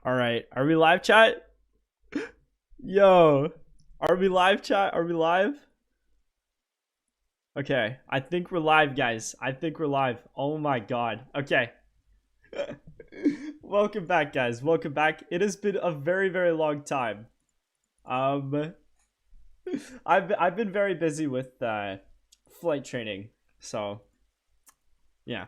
All right, are we live, chat? Yo, are we live, chat? Are we live? Okay, I think we're live, guys. I think we're live. Oh my god. Okay. Welcome back, guys. Welcome back. It has been a very, very long time. Um, I've been very busy with flight training, so yeah.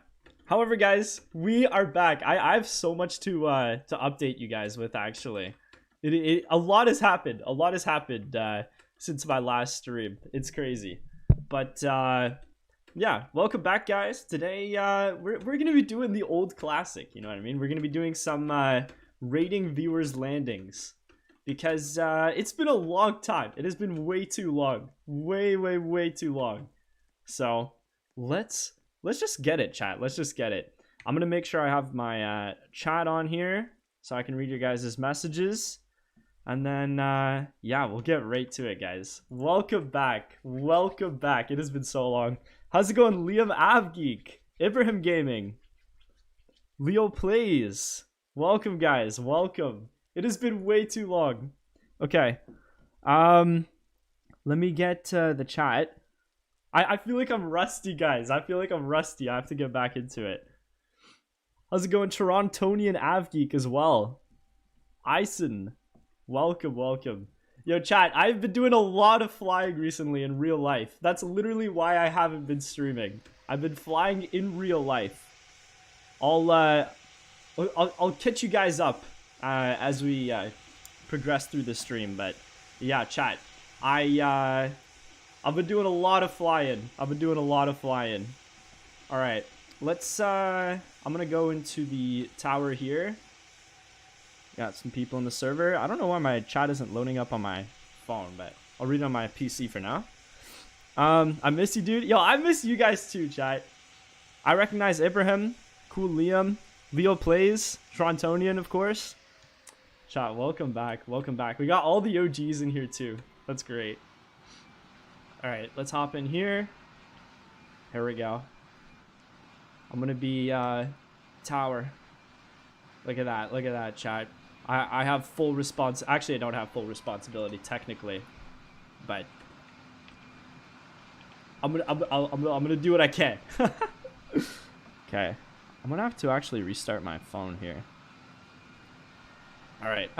However, guys, we are back. I have so much to update you guys with actually. A lot has happened. A lot has happened since my last stream. It's crazy. But yeah, welcome back, guys. Today we're gonna be doing the old classic. You know what I mean? We're gonna be doing some rating viewers landings because it's been a long time. It has been way too long. Way too long. So let's just get it, chat. Let's just get it. I'm gonna make sure I have my chat on here so I can read your guys' messages. And then, yeah, we'll get right to it, guys. Welcome back. Welcome back. It has been so long. How's it going, Liam Avgeek? Ibrahim Gaming. Leo Plays. Welcome, guys. Welcome. It has been way too long. Okay. Let me get the chat. I feel like I'm rusty, guys. I feel like I'm rusty. I have to get back into it. How's it going, Torontonian Avgeek as well? Ison. Welcome, welcome. Yo, chat, I've been doing a lot of flying recently in real life. That's literally why I haven't been streaming. I've been flying in real life. I'll catch you guys up as we progress through the stream. But yeah, chat, I've been doing a lot of flying. I've been doing a lot of flying. All right, let's. I'm gonna go into the tower here. Got some people in the server. I don't know why my chat isn't loading up on my phone, but I'll read it on my PC for now. I miss you, dude. Yo, I miss you guys too, chat. I recognize Ibrahim, Cool Liam, Leo Plays, Torontonian, of course. Chat, welcome back. Welcome back. We got all the OGs in here too. That's great. All right, let's hop in here. Here we go. I'm gonna be tower. Look at that. Look at that, chat. I have full response. Actually, I don't have full responsibility technically, but I'm gonna do what I can. Okay, I'm gonna have to actually restart my phone here. All right.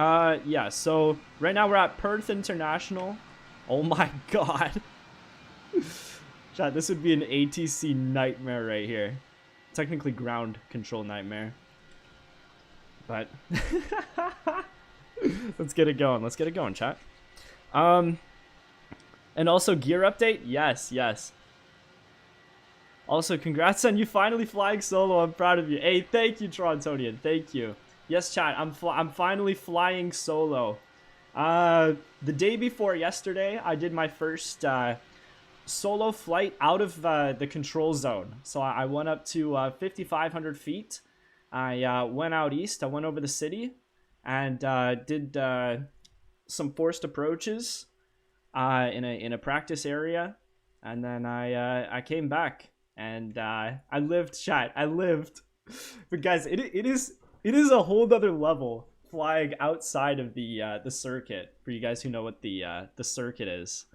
Yeah. So right now we're at Perth International. Oh my god. Chat, this would be an ATC nightmare right here. Technically ground control nightmare. But let's get it going. Let's get it going, chat. And also gear update. Yes, yes. Also, congrats on you finally flying solo. I'm proud of you. Hey, thank you, Torontonian. Thank you. Yes, chat. I'm finally flying solo. The day before yesterday, I did my first solo flight out of the control zone. So I went up to 5,500 feet. I went out east. I went over the city and did some forced approaches in a practice area, and then I came back and I lived, chat. I lived, but guys, it is a whole other level flying outside of the circuit. For you guys who know what the circuit is,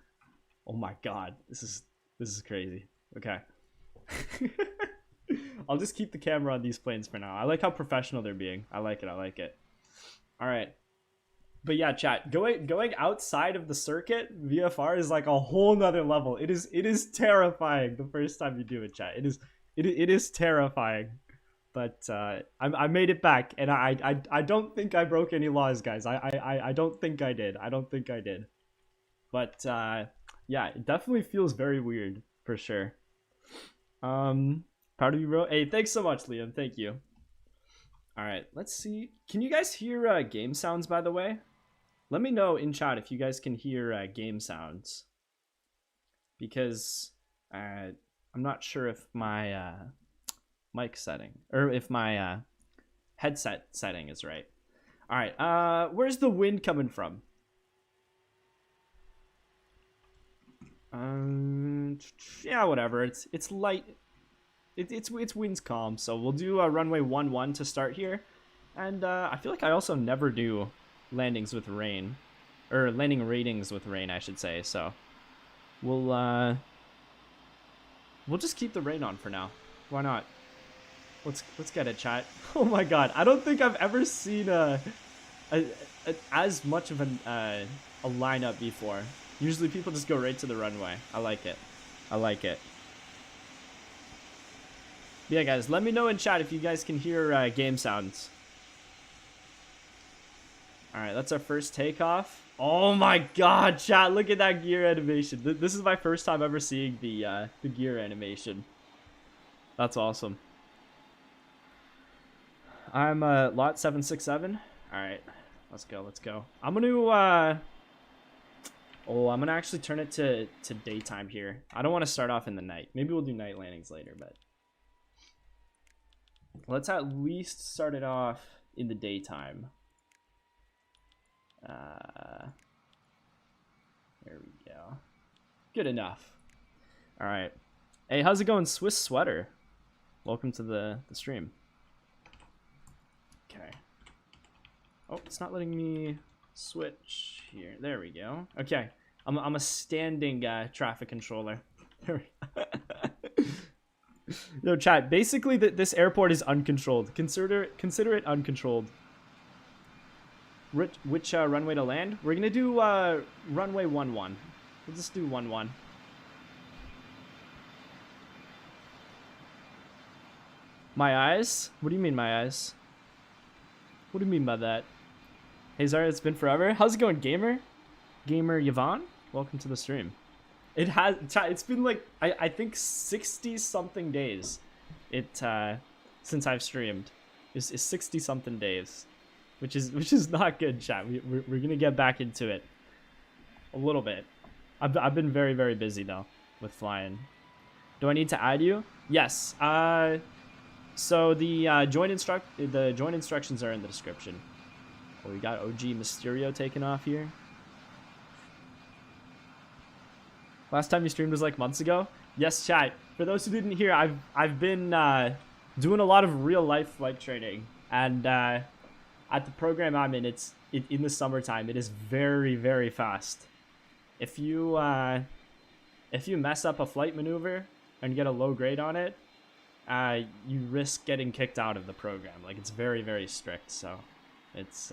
oh my god, this is crazy. Okay. I'll just keep the camera on these planes for now. I like how professional they're being. I like it. I like it. All right. But yeah, chat, going outside of the circuit, VFR is like a whole nother level. It is terrifying the first time you do it, chat. It is terrifying. But I made it back, and I don't think I broke any laws, guys. I don't think I did. I don't think I did. But yeah, it definitely feels very weird for sure. Proud of you, bro. Hey, thanks so much, Liam. Thank you. All right, let's see. Can you guys hear game sounds, by the way? Let me know in chat if you guys can hear game sounds. Because I'm not sure if my mic setting, or if my headset setting is right. All right, where's the wind coming from? Yeah, whatever. It's light. It's wind's calm, so we'll do a runway 11 to start here, And I feel like I also never do landings with rain. Or landing ratings with rain, I should say. So we'll just keep the rain on for now. Why not? Let's get it, chat. Oh my god, I don't think I've ever seen as much of a lineup before. Usually people just go right to the runway. I like it. I like it. But yeah, guys, let me know in chat if you guys can hear game sounds. All right, that's our first takeoff. Oh my god, chat, look at that gear animation. This is my first time ever seeing the gear animation. That's awesome. I'm lot 767. All right, let's go, let's go. I'm gonna I'm gonna actually turn it to daytime here. I don't want to start off in the night. Maybe we'll do night landings later, but let's at least start it off in the daytime. There we go. Good enough. All right. Hey, how's it going, Swiss Sweater? Welcome to the stream. Okay. Oh, it's not letting me switch here. There we go. Okay. I'm a standing traffic controller. No, chat. Basically, this airport is uncontrolled. Consider it uncontrolled. Which runway to land? We're gonna do runway 11. We'll just do 11. My eyes? What do you mean my eyes? What do you mean by that? Hey Zara, it's been forever. How's it going, gamer? Gamer Yvonne? Welcome to the stream. It's been like I think 60 something days. Since I've streamed. It's 60 something days. Which is not good, chat. We're gonna get back into it a little bit. I've been very, very busy though with flying. Do I need to add you? Yes. So the join instructions are in the description. Oh, we got OG Mysterio taking off here. Last time you streamed was like months ago. Yes, chat. For those who didn't hear, I've been doing a lot of real life flight training, and at the program I'm in, in the summertime. It is very, very fast. If you mess up a flight maneuver and get a low grade on it, you risk getting kicked out of the program. Like, it's very, very strict. So it's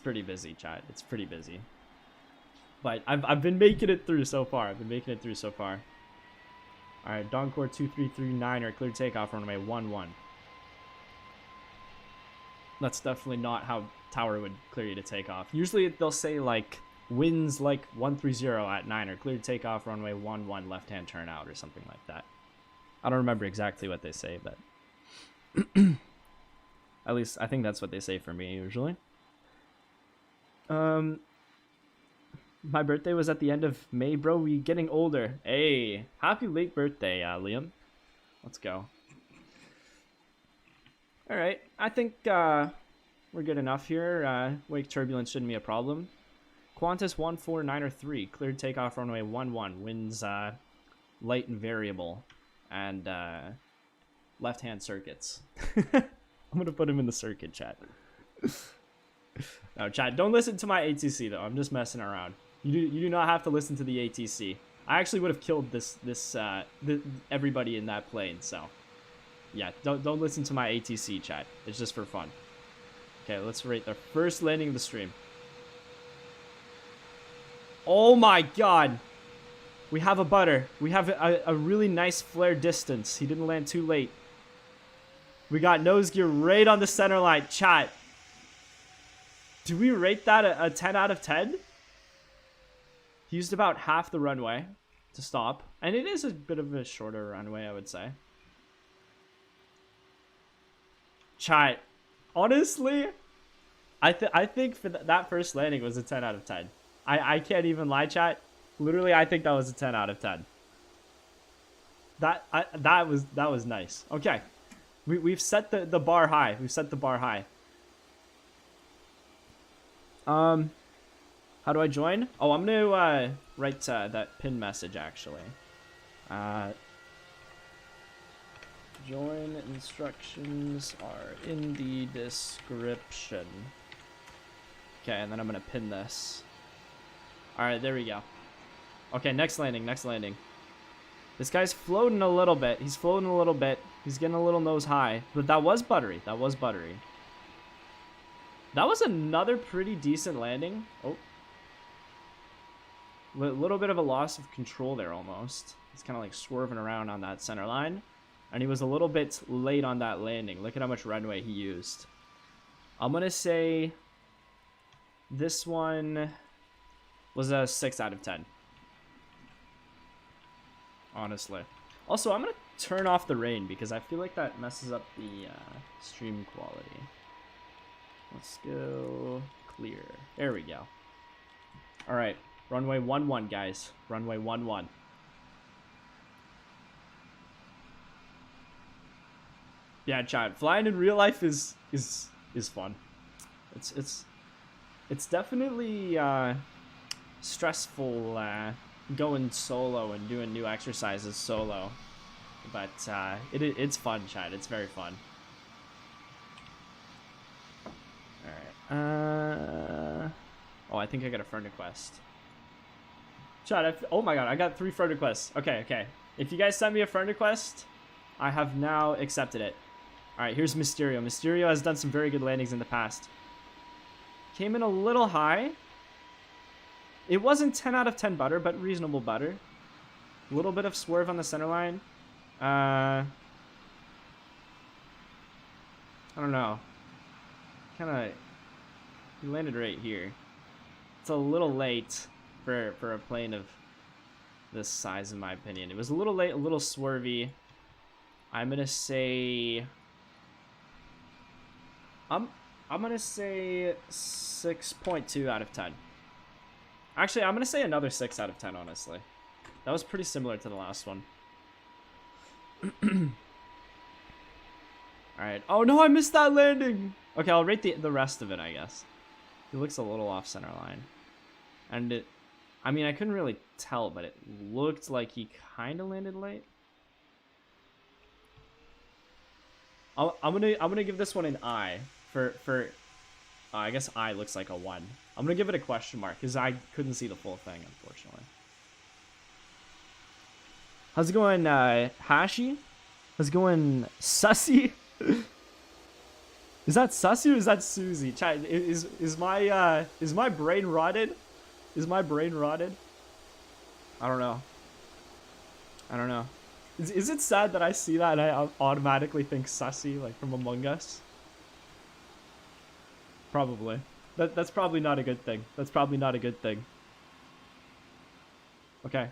pretty busy, chat. It's pretty busy. But I've been making it through so far. All right, Doncor 2339 are clear takeoff runway 11. That's definitely not how Tower would clear you to take off. Usually they'll say like winds like 130 at 9 or clear takeoff runway 11 left-hand turn out or something like that. I don't remember exactly what they say, but at least I think that's what they say for me usually. My birthday was at the end of May, bro. We getting older. Hey, happy late birthday, Liam. Let's go. All right, I think we're good enough here. Wake turbulence shouldn't be a problem. Qantas 14903, cleared takeoff runway 11, winds light and variable, and left-hand circuits. I'm gonna put him in the circuit, chat. No, chat, don't listen to my ATC though. I'm just messing around. You do not have to listen to the ATC. I actually would have killed everybody in that plane, so. Yeah, don't listen to my ATC, chat. It's just for fun. Okay, let's rate the first landing of the stream. Oh my god! We have a butter. We have a really nice flare distance. He didn't land too late. We got nose gear right on the center line. Chat. Do we rate that a 10 out of 10? He used about half the runway to stop. And it is a bit of a shorter runway, I would say. Chat, honestly, I think for that first landing was a 10 out of 10. I can't even lie, chat. Literally, I think that was a 10 out of 10. That was nice. Okay, we've set the bar high. We've set the bar high. How do I join? Oh, I'm gonna write that pin message actually. Join instructions are in the description. Okay, and then I'm gonna pin this. Alright, there we go. Okay, next landing, next landing. This guy's floating a little bit. He's floating a little bit. He's getting a little nose high. But that was buttery. That was buttery. That was another pretty decent landing. Oh. A little bit of a loss of control there almost. He's kind of like swerving around on that center line. And he was a little bit late on that landing. Look at how much runway he used. I'm going to say this one was a 6 out of 10. Honestly. Also, I'm going to turn off the rain because I feel like that messes up the stream quality. Let's go clear. There we go. All right. Runway 11, guys. Runway 11. Yeah, chat. Flying in real life is fun. It's definitely stressful going solo and doing new exercises solo, but it's fun, chat. It's very fun. All right. Oh, I think I got a friend request. Chat. Oh my god, I got 3 friend requests. Okay. If you guys send me a friend request, I have now accepted it. All right, here's Mysterio. Mysterio has done some very good landings in the past. Came in a little high. It wasn't 10 out of 10 butter, but reasonable butter. A little bit of swerve on the center line. I don't know. He landed right here. It's a little late for a plane of this size, in my opinion. It was a little late, a little swervy. I'm gonna say... I'm gonna say 6.2 out of 10. Actually, I'm gonna say another 6 out of 10, honestly. That was pretty similar to the last one. Alright. Oh no, I missed that landing! Okay, I'll rate the rest of it, I guess. He looks a little off center line. And I mean, I couldn't really tell, but it looked like he kind of landed late. I'm gonna give this one an I for I guess I looks like a 1. I'm gonna give it a question mark because I couldn't see the full thing, unfortunately. How's it going, Hashi? How's it going, Sussy? Is that Sussy or is that Susie? Chat, is my brain rotted? Is my brain rotted? I don't know. Is it sad that I see that and I automatically think Sussy, like from Among Us? Probably. That's probably not a good thing. Okay.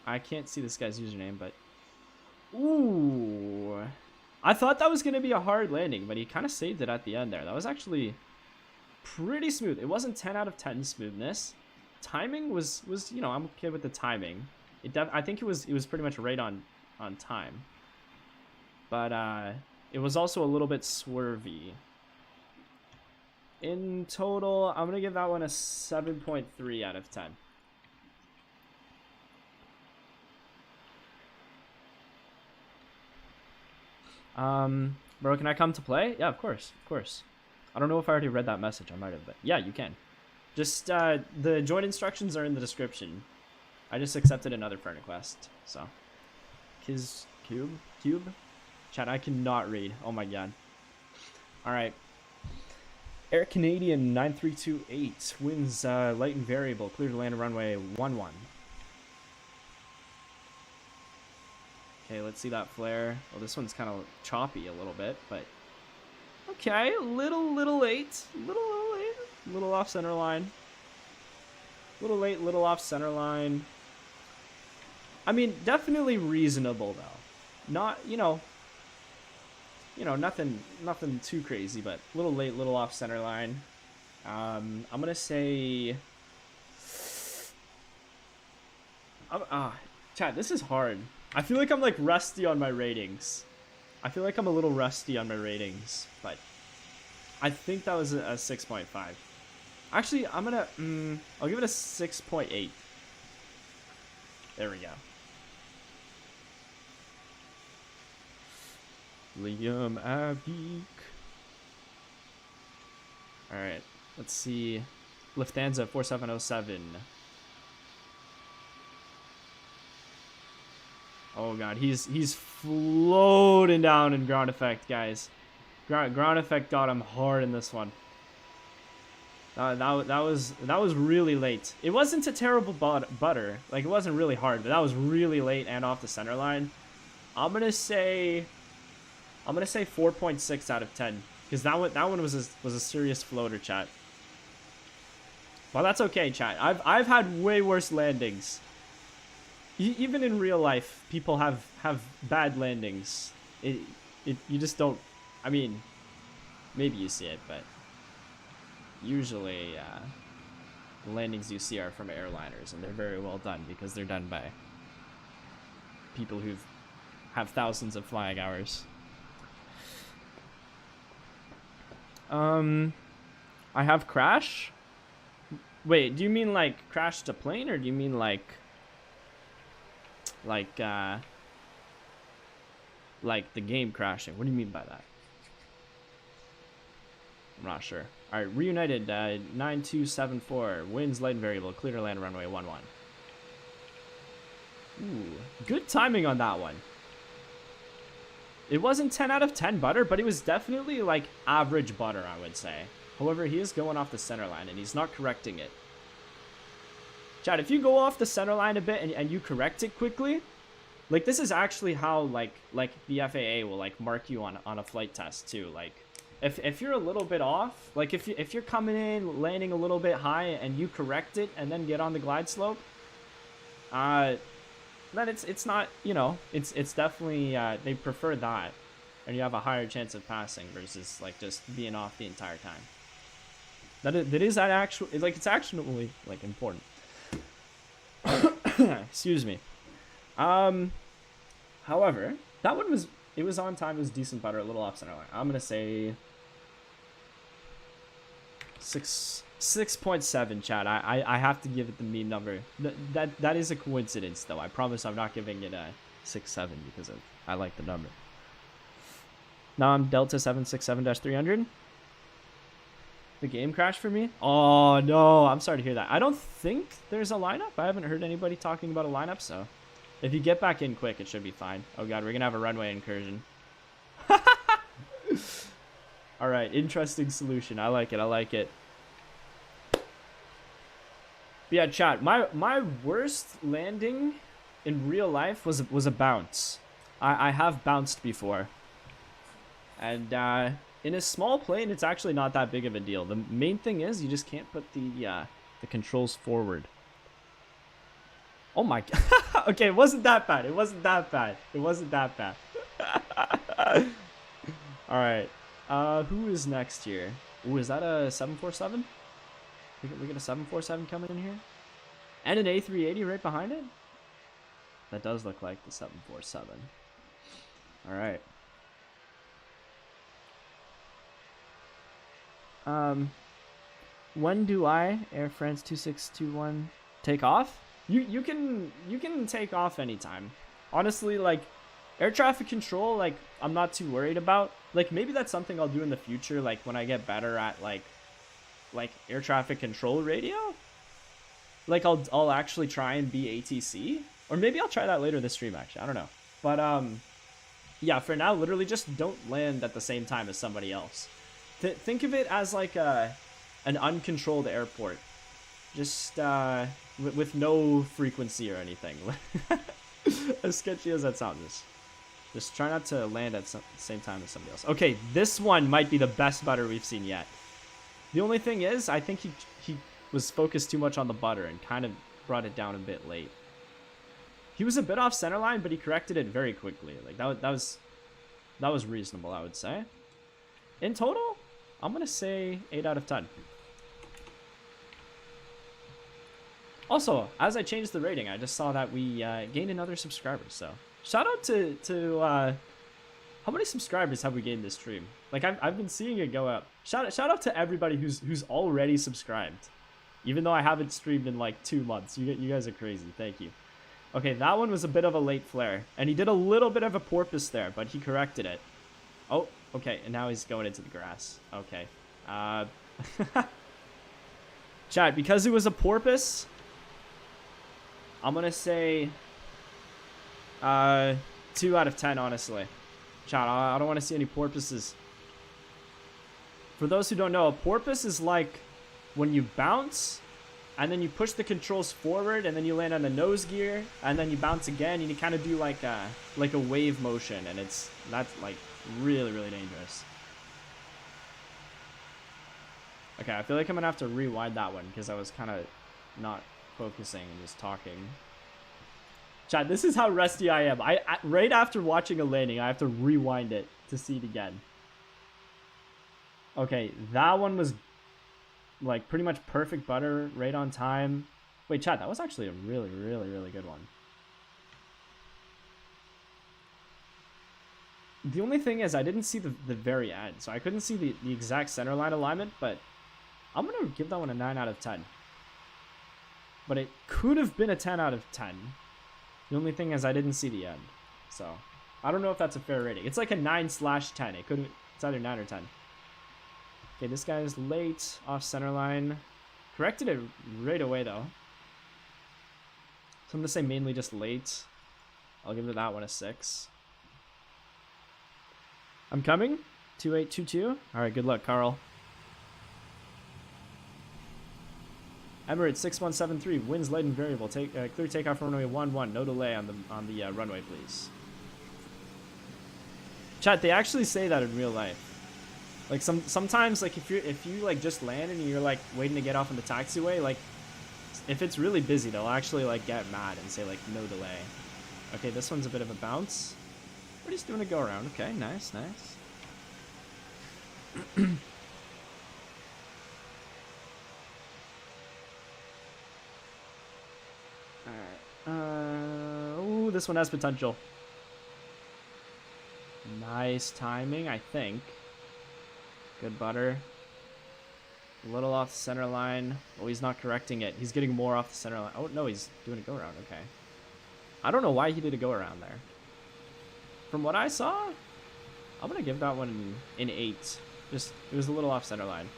I can't see this guy's username, but... Ooh. I thought that was going to be a hard landing, but he kind of saved it at the end there. That was actually pretty smooth. It wasn't 10 out of 10 smoothness. Timing was you know, I'm okay with the timing. I think it was pretty much right on time. But it was also a little bit swervy. In total, I'm going to give that one a 7.3 out of 10. Bro, can I come to play? Yeah, of course. I don't know if I already read that message. I might have, but yeah, you can. Just, the join instructions are in the description. I just accepted another friend request, so. Cube? Chat, I cannot read. Oh my god. Alright. Air Canadian 9328 wins light and variable. Clear to land runway 11. Okay, let's see that flare. Well, this one's kind of choppy a little bit, but okay, a little late, little off center line. Little late, little off center line. I mean, definitely reasonable though. Not, you know, nothing too crazy, but a little late, little off center line. I'm gonna say, Chad, this is hard. I feel like I'm like rusty on my ratings. I feel like I'm a little rusty on my ratings, but I think that was a 6.5. Actually, I'm gonna, I'll give it a 6.8. There we go. Liam Abik. Alright, let's see. Lufthansa 4707. Oh god, he's floating down in ground effect, guys. Ground effect got him hard in this one. That was really late. It wasn't a terrible butter. Like, it wasn't really hard, but that was really late and off the center line. I'm gonna say 4.6 out of 10, because that one was a serious floater, chat. Well, that's okay, chat. I've had way worse landings. Even in real life, people have bad landings. You just don't. I mean, maybe you see it, but usually the landings you see are from airliners, and they're very well done because they're done by people who have thousands of flying hours. I have crash. Wait, do you mean like crashed a plane, or do you mean like the game crashing? What do you mean by that? I'm not sure. All right, reunited 9274, winds light and variable, clear to land runway 11. Ooh, good timing on that one. It wasn't 10 out of 10 butter, but it was definitely like average butter, I would say. However, he is going off the center line and he's not correcting it. Chad, if you go off the center line a bit and you correct it quickly, like, this is actually how like the FAA will like mark you on a flight test too. Like, if you're a little bit off, like if you're coming in landing a little bit high and you correct it and then get on the glide slope, then it's not, you know, it's definitely they prefer that, and you have a higher chance of passing versus like just being off the entire time. That is actually, like, it's actually like important. Excuse me. However, that one was on time, it was decent butter, a little off center line. I'm gonna say 6.7, Chad. I have to give it the mean number. That is a coincidence, though. I promise I'm not giving it a 6.7 because I like the number. Now I'm Delta 767-300. The game crashed for me? Oh no, I'm sorry to hear that. I don't think there's a lineup. I haven't heard anybody talking about a lineup, so if you get back in quick, it should be fine. Oh god, we're gonna have a runway incursion. All right, interesting solution. I like it. I like it. But yeah, chat. My worst landing in real life was a bounce. I have bounced before, and in a small plane, it's actually not that big of a deal. The main thing is you just can't put the controls forward. Oh my god. Okay, it wasn't that bad. It wasn't that bad. It wasn't that bad. All right. Who is next here? Ooh, is that a 747? We get a 747 coming in here? And an A380 right behind it? That does look like the 747. All right. When do I, Air France 2621, take off? You can take off anytime. Honestly, like, air traffic control, like, I'm not too worried about. Like, maybe that's something I'll do in the future, like when I get better at like air traffic control radio. Like, I'll actually try and be ATC, or maybe I'll try that later this stream, actually. I don't know. But yeah, for now, literally just don't land at the same time as somebody else. Think of it as like an uncontrolled airport, just with no frequency or anything. As sketchy as that sounds, just try not to land at the same time as somebody else. Okay, this one might be the best butter we've seen yet. The only thing is, I think he was focused too much on the butter and kind of brought it down a bit late. He was a bit off center line, but he corrected it very quickly. Like, that was reasonable, I would say. In total, I'm gonna say 8 out of 10. Also, as I changed the rating, I just saw that we gained another subscriber. So shout out to how many subscribers have we gained this stream? Like, I've been seeing it go up. Shout out to everybody who's already subscribed, even though I haven't streamed in like 2 months. You guys are crazy. Thank you. Okay, that one was a bit of a late flare, and he did a little bit of a porpoise there, but he corrected it. Oh, okay, and now he's going into the grass. Okay. Chat, because it was a porpoise, I'm gonna say 2 out of 10, honestly. Chat, I don't want to see any porpoises. For those who don't know, a porpoise is like when you bounce and then you push the controls forward and then you land on the nose gear and then you bounce again and you kind of do like a wave motion, and that's like really, really dangerous. Okay, I feel like I'm gonna have to rewind that one because I was kind of not focusing and just talking. Chat, this is how rusty I am. I right after watching a landing, I have to rewind it to see it again. Okay, that one was like pretty much perfect butter, right on time. Wait, chat, that was actually a really, really, really good one. The only thing is I didn't see the very end, so I couldn't see the exact center line alignment, but I'm going to give that one a 9 out of 10. But it could have been a 10 out of 10. The only thing is I didn't see the end. So, I don't know if that's a fair rating. It's like a 9/10. It's either 9 or 10. Okay, this guy is late, off center line. Corrected it right away, though. So I'm going to say mainly just late. I'll give it that one a 6. I'm coming. 2822. All right, good luck, Carl. Emirates 6173 wins light and variable. Clear takeoff for runway 11. No delay on the runway, please. Chat, they actually say that in real life. Like sometimes, like if you like just landed and you're like waiting to get off on the taxiway, like if it's really busy, they'll actually like get mad and say like no delay. Okay, this one's a bit of a bounce. We're just doing a go around. Okay, nice, nice. Ooh, this one has potential. Nice timing, I think. Good butter. A little off the center line. Oh, he's not correcting it. He's getting more off the center line. Oh, no, he's doing a go around. Okay. I don't know why he did a go around there. From what I saw, I'm going to give that one an 8. Just, it was a little off center line.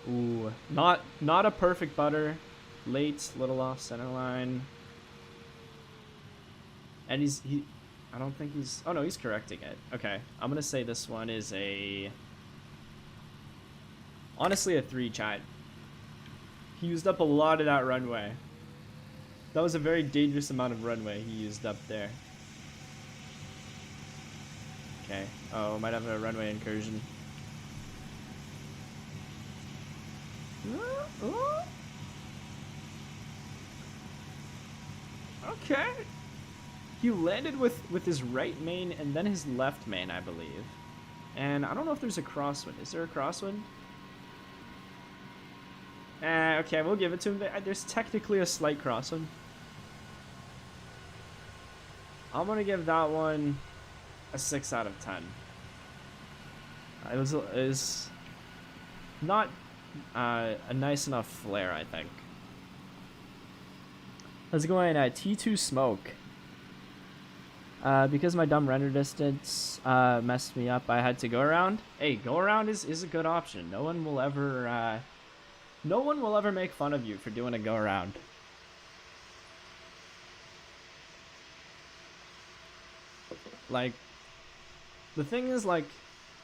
Ooh, not a perfect butter. Late, little off center line. And I don't think he's, oh no, he's correcting it. Okay, I'm gonna say this one is honestly a 3, chat. He used up a lot of that runway. That was a very dangerous amount of runway he used up there. Okay, oh, might have a runway incursion. Okay. He landed with his right main and then his left main, I believe. And I don't know if there's a crosswind. Is there a crosswind? Okay, we'll give it to him. There's technically a slight crosswind. I'm going to give that one a 6 out of 10. It was not a nice enough flare, I think. How's it going? T2 Smoke. Because my dumb render distance messed me up, I had to go around. Hey, go around is a good option. No one will ever make fun of you for doing a go around. Like, the thing is, like,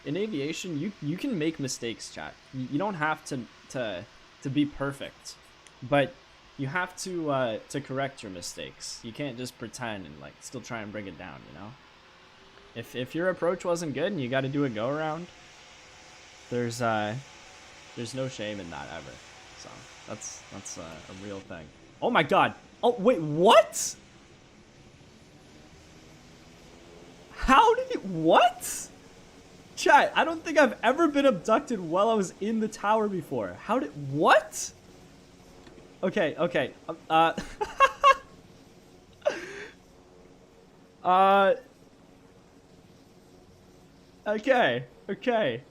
in aviation, you can make mistakes, chat. You don't have to be perfect, but you have to correct your mistakes. You can't just pretend and like still try and bring it down, you know? If your approach wasn't good and you got to do a go around, there's no shame in that ever. So that's a real thing. Oh my god. Oh wait, what? How did it, what? Chat, I don't think I've ever been abducted while I was in the tower before. How did, what? Okay, okay. Okay, okay.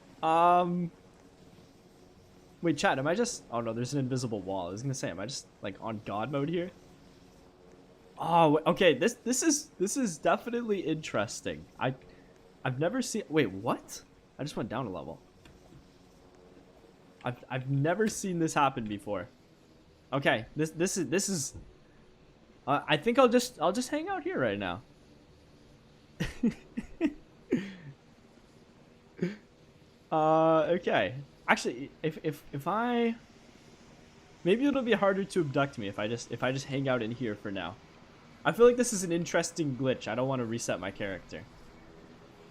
Wait, chat, am I just, oh no, there's an invisible wall. I was gonna say, am I just like on God mode here? Oh, okay. This is definitely interesting. I've never seen. Wait, what? I just went down a level. I've never seen this happen before. Okay, this is. I think I'll just hang out here right now. Okay. Actually, if I maybe it'll be harder to abduct me if I just hang out in here for now. I feel like this is an interesting glitch. I don't want to reset my character.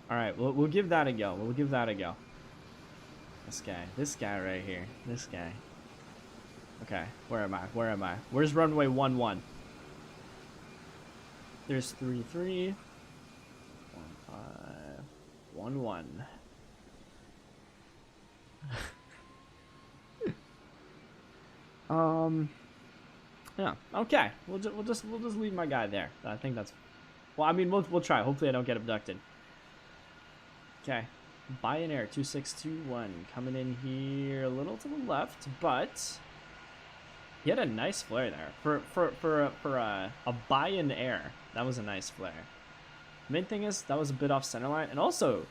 All right, we'll give that a go. We'll give that a go. This guy right here. This guy. Okay, where am I? Where am I? Where's runway 11? There's 33. 15 11. Yeah. Okay. We'll just leave my guy there. I think that's. Well, I mean, we'll try. Hopefully, I don't get abducted. Okay. Billionaire 2621 coming in here a little to the left, but he had a nice flare there for a Billionaire. That was a nice flare. Main thing is that was a bit off center line, and also,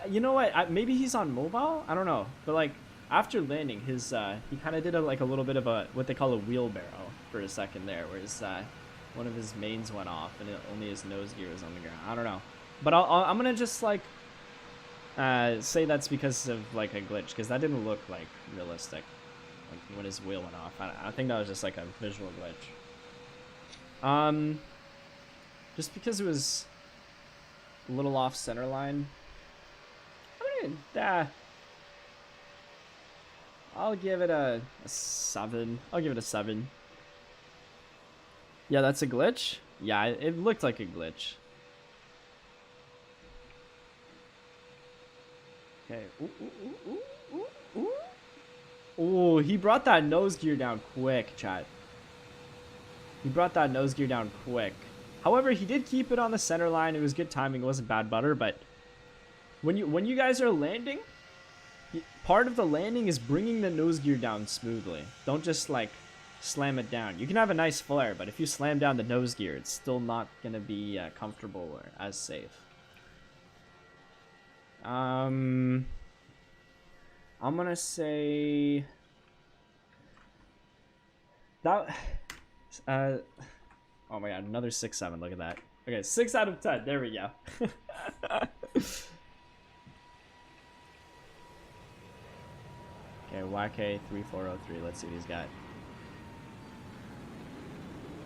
you know what? Maybe he's on mobile. I don't know, but like after landing, his he kind of did a little bit of a what they call a wheelbarrow for a second there, where his one of his mains went off and only his nose gear was on the ground. I don't know, but I'm gonna just like say that's because of like a glitch, because that didn't look like realistic, like when his wheel went off. I think that was just like a visual glitch. Just because it was a little off center line. I mean, I'll give it a 7. I'll give it a 7. Yeah, that's a glitch? Yeah, it looked like a glitch. Okay. Ooh, he brought that nose gear down quick, chat. He brought that nose gear down quick. However, he did keep it on the center line. It was good timing. It wasn't bad butter, but when you guys are landing, part of the landing is bringing the nose gear down smoothly. Don't just like slam it down. You can have a nice flare, but if you slam down the nose gear, it's still not gonna be comfortable or as safe. I'm gonna say that. Oh my god, another 6-7. Look at that. Okay, 6 out of 10. There we go. Okay, YK3403. Let's see what he's got.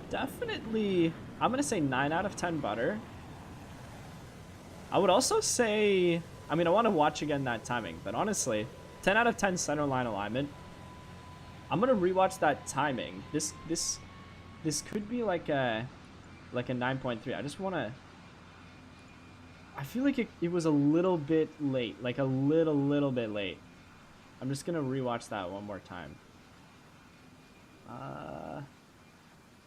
Definitely, I'm gonna say 9 out of 10 butter. I would also say, I mean, I want to watch again that timing, but honestly, 10 out of 10 center line alignment. I'm gonna rewatch that timing. This could be like a 9.3. I just wanna. I feel like it was a little bit late, like a little bit late. I'm just gonna rewatch that one more time.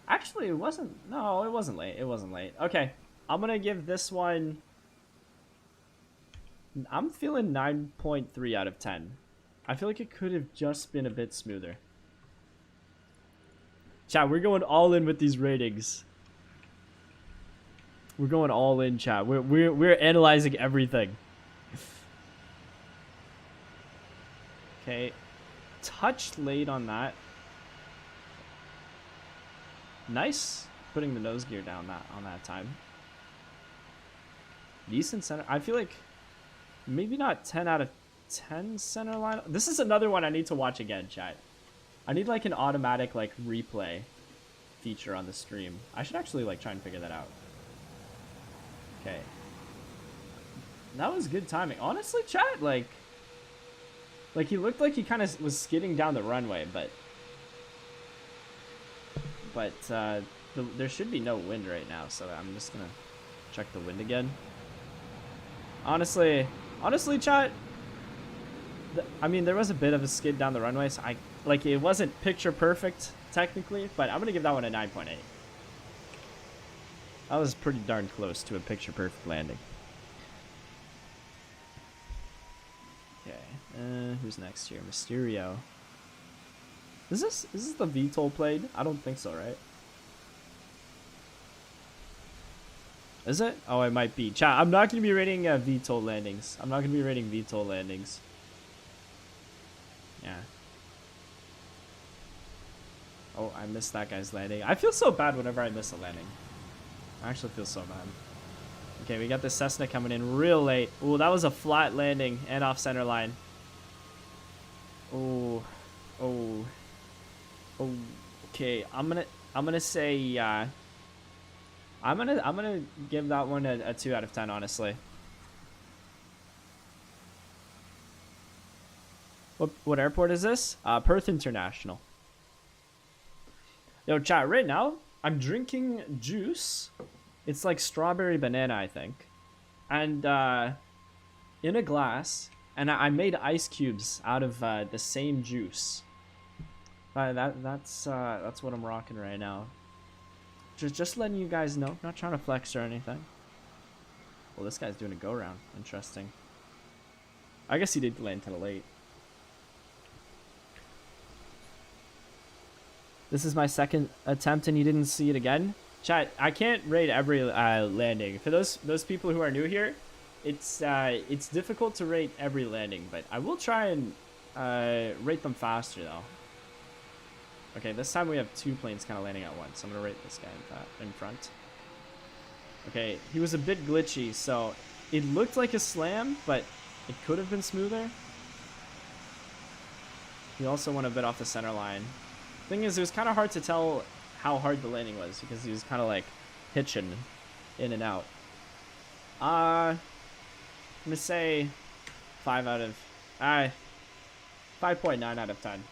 Actually, it wasn't. No, it wasn't late. It wasn't late. Okay, I'm gonna give this one. I'm feeling 9.3 out of 10. I feel like it could have just been a bit smoother. Chat, we're going all in with these ratings. We're going all in, chat. We're analyzing everything. Okay, touch late on that. Nice putting the nose gear down on that time. Decent center. I feel like maybe not 10 out of 10 center line. This is another one I need to watch again, chat. I need like an automatic like replay feature on the stream. I should actually like try and figure that out. Okay. That was good timing. Honestly, chat, like he looked like he kind of was skidding down the runway, but there should be no wind right now, so I'm just gonna check the wind again. Honestly, chat, I mean, there was a bit of a skid down the runway, so it wasn't picture perfect technically, but I'm gonna give that one a 9.8. That was pretty darn close to a picture perfect landing. Okay, who's next here? Mysterio. Is this the VTOL plane? I don't think so, right? Is it? Oh, it might be. Chat, I'm not going to be rating VTOL landings. I'm not going to be rating VTOL landings. Yeah. Oh, I missed that guy's landing. I feel so bad whenever I miss a landing. I actually feel so bad. Okay, we got the Cessna coming in real late. Ooh, that was a flat landing and off center line. Oh, oh, oh. Okay, I'm gonna say I'm gonna give that one a 2 out of 10, honestly. What airport is this? Perth International. Yo, chat, right now I'm drinking juice. It's like strawberry banana, I think, and in a glass, and I made ice cubes out of the same juice. That's what I'm rocking right now. Just letting you guys know. Not trying to flex or anything. Well, this guy's doing a go round. Interesting. I guess he did land kind of late. This is my second attempt, and you didn't see it again. Chat, I can't rate every landing. For those people who are new here, it's difficult to rate every landing, but I will try and rate them faster though. Okay, this time we have 2 planes kind of landing at once. I'm gonna rate this guy in front. Okay, he was a bit glitchy, so it looked like a slam, but it could have been smoother. He also went a bit off the center line. Thing is, it was kind of hard to tell how hard the landing was because he was kind of like hitching in and out. I'm gonna say 5.9 out of 10.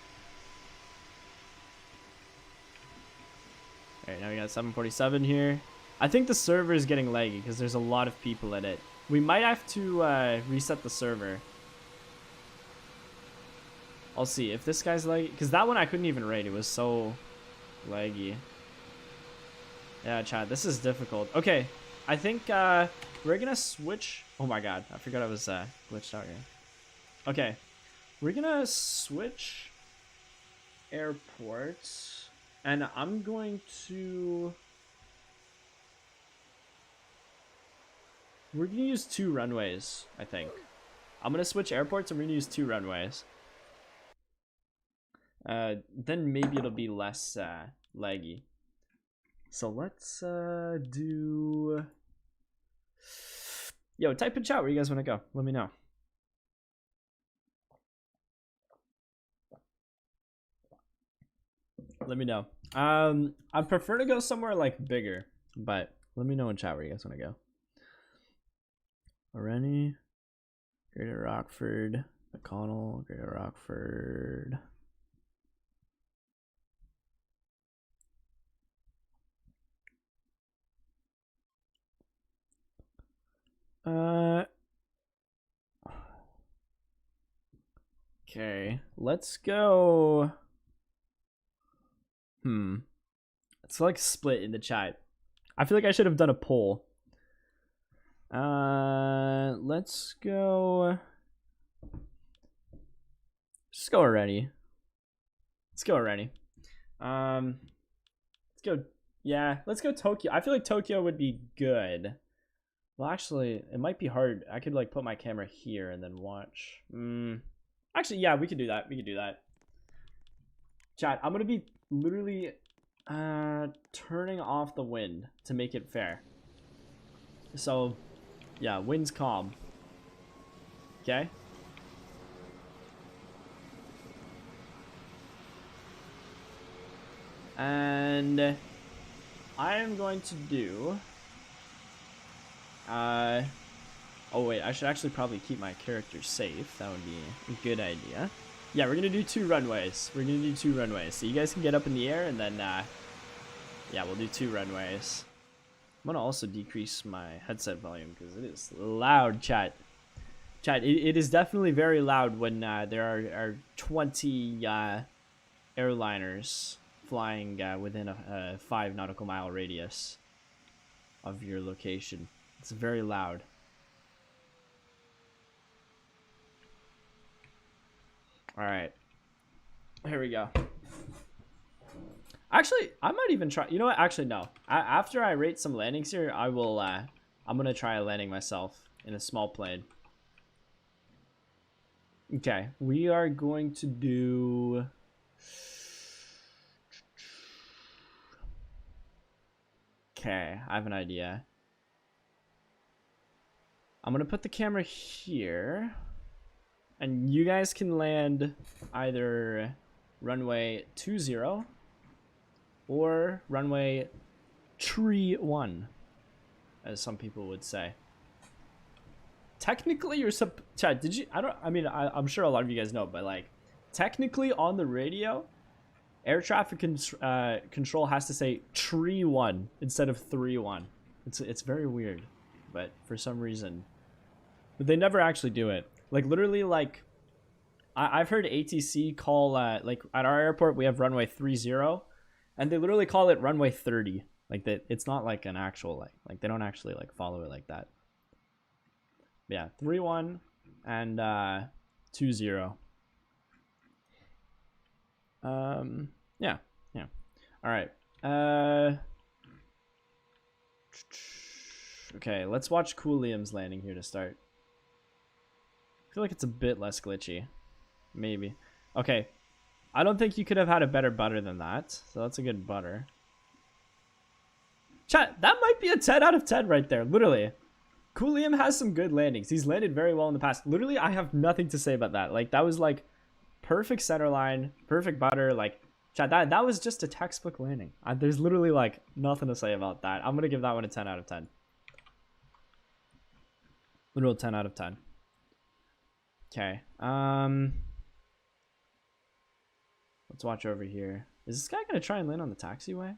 Alright, now we got 747 here. I think the server is getting laggy because there's a lot of people in it. We might have to reset the server. I'll see if this guy's laggy, because that one I couldn't even rate. It was so laggy. Yeah, chat, this is difficult. Okay, I think we're gonna switch. Oh my god, I forgot I was glitched out here. Okay, we're gonna switch airports, and I'm going to. We're gonna use 2 runways, I think. I'm gonna switch airports, and we're gonna use 2 runways. Then maybe it'll be less laggy. So let's do. Yo, type in chat where you guys want to go. Let me know. Let me know. I prefer to go somewhere like bigger, but let me know in chat where you guys want to go. Rennie, Greater Rockford, McConnell, Greater Rockford. Okay, let's go. It's like split in the chat. I feel like I should have done a poll. Let's go. Just go already. Let's go already. Let's go. Yeah, let's go Tokyo. I feel like Tokyo would be good. Well, actually, it might be hard. I could like put my camera here and then watch. Actually, yeah, we could do that. We could do that. Chat, I'm gonna be literally turning off the wind to make it fair. So, yeah, wind's calm. Okay. And I am going to do. Oh wait, I should actually probably keep my character safe. That would be a good idea. Yeah, we're gonna do 2 runways. We're gonna do 2 runways. So you guys can get up in the air and then, yeah, we'll do 2 runways. I'm gonna also decrease my headset volume because it is loud, chat. Chat, it is definitely very loud when there are 20 airliners flying within a 5 nautical mile radius of your location. It's very loud. All right, here we go. Actually, I might even try. You know what? Actually, no. After I rate some landings here, I will. I'm gonna try landing myself in a small plane. Okay, we are going to do. Okay, I have an idea. I'm gonna put the camera here, and you guys can land either runway 20 or runway tree 1, as some people would say. Technically, you're Chad, did you? I'm sure a lot of you guys know, but like, technically on the radio, air traffic control has to say tree 1 instead of 3-1. It's very weird, but for some reason, but they never actually do it. Like literally, like I've heard ATC call like at our airport we have runway 30, and they literally call it runway 30. Like that, it's not like an actual like they don't actually like follow it like that. Yeah, 3-1 and 2-0. Yeah. All right. Okay, let's watch Cool Liam's landing here to start. I feel like it's a bit less glitchy. Maybe. Okay. I don't think you could have had a better butter than that. So that's a good butter. Chat, that might be a 10 out of 10 right there. Literally. Cool Liam has some good landings. He's landed very well in the past. Literally, I have nothing to say about that. Like, that was like perfect center line, perfect butter. Like, chat, that was just a textbook landing. There's literally like nothing to say about that. I'm going to give that one a 10 out of 10. Literal 10 out of 10. Okay. Let's watch over here. Is this guy gonna try and land on the taxiway?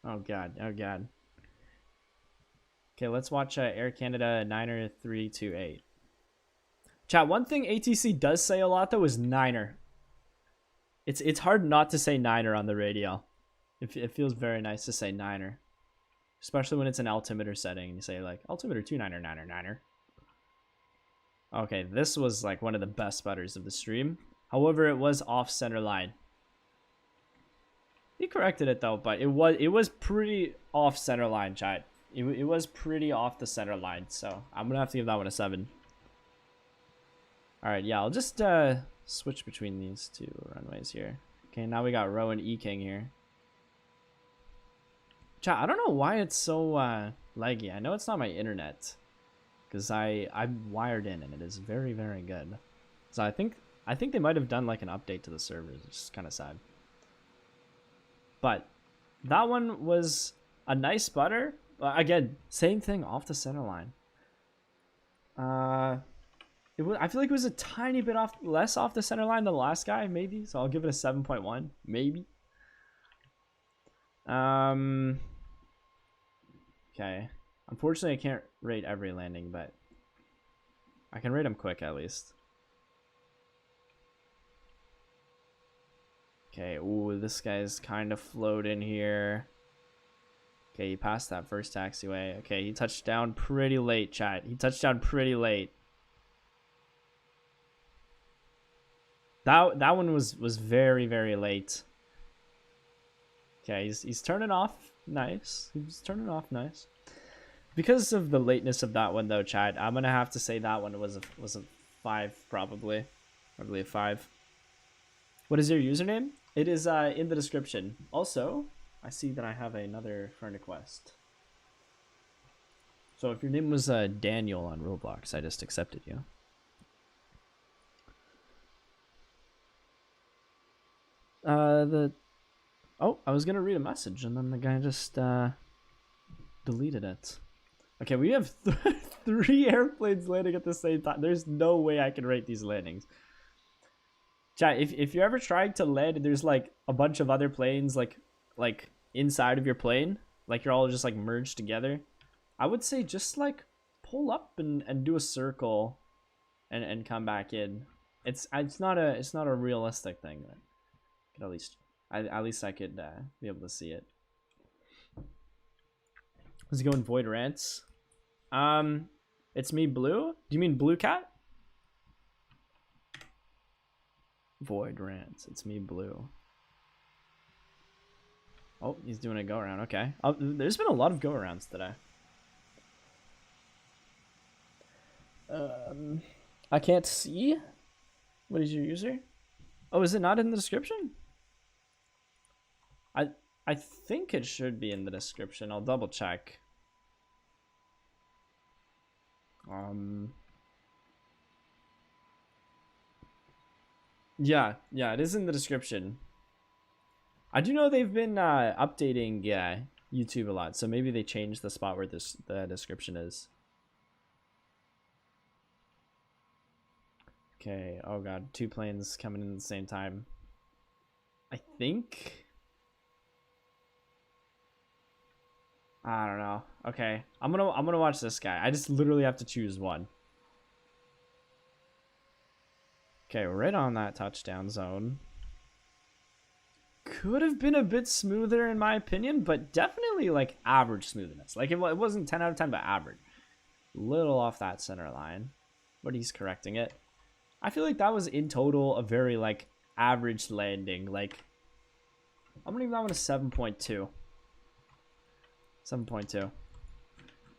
Oh god. Oh god. Okay, let's watch Air Canada 9er 328. Chat. One thing ATC does say a lot though is Niner. It's hard not to say Niner on the radio. It feels very nice to say Niner, especially when it's an altimeter setting and you say like altimeter 29er 9er 9er. Okay, this was like one of the best butters of the stream. However, it was off center line. He corrected it though, but it was pretty off center line, chat. It was pretty off the center line, so I'm gonna have to give that one a 7. All right, yeah, I'll just switch between these two runways here. Okay, now we got Row and E King here. Chat, I don't know why it's so laggy. I know it's not my internet, because I'm wired in and it is very, very good. So I think they might have done like an update to the servers, which is kind of sad. But that one was a nice butter. Again, same thing off the center line. I feel like it was a tiny bit less off the center line than the last guy, maybe. So I'll give it a 7.1, maybe. Okay. Unfortunately, I can't rate every landing, but I can rate them quick at least. Okay, ooh, this guy's kind of floating here. Okay, he passed that first taxiway. Okay, he touched down pretty late, chat. He touched down pretty late. That one was very, very late. Okay, he's turning off nice. He's turning off nice. Because of the lateness of that one though, chat, I'm gonna have to say that one was a 5 probably. Probably a 5. What is your username? It is in the description. Also, I see that I have another friend request. So if your name was Daniel on Roblox, I just accepted you. Oh, I was gonna read a message and then the guy just deleted it. Okay, we have 3 airplanes landing at the same time. There's no way I can rate these landings. Chat, if you're ever trying to land and there's like a bunch of other planes like inside of your plane, like you're all just like merged together, I would say just like pull up and do a circle and come back in. It's not a realistic thing. But at least I could be able to see it. Let's go in void rants. It's me, Blue. Do you mean Blue Cat? Void rants. It's me, Blue. Oh, he's doing a go around. Okay. Oh, there's been a lot of go arounds today. I can't see. What is your user? Oh, is it not in the description? I think it should be in the description. I'll double check. Yeah, it is in the description. I do know they've been updating YouTube a lot, so maybe they changed the spot where the description is. Okay, oh god, 2 planes coming in at the same time. I think. I don't know. Okay, I'm gonna watch this guy. I just literally have to choose one. Okay, right on that touchdown zone. Could have been a bit smoother in my opinion, but definitely like average smoothness. Like it wasn't 10 out of 10, but average. Little off that center line, but he's correcting it. I feel like that was in total a very like average landing. Like I'm gonna give that one a 7.2. 7.2.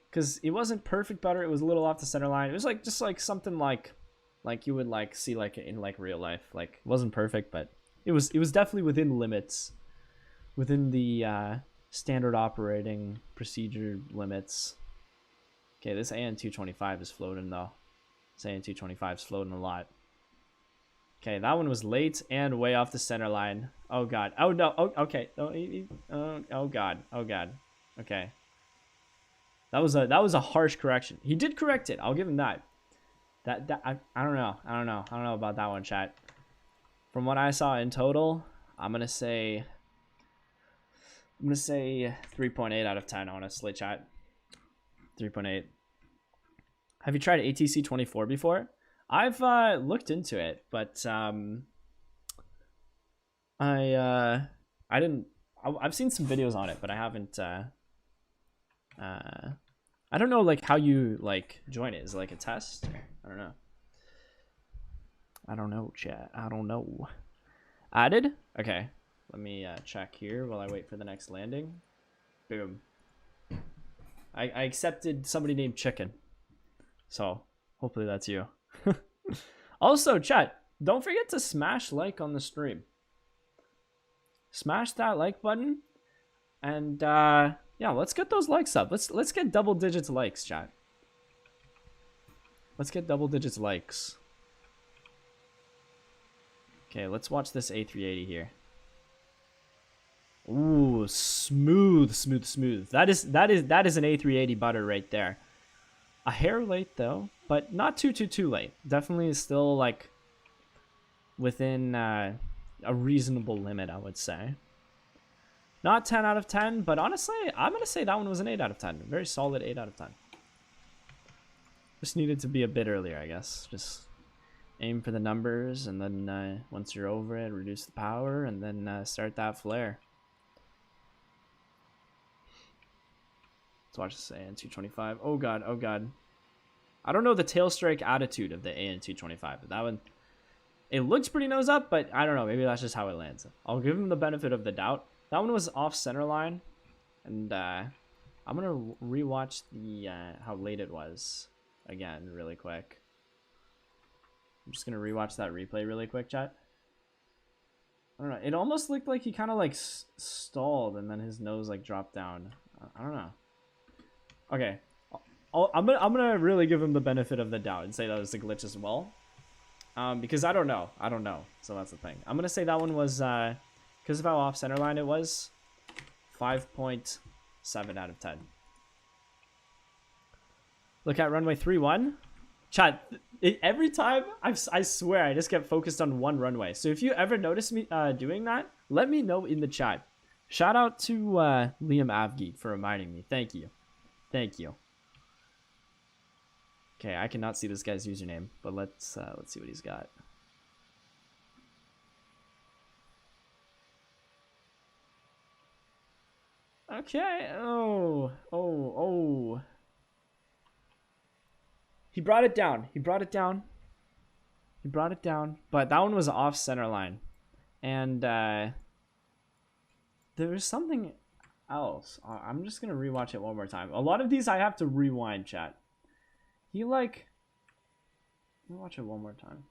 Because it wasn't perfect butter. It was a little off the center line. It was like just like something like you would like see like in like real life. Like it wasn't perfect, but it was definitely within limits, within the standard operating procedure limits. Okay, this AN225 is floating though. This AN225 is floating a lot. Okay, that one was late and way off the center line. Oh god. Oh no. Oh, okay. Oh god. Oh god. Okay. That was a harsh correction. He did correct it. I'll give him that. I don't know. I don't know about that one, chat. From what I saw in total, I'm gonna say 3.8 out of 10, honestly, chat. 3.8. Have you tried ATC 24 before? I've looked into it, but I didn't. I've seen some videos on it, but I haven't. I don't know like how you like join it. Is it like a test? I don't know. I don't know, chat. I don't know. Added? Okay. Let me check here while I wait for the next landing. Boom. I accepted somebody named Chicken. So hopefully that's you. Also, chat, don't forget to smash like on the stream. Smash that like button. And yeah, let's get those likes up. Let's get double digits likes, chat. Let's get double digits likes. Okay, let's watch this A380 here. Ooh, smooth. That is an A380 butter right there. A hair late though, but not too late. Definitely still like within a reasonable limit, I would say. Not 10 out of 10, but honestly, I'm gonna say that one was an 8 out of 10. Very solid 8 out of 10. Just needed to be a bit earlier, I guess. Just aim for the numbers, and then once you're over it, reduce the power, and then start that flare. Let's watch this AN225. Oh god, oh god. I don't know the tail strike attitude of the AN225, but that one, it looks pretty nose up, but I don't know. Maybe that's just how it lands. I'll give him the benefit of the doubt. That one was off center line, and I'm gonna rewatch the how late it was again really quick. I'm just gonna rewatch that replay really quick, chat. I don't know. It almost looked like he kind of like stalled, and then his nose like dropped down. I don't know. Okay, I'm gonna really give him the benefit of the doubt and say that was a glitch as well, because I don't know. So that's the thing. I'm gonna say that one was because of how off center line it was, 5.7 out of 10. Look at runway 31. Chat, every time, I swear, I just get focused on one runway. So if you ever notice me doing that, let me know in the chat. Shout out to Liam Avgeet for reminding me. Thank you. Thank you. Okay, I cannot see this guy's username, but let's see what he's got. Okay. Oh. He brought it down. But that one was off center line. And There's something else. I'm just gonna rewatch it one more time. A lot of these I have to rewind, chat. He like... Let me watch it one more time.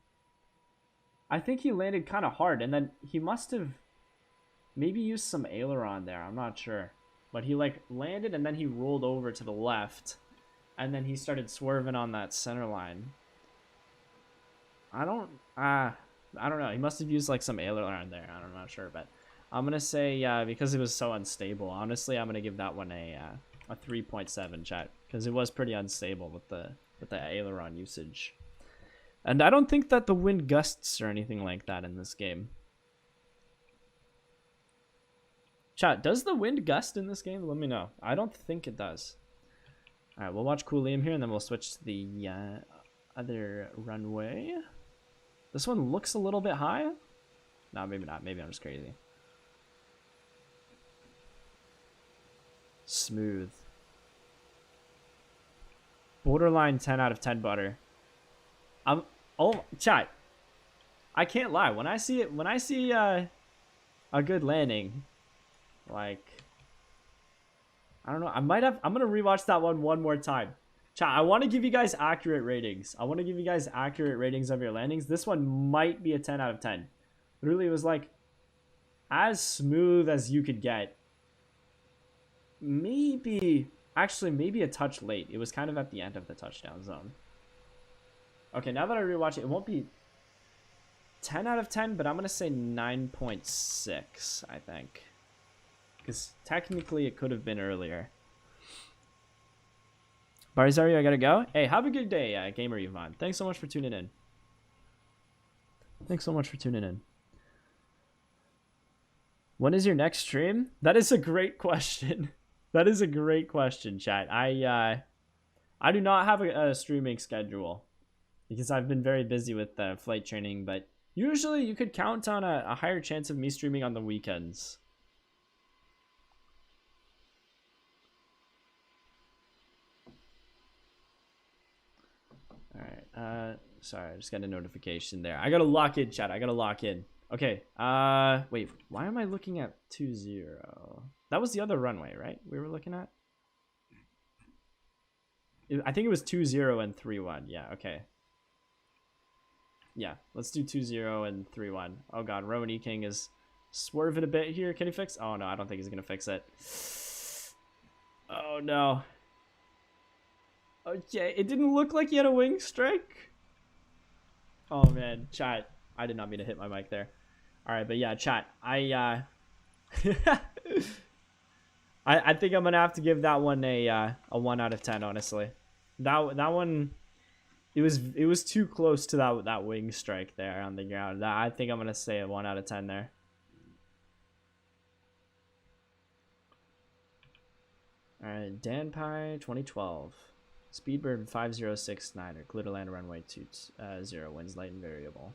I think he landed kind of hard, and then he must have maybe used some aileron there. I'm not sure. But he like landed, and then he rolled over to the left, and then he started swerving on that center line. I don't know. He must have used like some aileron there. I'm not sure, but I'm gonna say because it was so unstable. Honestly, I'm gonna give that one a 3.7, chat, because it was pretty unstable with the aileron usage. And I don't think that the wind gusts or anything like that in this game. Chat, does the wind gust in this game? Let me know. I don't think it does. All right, we'll watch Cool Liam here, and then we'll switch to the other runway. This one looks a little bit high. No, maybe not. Maybe I'm just crazy. Smooth. Borderline 10 out of 10 butter. Oh, chat. I can't lie. When I see a good landing, like, I don't know. I'm gonna rewatch that one more time. Chat, I want to give you guys accurate ratings. I want to give you guys accurate ratings of your landings. This one might be a 10 out of 10. Literally, it was like as smooth as you could get. Maybe a touch late. It was kind of at the end of the touchdown zone. Okay, now that I rewatch it, it won't be 10 out of 10, but I'm going to say 9.6, I think. Because technically it could have been earlier. Barzari, I gotta go. Hey, have a good day, Gamer Yvonne. Thanks so much for tuning in. When is your next stream? That is a great question. That is a great question, chat. I do not have a streaming schedule because I've been very busy with flight training, but usually you could count on a higher chance of me streaming on the weekends. Alright, sorry, I just got a notification there. I gotta lock in, chat. I gotta lock in. Okay, wait, why am I looking at 2-0? That was the other runway, right? We were looking at? I think it was 2-0 and 3-1. Yeah, okay. Yeah, let's do 2-0 and 3-1. Oh god, Rowan E. King is swerving a bit here. Can he fix? Oh no, I don't think he's gonna fix it. Oh no. Okay, it didn't look like he had a wing strike. Oh man, chat. I did not mean to hit my mic there. All right, but yeah, chat. I think I'm gonna have to give that one a 1 out of 10. Honestly, that one, it was too close to that wing strike there on the ground. I think I'm gonna say a 1 out of 10 there. All right, Dan Pie 2012. Speedbird 5069 or Glitterland runway 20 winds light and variable.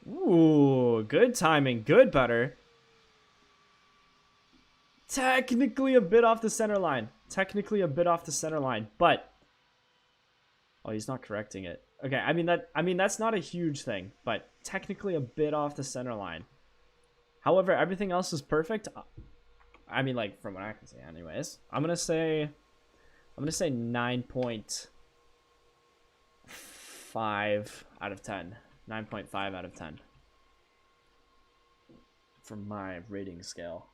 Ooh, good timing, good butter. Technically a bit off the center line. But oh, he's not correcting it. Okay, I mean that's not a huge thing, but technically a bit off the center line. However, everything else is perfect. I mean, like, from what I can say anyways. I'm gonna say 9.5 out of 10. 9.5 out of 10 for my rating scale.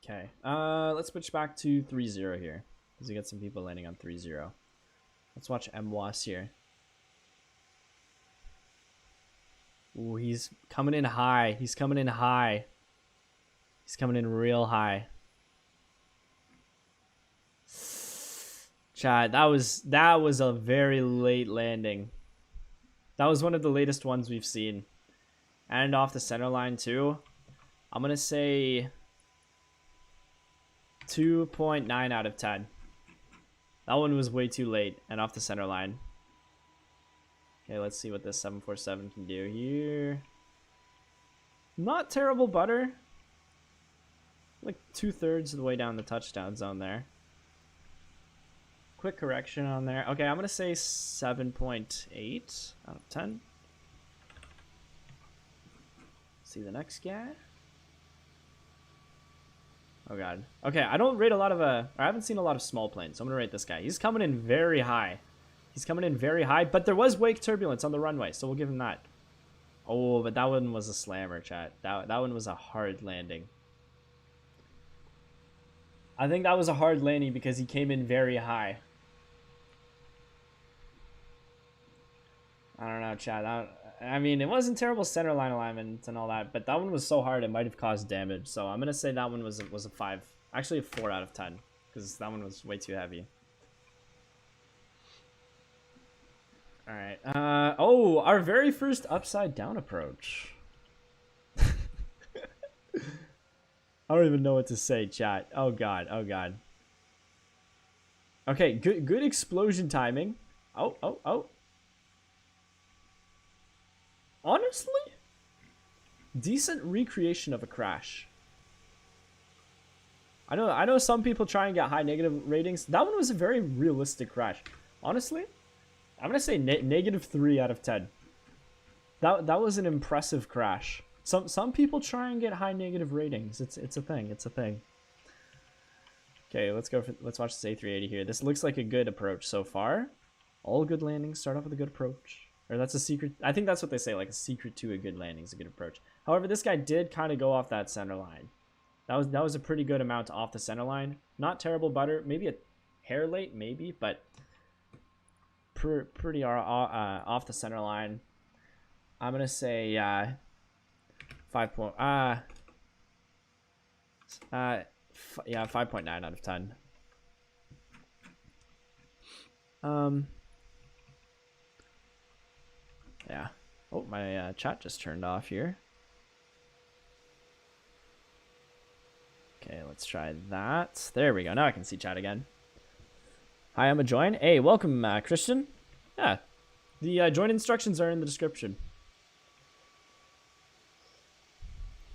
Okay, let's switch back to 3-0 here because we got some people landing on 3-0. Let's watch MWAS here. Ooh, he's coming in high. He's coming in real high. Chat, that was a very late landing. That was one of the latest ones we've seen. And off the center line too. I'm gonna say 2.9 out of 10. That one was way too late and off the center line. Okay, let's see what this 747 can do here. Not terrible butter. Like 2/3 of the way down the touchdown zone there. quick correction on there. Okay, I'm gonna say 7.8 out of 10. See the next guy. Oh god. Okay, I don't rate a lot of I haven't seen a lot of small planes, so I'm gonna rate this guy. He's coming in very high. He's coming in very high, but there was wake turbulence on the runway, so we'll give him that. Oh, but that one was a slammer, chat. That one was a hard landing. I think that was a hard landing because he came in very high. I don't know, chat. I mean, it wasn't terrible center line alignment and all that, but that one was so hard it might have caused damage. So I'm gonna say that one was a 5, actually a 4 out of 10, because that one was way too heavy. All right. Oh, our very first upside down approach. I don't even know what to say, chat. Oh god. Oh god. Okay, good explosion timing. Oh. Honestly, decent recreation of a crash. I know some people try and get high negative ratings. That one was a very realistic crash. Honestly, I'm gonna say -3 out of 10. That was an impressive crash. Some people try and get high negative ratings. It's a thing. It's a thing. Okay, let's watch this A380 here. This looks like a good approach so far. All good landings start off with a good approach. Or that's a secret. I think that's what they say, like a secret to a good landing is a good approach. However, this guy did kind of go off that center line. That was a pretty good amount off the center line. Not terrible butter. Maybe a hair late, maybe, but pretty off the center line. I'm gonna say 5.9 out of 10. Yeah. Oh, my chat just turned off here. Okay, let's try that. There we go. Now I can see chat again. Hi, I'm a join. Hey, welcome, Christian. Yeah, the join instructions are in the description.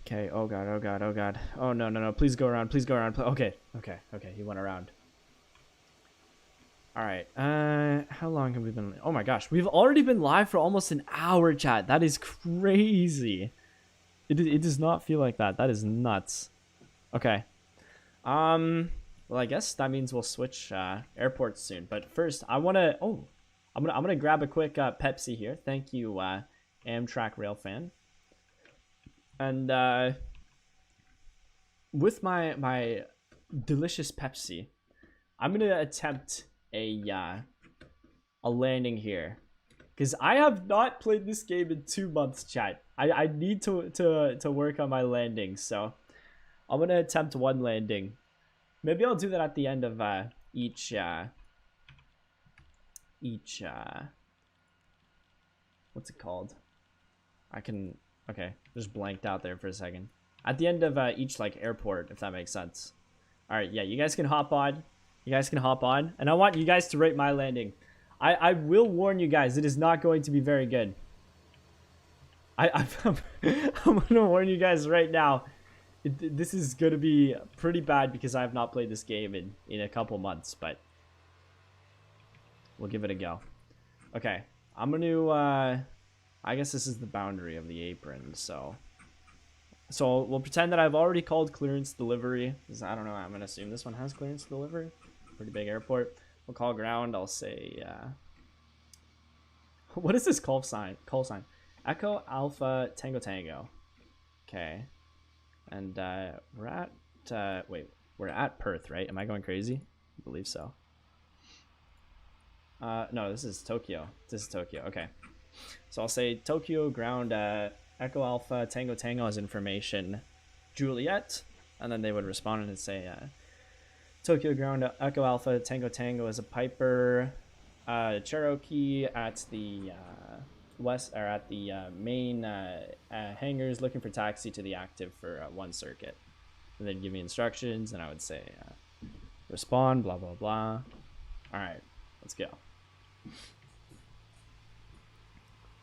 Okay. Oh god. Oh god. Oh god. Oh no. Please go around. Please go around. Okay. He went around. All right. How long have we been? Oh my gosh, we've already been live for almost an hour, chat. That is crazy. It does not feel like that. That is nuts. Okay. Well, I guess that means we'll switch airports soon. But first, I'm gonna grab a quick Pepsi here. Thank you, Amtrak rail fan. And with my delicious Pepsi, I'm gonna attempt a landing here, because I have not played this game in 2 months, chat. I need to work on my landing, so I'm gonna attempt one landing. Maybe I'll do that at the end of each what's it called? Okay, just blanked out there for a second. At the end of each like airport, if that makes sense. All right, yeah, you guys can hop on. And I want you guys to rate my landing. I will warn you guys, it is not going to be very good. I'm gonna warn you guys right now. This is gonna be pretty bad because I have not played this game in a couple months, but we'll give it a go. Okay, I'm gonna I guess this is the boundary of the apron, so we'll pretend that I've already called clearance delivery, because I don't know, I'm gonna assume this one has clearance delivery. Pretty big airport. We'll call ground. I'll say what is this call sign? Echo Alpha Tango Tango. Okay. And we're at Perth, right? Am I going crazy? I believe so. No, this is Tokyo. Okay. So I'll say Tokyo ground Echo Alpha Tango Tango as information Juliet, and then they would respond and say Tokyo ground Echo Alpha Tango Tango as a Piper Cherokee at the west, or at the main hangars, looking for taxi to the active for one circuit. And they'd give me instructions, and I would say respond, blah blah blah. All right, let's go.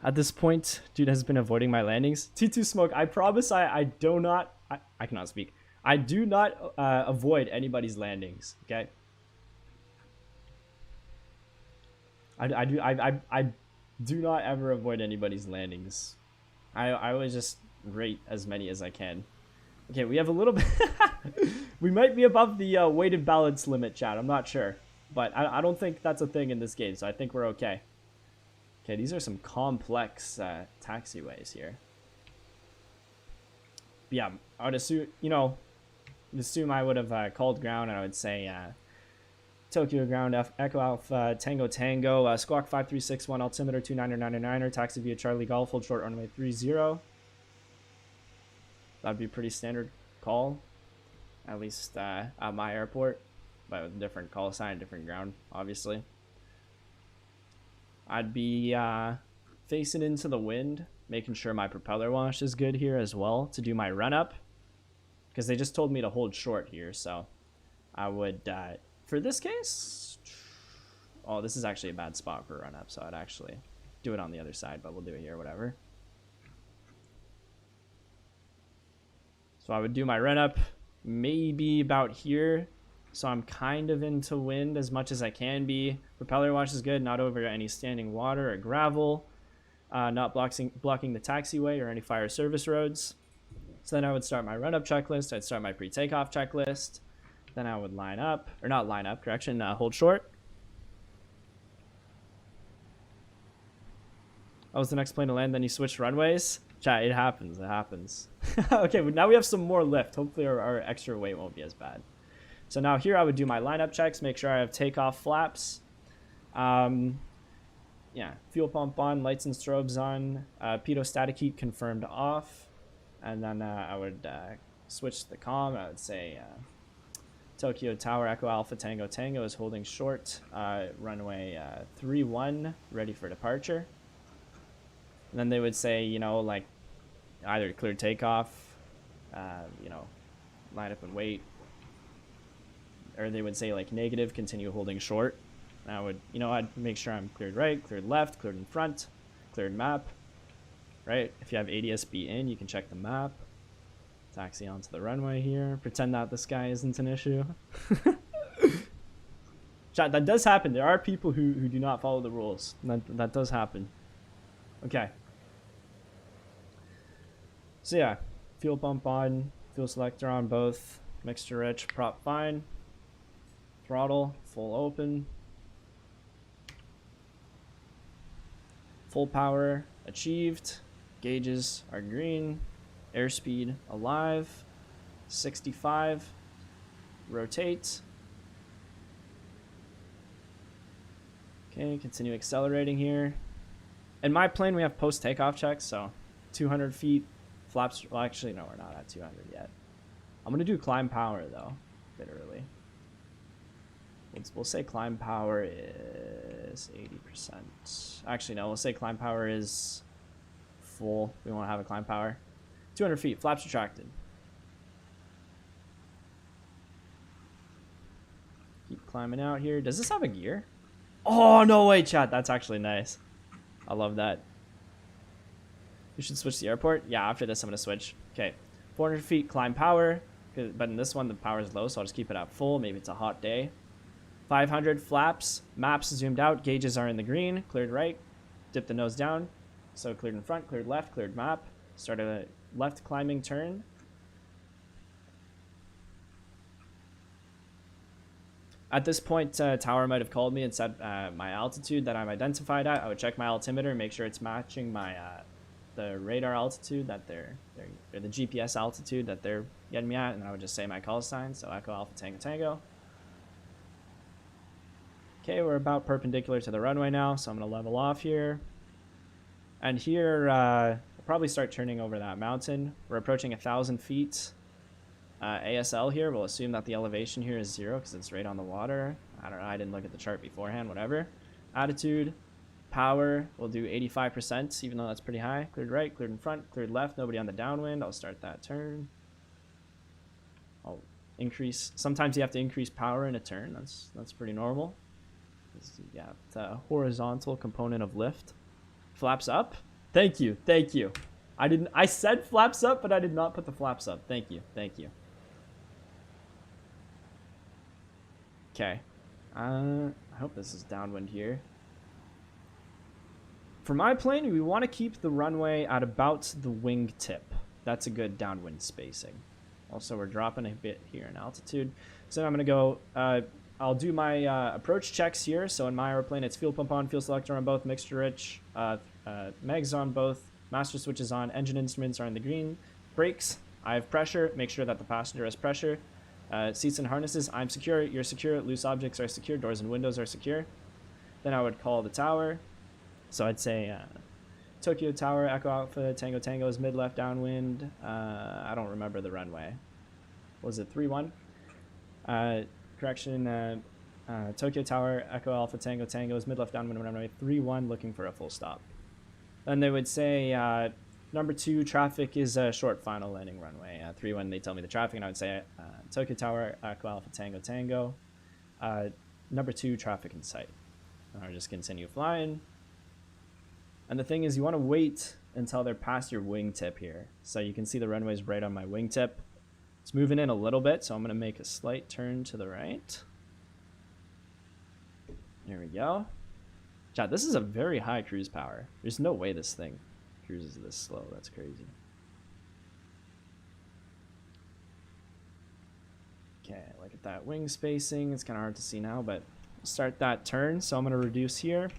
At this point, dude has been avoiding my landings. T2 Smoke, I promise I cannot speak. I do not avoid anybody's landings, okay? I do not ever avoid anybody's landings. I always just rate as many as I can. Okay, we have a little bit. We might be above the weighted balance limit, chat. I'm not sure, but I don't think that's a thing in this game, so I think we're okay. Okay, these are some complex taxiways here. But yeah, I would assume, I would have called ground, and I would say Tokyo ground, Echo Alpha, Tango Tango, Squawk 5361, altimeter 2999er, taxi via Charlie Golf, hold short runway 30. That'd be a pretty standard call, at least at my airport, but with a different call sign, different ground, obviously. I'd be facing into the wind, making sure my propeller wash is good here as well to do my run up, because they just told me to hold short here, so I would, for this case, oh, this is actually a bad spot for a run up, so I'd actually do it on the other side, but we'll do it here, whatever. So I would do my run up maybe about here, so I'm kind of into wind as much as I can be. Propeller wash is good, not over any standing water or gravel, not blocking the taxiway or any fire service roads. So then I would start my run-up checklist. I'd start my pre-takeoff checklist. Then I would line up, or not line up, correction, hold short. I was the next plane to land, then you switched runways. Chat, it happens, it happens. Okay, now we have some more lift. Hopefully our extra weight won't be as bad. So now here I would do my lineup checks, make sure I have takeoff flaps. Yeah, fuel pump on, lights and strobes on, pitot static heat confirmed off. And then I would switch the comm. I would say Tokyo Tower Echo Alpha Tango Tango is holding short, runway 31, ready for departure. And then they would say, like either clear takeoff, line up and wait. Or they would say like negative, continue holding short. And I would, I'd make sure I'm cleared right, cleared left, cleared in front, cleared map, right? If you have ADS-B in, you can check the map. Taxi onto the runway here. Pretend that the sky isn't an issue. Chat, that does happen. There are people who do not follow the rules. That does happen. Okay. So yeah, fuel pump on, fuel selector on both, mixture rich, prop fine, throttle, full open, full power achieved, gauges are green, airspeed alive, 65, rotate. Okay, continue accelerating here. In my plane, we have post-takeoff checks, so 200 feet, flaps, well, actually, no, we're not at 200 yet. I'm going to do climb power, though, a bit early. We'll say climb power is 80%. Actually, no, we'll say climb power is full. We won't have a climb power. 200 feet, flaps retracted. Keep climbing out here. Does this have a gear? Oh, no way, chat. That's actually nice. I love that. You should switch the airport. Yeah, after this, I'm going to switch. Okay, 400 feet, climb power. But in this one, the power is low, so I'll just keep it at full. Maybe it's a hot day. 500 flaps. Maps zoomed out. Gauges are in the green. Cleared right. Dip the nose down. So cleared in front, cleared left, cleared map. Start a left climbing turn. At this point, Tower might have called me and said my altitude that I'm identified at. I would check my altimeter and make sure it's matching my the radar altitude that they're or the GPS altitude that they're getting me at, and I would just say my call sign. So Echo Alpha Tango Tango. Okay, we're about perpendicular to the runway now, so I'm gonna level off here. And here, we'll probably start turning over that mountain. We're approaching 1,000 feet. ASL here, we'll assume that the elevation here is 0 because it's right on the water. I don't know, I didn't look at the chart beforehand, whatever. Attitude, power, we'll do 85%, even though that's pretty high. Cleared right, cleared in front, cleared left, nobody on the downwind. I'll start that turn. I'll increase, sometimes you have to increase power in a turn, that's pretty normal. Yeah, the horizontal component of lift. Flaps up. Thank you. Thank you. I said flaps up, but I did not put the flaps up. Thank you. Thank you. Okay. I hope this is downwind here. For my plane, we want to keep the runway at about the wingtip. That's a good downwind spacing. Also, we're dropping a bit here in altitude. So I'm going to go, I'll do my approach checks here. So in my airplane, it's fuel pump on, fuel selector on both, mixture rich, megs on both, master switches on, engine instruments are in the green, brakes, I have pressure, make sure that the passenger has pressure. Seats and harnesses, I'm secure, you're secure, loose objects are secure, doors and windows are secure. Then I would call the tower. So I'd say Tokyo Tower, Echo Alpha, Tango Tango is mid left downwind. I don't remember the runway. Was it 3-1? Correction, Tokyo Tower, Echo Alpha, Tango Tango is mid left downwind runway 3-1, looking for a full stop. Then they would say number 2, traffic is a short final landing runway. 3-1, they tell me the traffic, and I would say Tokyo Tower, Echo Alpha, Tango Tango. Number 2, traffic in sight. And I'll just continue flying. And the thing is, you want to wait until they're past your wingtip here. So you can see the runway's right on my wingtip. It's moving in a little bit, so I'm going to make a slight turn to the right. There we go. Chat, this is a very high cruise power. There's no way this thing cruises this slow. That's crazy. Okay, look at that wing spacing. It's kind of hard to see now, but start that turn. So I'm going to reduce here.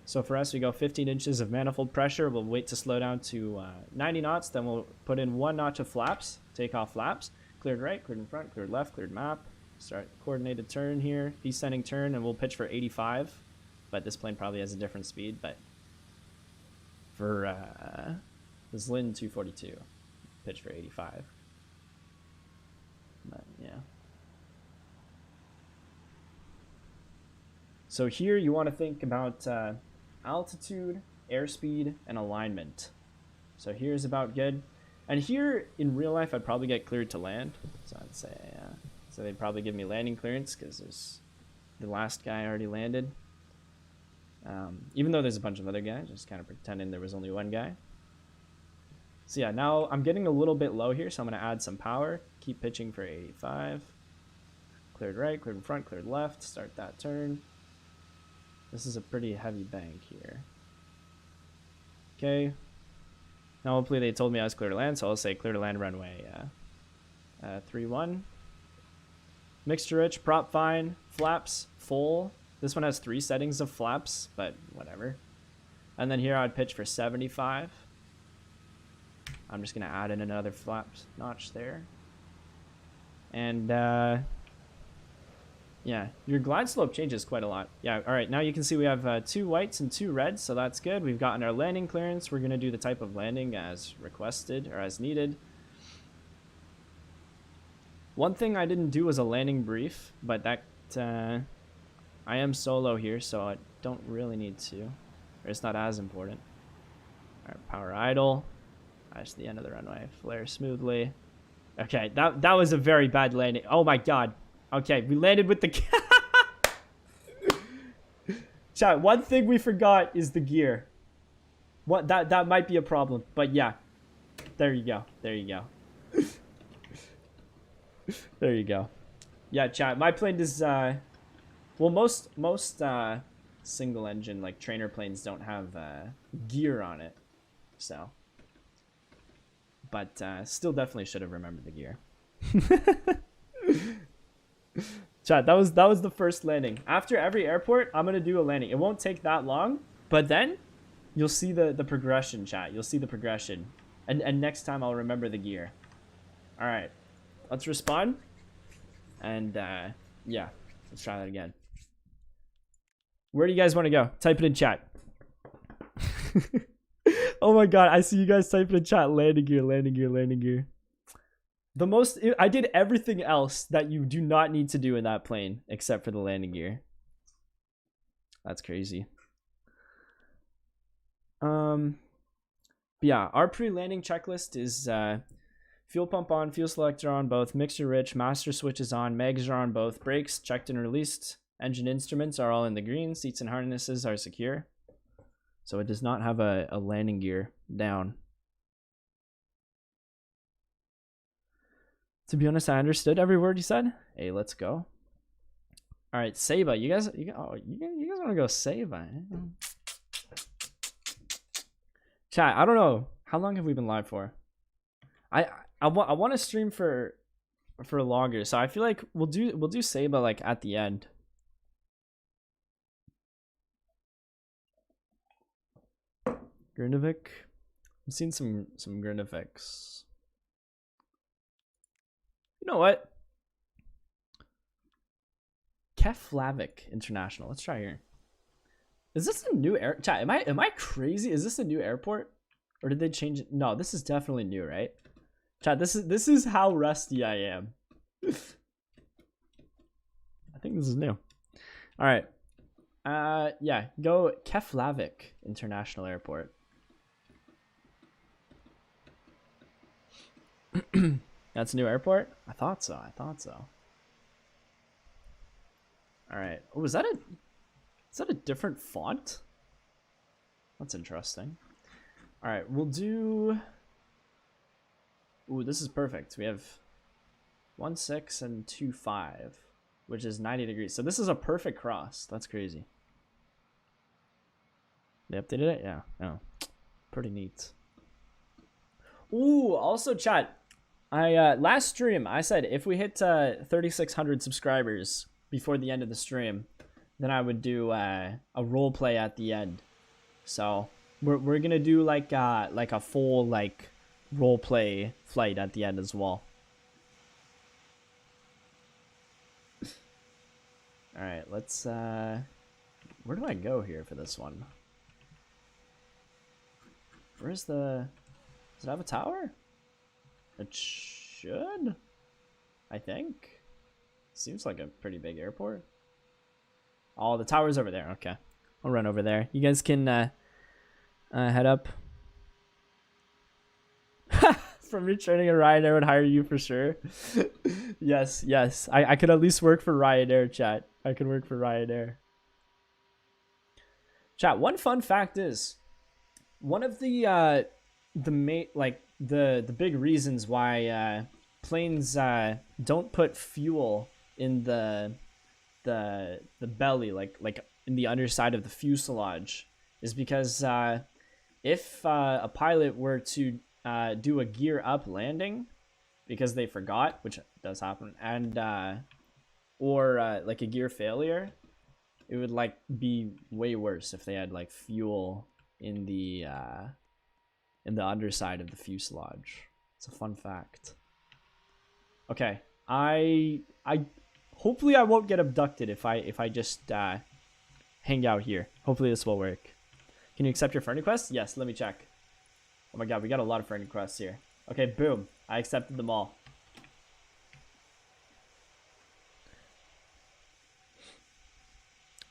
So for us, we go 15 inches of manifold pressure. We'll wait to slow down to 90 knots. Then we'll put in 1 notch of flaps. Take off flaps. Cleared right, cleared in front, cleared left, cleared map. Start coordinated turn here. Descending turn, and we'll pitch for 85. But this plane probably has a different speed. But for this Lin 242, pitch for 85. But yeah. So here you want to think about altitude, airspeed, and alignment. So here's about good. And here in real life, I'd probably get cleared to land. So I'd say, so they'd probably give me landing clearance because there's the last guy already landed. Even though there's a bunch of other guys, just kind of pretending there was only one guy. So yeah, now I'm getting a little bit low here, so I'm going to add some power. Keep pitching for 85. Cleared right, cleared in front, cleared left. Start that turn. This is a pretty heavy bank here. Okay. Now hopefully they told me I was clear to land, so I'll say clear to land runway 3-1. Mixture rich, prop fine, flaps full. This one has 3 settings of flaps, but whatever. And then here I'd pitch for 75. I'm just gonna add in another flaps notch there. And yeah, your glide slope changes quite a lot. Yeah, all right, now you can see we have 2 whites and 2 reds, so that's good. We've gotten our landing clearance. We're gonna do the type of landing as requested or as needed. One thing I didn't do was a landing brief, but that I am solo here, so I don't really need to, or it's not as important. All right, power idle. That's the end of the runway. Flare smoothly. Okay, that was a very bad landing. Oh my god. Okay, we landed with the... Chat, one thing we forgot is the gear. What that might be a problem, but yeah. There you go. There you go. There you go. Yeah, chat, my plane is well, most single engine like trainer planes don't have gear on it. So, but still definitely should have remembered the gear. Chat, that was the first landing. After every airport, I'm gonna do a landing. It won't take that long, but then you'll see the progression, chat. You'll see the progression, and next time I'll remember the gear. All right, let's respond, and yeah, let's try that again. Where do you guys want to go? Type it in chat. Oh my god, I see you guys typing in chat. Landing gear, landing gear, landing gear. I did everything else that you do not need to do in that plane except for the landing gear. That's crazy. Yeah, our pre-landing checklist is fuel pump on, fuel selector on both, mixture rich, master switches on, megs are on both, brakes checked and released, engine instruments are all in the green, seats and harnesses are secure. So it does not have a landing gear down. To be honest, I understood every word you said. Hey, let's go. All right, Seba, you guys want to go Seba? Chat, I don't know. How long have we been live for? I want to stream for longer, so I feel like we'll do Saba like at the end. Grinovic. I've seen some Grinovics. You know what? Keflavik International. Let's try here. Is this a new air? Chat, am I crazy? Is this a new airport, or did they change it? No, this is definitely new, right? Chat, this is how rusty I am. I think this is new. All right. Yeah, go Keflavik International Airport. That's a new airport? I thought so. All right. Oh, is that a different font? That's interesting. All right, we'll do. Ooh, this is perfect. We have 1.6 and 2.5, which is 90 degrees. So this is a perfect cross. That's crazy. They updated it? Yeah. Oh, pretty neat. Ooh, also chat. I last stream I said if we hit 3,600 subscribers before the end of the stream, then I would do a role play at the end. So we're gonna do like a full like role play flight at the end as well. All right, let's where do I go here for this one? Where's the, does it have a tower? It should, I think. Seems like a pretty big airport. Oh, the tower's over there. Okay, I'll run over there. You guys can head up. From returning a Ryanair would hire you for sure. yes. I could at least work for Ryanair, chat. I could work for Ryanair. Chat, one fun fact is, one of the big reasons why planes don't put fuel in the belly, like in the underside of the fuselage, is because if a pilot were to do a gear up landing because they forgot, which does happen, and or like a gear failure, it would like be way worse if they had like fuel in the underside of the fuselage. It's a fun fact. Okay, I hopefully I won't get abducted if I just hang out here. Hopefully this will work. Can you accept your friend request? Yes, let me check. Oh my god, we got a lot of friend requests here. Okay, boom. I accepted them all.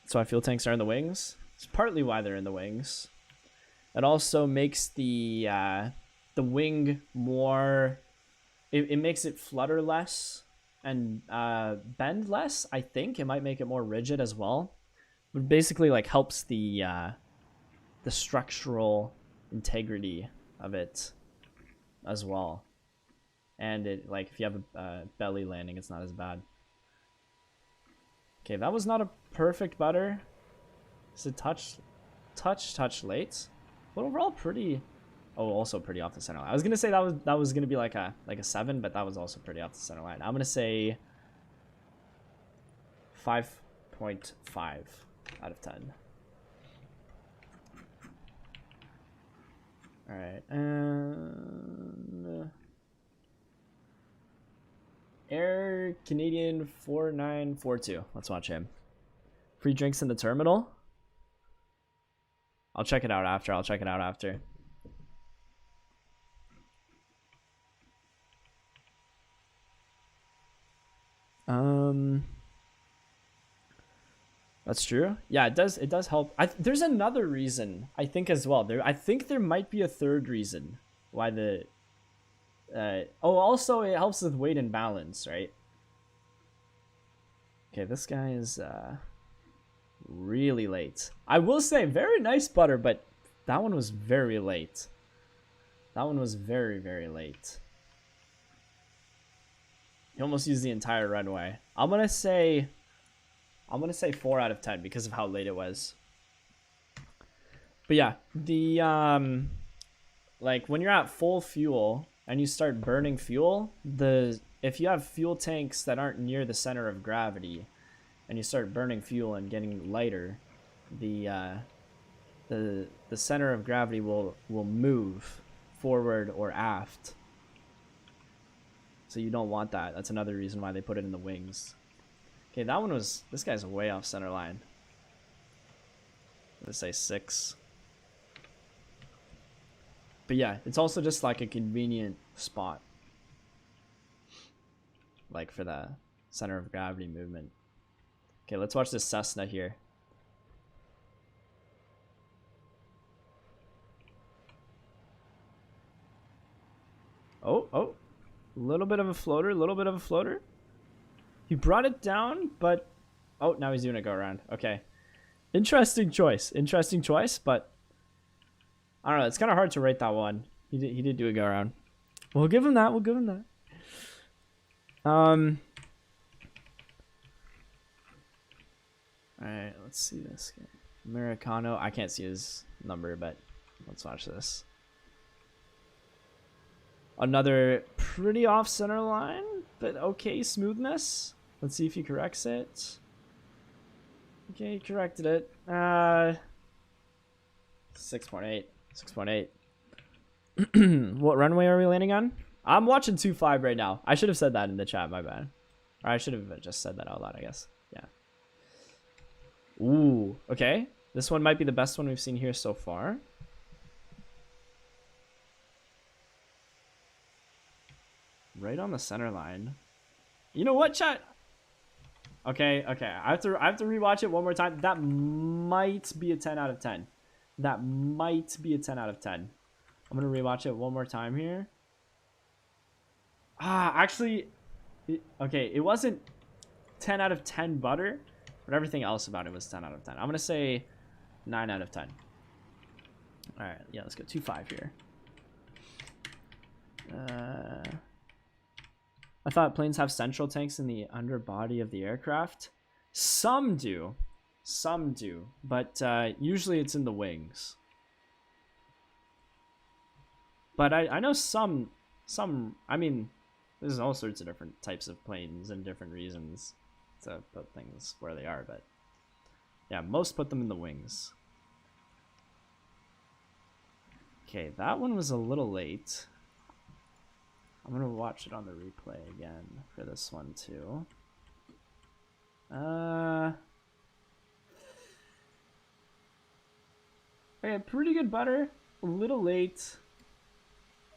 So fuel tanks are in the wings. It's partly why they're in the wings. It also makes the wing more, it makes it flutter less and bend less. I think it might make it more rigid as well. But basically like helps the structural integrity of it as well. And it, like, if you have a belly landing, it's not as bad. Okay, that was not a perfect butter. It's a touch late. But overall pretty, oh, also pretty off the center line. I was gonna say that was gonna be like a 7, but that was also pretty off the center line. I'm gonna say 5.5 out of 10. All right, and Air Canadian 4942. Let's watch him. Free drinks in the terminal. I'll check it out after. That's true. Yeah, it does help. There's another reason, I think, as well. I think there might be a third reason why the also it helps with weight and balance, right? Okay, this guy is really late. I will say, very nice butter, but that one was very late. That one was very, very late. He almost used the entire runway. I'm gonna say 4 out of 10 because of how late it was. But yeah, the like when you're at full fuel and you start burning fuel, if you have fuel tanks that aren't near the center of gravity and you start burning fuel and getting lighter, the center of gravity will move forward or aft. So you don't want that. That's another reason why they put it in the wings. Okay, this guy's way off center line. Let's say 6. But yeah, it's also just like a convenient spot. Like for the center of gravity movement. Okay, let's watch this Cessna here. Oh, a little bit of a floater, He brought it down, but... Oh, now he's doing a go-around. Okay. Interesting choice, but... I don't know, it's kind of hard to rate that one. He did do a go-around. We'll give him that, Alright, let's see this guy. Americano. I can't see his number, but let's watch this. Another pretty off center line, but okay smoothness. Let's see if he corrects it. Okay, he corrected it. 6.8. 6.8. What runway are we landing on? I'm watching 2.5 right now. I should have said that in the chat, my bad. Or I should have just said that out loud, I guess. Yeah. Ooh, okay. This one might be the best one we've seen here so far. Right on the center line. You know what, chat? Okay. I have to rewatch it one more time. That might be a 10 out of 10. I'm gonna rewatch it one more time here. Actually, it wasn't 10 out of 10 butter, but everything else about it was 10 out of 10. I'm gonna say 9 out of 10. All right, yeah, let's go 2.5 here. I thought planes have central tanks in the underbody of the aircraft. Some do, but usually it's in the wings. But I know some, I mean, there's all sorts of different types of planes and different reasons to put things where they are, but yeah, most put them in the wings. Okay, that one was a little late. I'm gonna watch it on the replay again for this one too. Okay, pretty good butter. A little late.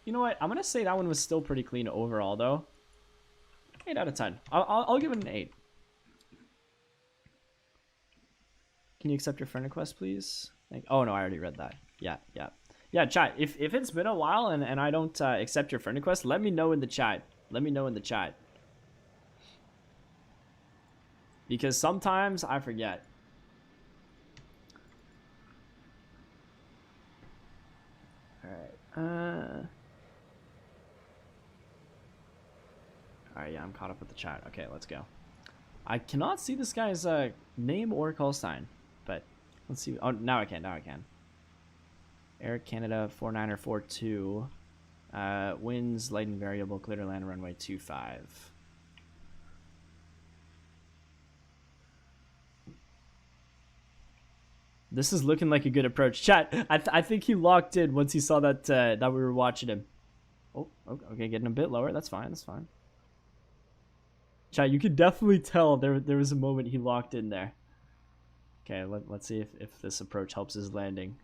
You know what? I'm gonna say that one was still pretty clean overall, though. 8 out of 10. I'll give it an 8. Can you accept your friend request, please? Oh no, I already read that. Yeah, chat. If it's been a while and I don't accept your friend request, let me know in the chat. Because sometimes I forget. Alright, yeah, I'm caught up with the chat. Okay, let's go. I cannot see this guy's name or call sign, but let's see. Oh, now I can. Air Canada 49er42. Winds, light and variable, clear to land runway 25. This is looking like a good approach. Chat, I think he locked in once he saw that that we were watching him. Oh, okay, getting a bit lower. That's fine. Chat, you could definitely tell there was a moment he locked in there. Okay, let's see if this approach helps his landing.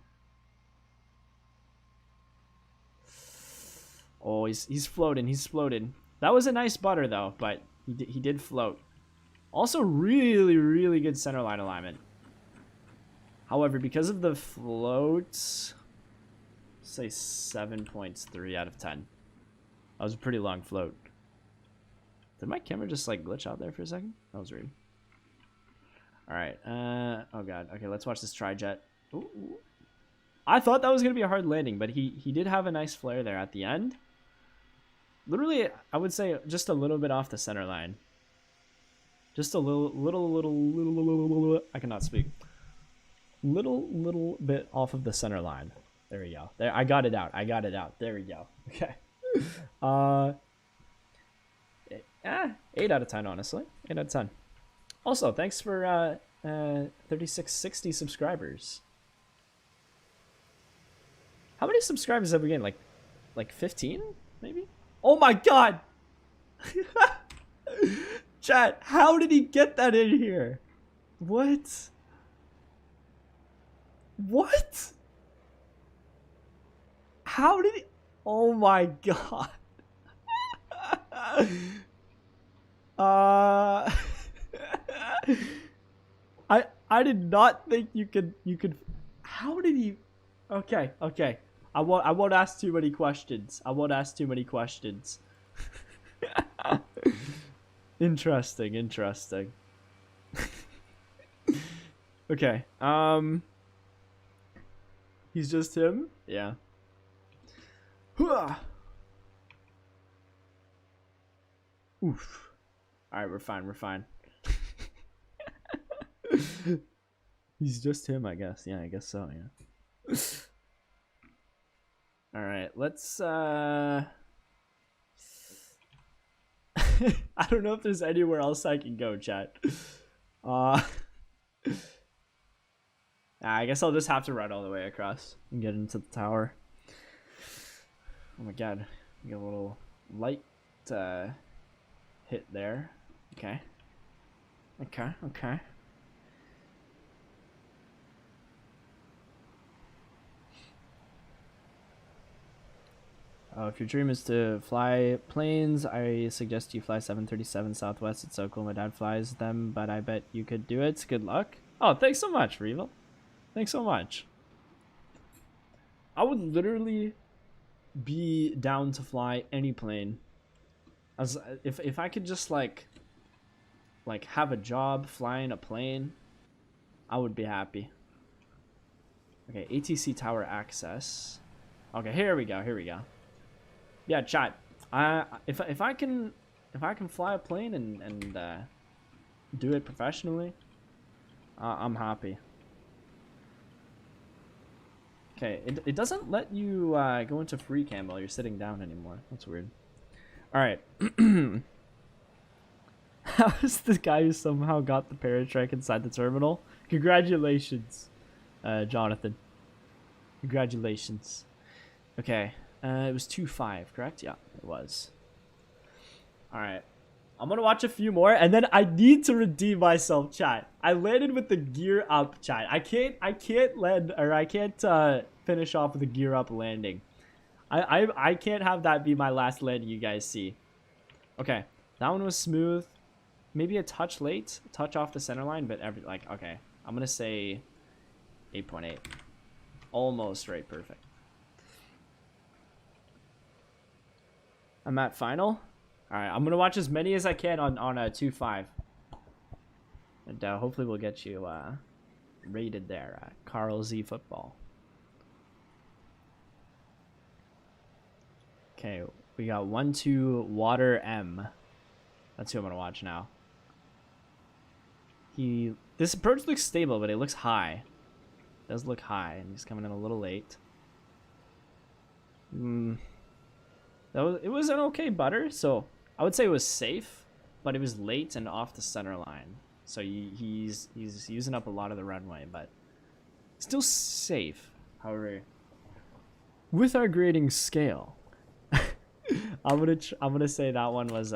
Oh, he's floating. That was a nice butter though, but he did float. Also, really good center line alignment. However, because of the float, say 7.3 out of 10. That was a pretty long float. Did my camera just like glitch out there for a second? That was weird. All right. Oh god. Okay, let's watch this tri-jet. Ooh. I thought that was gonna be a hard landing, but he did have a nice flare there at the end. Literally, I would say just a little bit off the center line. Just a little. I cannot speak. Little bit off of the center line. There we go. There, I got it out. I got it out. There we go. Okay. 8 out of 10, honestly. 8 out of 10. Also, thanks for 3660 subscribers. How many subscribers have we gained? Like 15, maybe? Oh my god! Chat, how did he get that in here? What? What? How did he? Oh my god. I did not think you could. How did he? Okay. I won't ask too many questions. Interesting. Okay. He's just him? Yeah. Oof. Alright, we're fine. He's just him, I guess. Yeah, I guess so, yeah. Alright, let's I don't know if there's anywhere else I can go, chat. I guess I'll just have to run all the way across and get into the tower. Oh my god, we got a little light hit there. Okay. If your dream is to fly planes, I suggest you fly 737 Southwest. It's so cool. My dad flies them, but I bet you could do it. Good luck. Oh, thanks so much, Revel. Thanks so much. I would literally be down to fly any plane. As if I could just like have a job flying a plane, I would be happy. Okay, ATC tower access. Okay, here we go. Yeah, chat. If I can fly a plane and do it professionally, I'm happy. Okay, it doesn't let you go into free cam while you're sitting down anymore. That's weird. All right. How is the guy who somehow got the paratrek inside the terminal? Congratulations, Jonathan. Congratulations. Okay. It was 2-5, correct? Yeah, it was. Alright. I'm gonna watch a few more, and then I need to redeem myself, chat. I landed with the gear up, chat. I can't land, or I can't finish off with a gear up landing. I can't have that be my last landing you guys see. Okay, that one was smooth. Maybe a touch late, touch off the center line, but okay. I'm gonna say 8.8. Almost right, perfect. I'm at final. All right, I'm gonna watch as many as I can on 2.5, and hopefully we'll get you rated there. Carl Z Football. Okay, we got 1-2 Water M. That's who I'm gonna watch now. This approach looks stable, but it looks high. It does look high, and he's coming in a little late. It was an okay butter, so I would say it was safe, but it was late and off the center line. So he's using up a lot of the runway, but still safe. However, with our grading scale, I'm gonna say that one was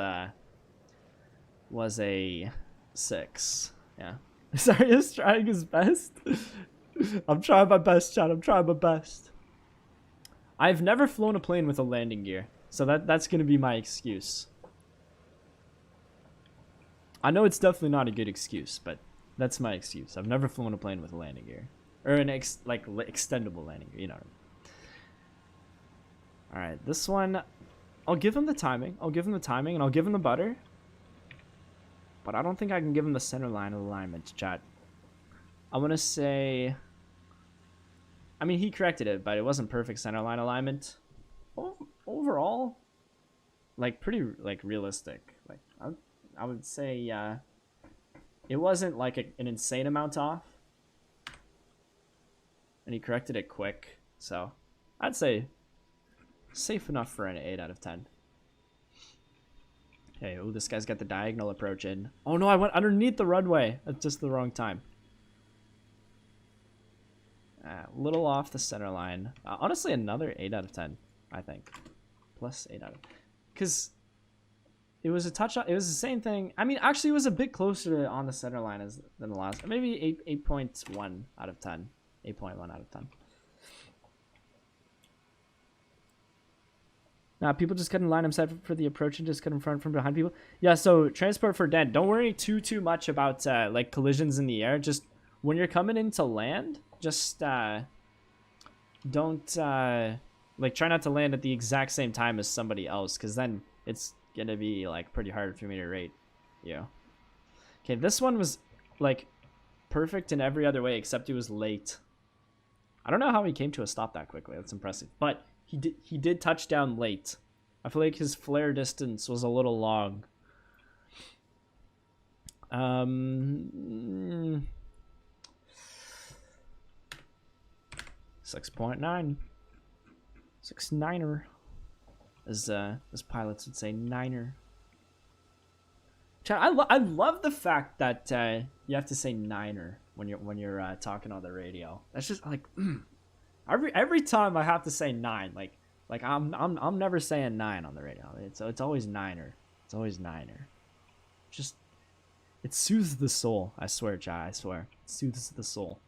a 6. Yeah. Sorry, he's trying his best. I'm trying my best, chat. I'm trying my best. I've never flown a plane with a landing gear. So that's going to be my excuse. I know it's definitely not a good excuse, but that's my excuse. I've never flown a plane with a landing gear. Or an extendable landing gear, you know what I mean. Alright, this one, I'll give him the timing. And I'll give him the butter. But I don't think I can give him the center line alignment, chat. I'm going to say... I mean, he corrected it, but it wasn't perfect center line alignment. Overall, pretty realistic. I would say it wasn't an insane amount off, and he corrected it quick. So I'd say safe enough for an 8 out of 10. Okay, oh, this guy's got the diagonal approach in. Oh no, I went underneath the runway at just the wrong time. A little off the center line. Honestly, another 8 out of 10, I think. Plus 8 out of... Because it was a touch... It was the same thing. I mean, actually, it was a bit closer on the center line than the last. Maybe 8.1 out of 10. 8.1 out of 10. Nah, people just couldn't line themselves for the approach and just couldn't front from behind people. Yeah, so transport for Den. Don't worry too much about like collisions in the air. Just when you're coming into land, just don't like try not to land at the exact same time as somebody else, because then it's gonna be like pretty hard for me to rate you. Okay, this one was like perfect in every other way except it was late. I don't know how he came to a stop that quickly. That's impressive, but he did touch down late. I feel like his flare distance was a little long. 6.9. 6.9er. As pilots would say, 9er. I love the fact that you have to say 9er when you're talking on the radio. That's just like every time I have to say 9, like I'm never saying 9 on the radio. It's always 9er. It's always 9er. Just it soothes the soul. I swear, chat. I swear, it soothes the soul.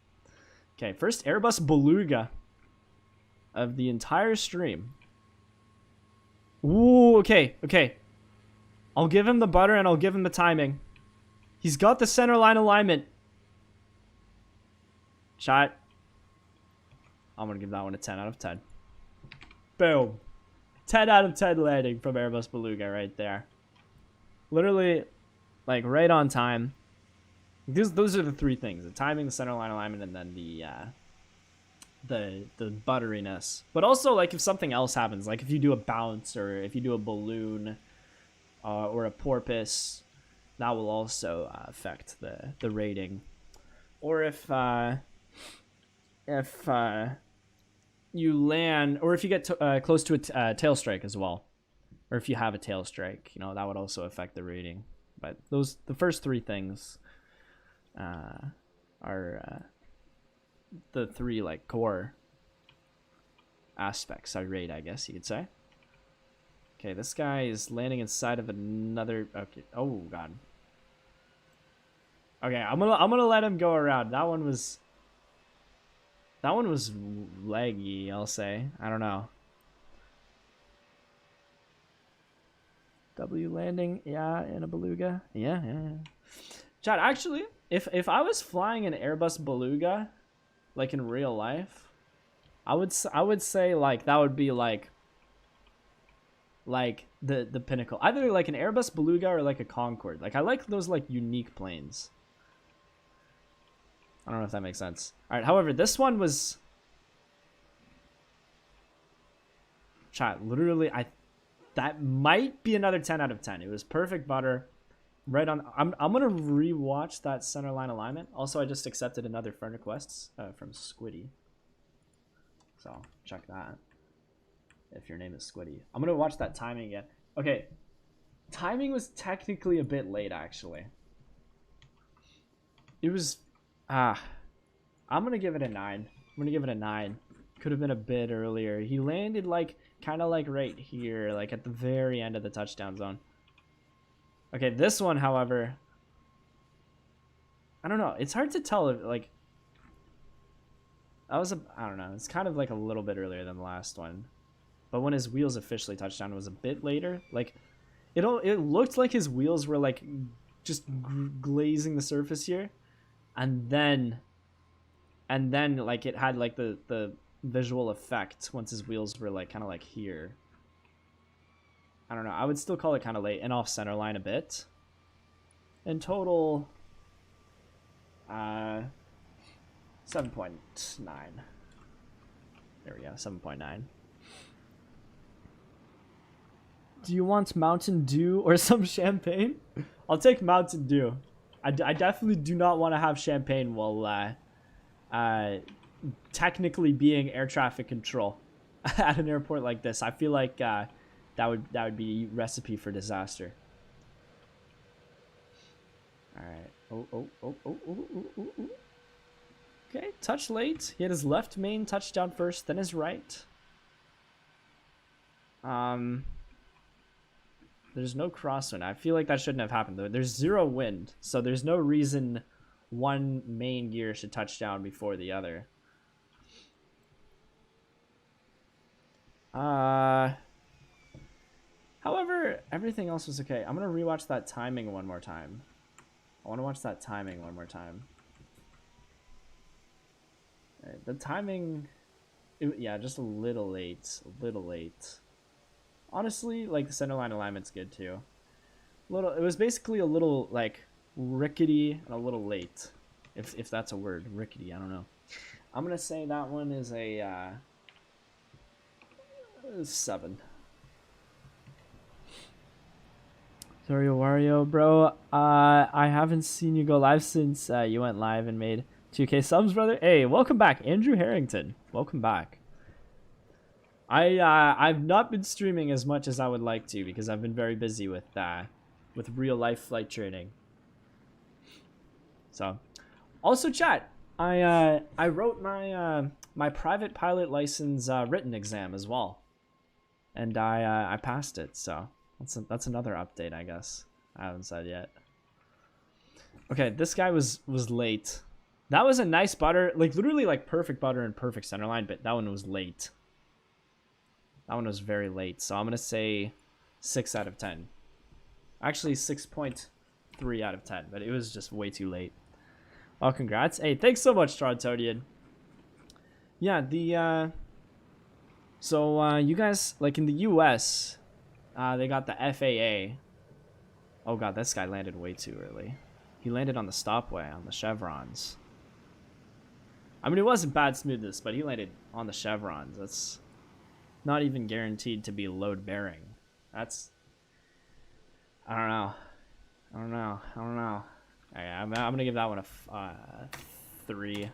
Okay, first Airbus Beluga of the entire stream. Ooh, okay. I'll give him the butter and I'll give him the timing. He's got the center line alignment. Shot. I'm going to give that one a 10 out of 10. Boom. 10 out of 10 landing from Airbus Beluga right there. Literally, like, right on time. Those are the three things. The timing, the center line alignment, and then the butteriness. But also, like, if something else happens, like if you do a bounce or if you do a balloon or a porpoise, that will also affect the rating. Or if you land, or if you get close to a tail strike as well, or if you have a tail strike, you know, that would also affect the rating. But the first three things are the three like core aspects I rate, I guess you could say. Okay, this guy is landing inside of another. Okay, oh god. Okay, I'm gonna let him go around. That one was laggy, I'll say. I don't know. W landing, yeah, in a Beluga. Yeah. Chad, actually, if I was flying an Airbus Beluga, like in real life, I would say like that would be like the pinnacle. Either like an Airbus Beluga or like a Concorde. Like I like those like unique planes. I don't know if that makes sense. All right. However, this one was, chat, literally, that might be another 10 out of 10. It was perfect butter, right on. I'm gonna rewatch that center line alignment. Also, I just accepted another friend request from Squiddy, so check that. If your name is Squiddy, I'm gonna watch that timing again. Okay, timing was technically a bit late actually. It was. I'm gonna give it a 9. Could have been a bit earlier. He landed like kind of like right here, like at the very end of the touchdown zone. Okay, this one, however, I don't know. It's hard to tell if like I don't know. It's kind of like a little bit earlier than the last one, but when his wheels officially touched down, it was a bit later. Like it looked like his wheels were like just glazing the surface here. And then like it had like the visual effect once his wheels were like kind of like here. I don't know. I would still call it kind of late and off center line a bit. In total, 7.9. There we go, 7.9. Do you want Mountain Dew or some champagne? I'll take Mountain Dew. I definitely do not want to have champagne while technically being air traffic control. at an airport like this. I feel like that would be a recipe for disaster. All right. Oh. Okay, touch late. He had his left main touchdown first, then his right. There's no crosswind. I feel like that shouldn't have happened though. There's 0 wind, so there's no reason one main gear should touch down before the other. However, everything else was okay. I'm gonna rewatch that timing one more time. I want to watch that timing one more time. Right, the timing, yeah, just a little late. A little late. Honestly, like the center line alignment's good too. It was basically a little like rickety and a little late, if that's a word. Rickety, I don't know. I'm gonna say that one is a 7. Sorry, Wario, bro. I haven't seen you go live since you went live and made 2K subs, brother. Hey, welcome back, Andrew Harrington. Welcome back. I've not been streaming as much as I would like to because I've been very busy with real life flight training. So, also chat. I wrote my private pilot license written exam as well, and I passed it. So that's another update, I guess. I haven't said yet. Okay, this guy was late. That was a nice butter, like literally like perfect butter and perfect center line, but that one was late. That one was very late, so I'm gonna say 6 out of 10. Actually, 6.3 out of 10, but it was just way too late. Oh, congrats! Hey, thanks so much, Trontodian. Yeah, so you guys, like in the U.S., they got the FAA. Oh god, this guy landed way too early. He landed on the stopway on the chevrons. I mean, it wasn't bad smoothness, but he landed on the chevrons. That's not even guaranteed to be load bearing. That's, I don't know. Okay, I'm gonna give that one a 3.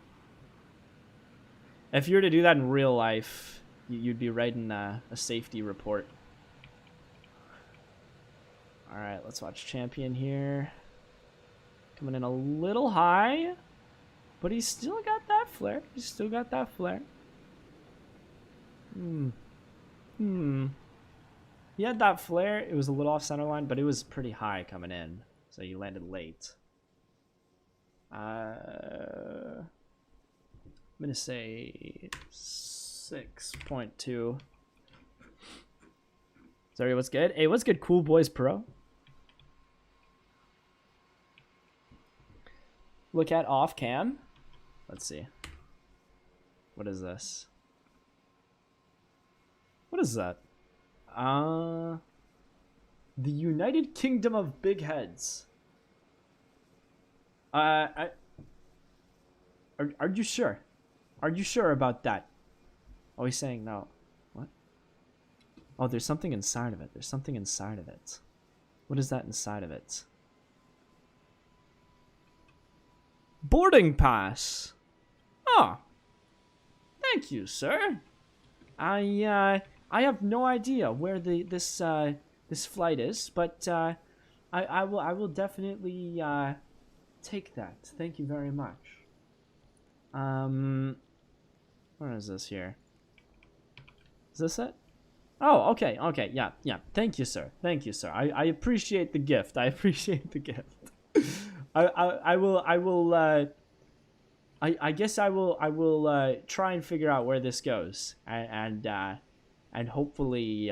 If you were to do that in real life, you'd be writing a safety report. All right, let's watch Champion here. Coming in a little high, but he's still got that flare. He had that flare. It was a little off center line, but it was pretty high coming in, so he landed late. I'm gonna say 6.2. Sorry, what's good? Hey, what's good, Cool Boys Pro? Look at off cam. Let's see. What is this? What is that? The United Kingdom of Big Heads. Are you sure? Are you sure about that? Oh, he's saying no. What? Oh, there's something inside of it. There's something inside of it. What is that inside of it? Boarding pass. Oh. Thank you, sir. I have no idea where this flight is, but I will definitely take that. Thank you very much. What is this here? Is this it? Oh, okay, yeah. Thank you, sir. I appreciate the gift. I guess I will try and figure out where this goes, and hopefully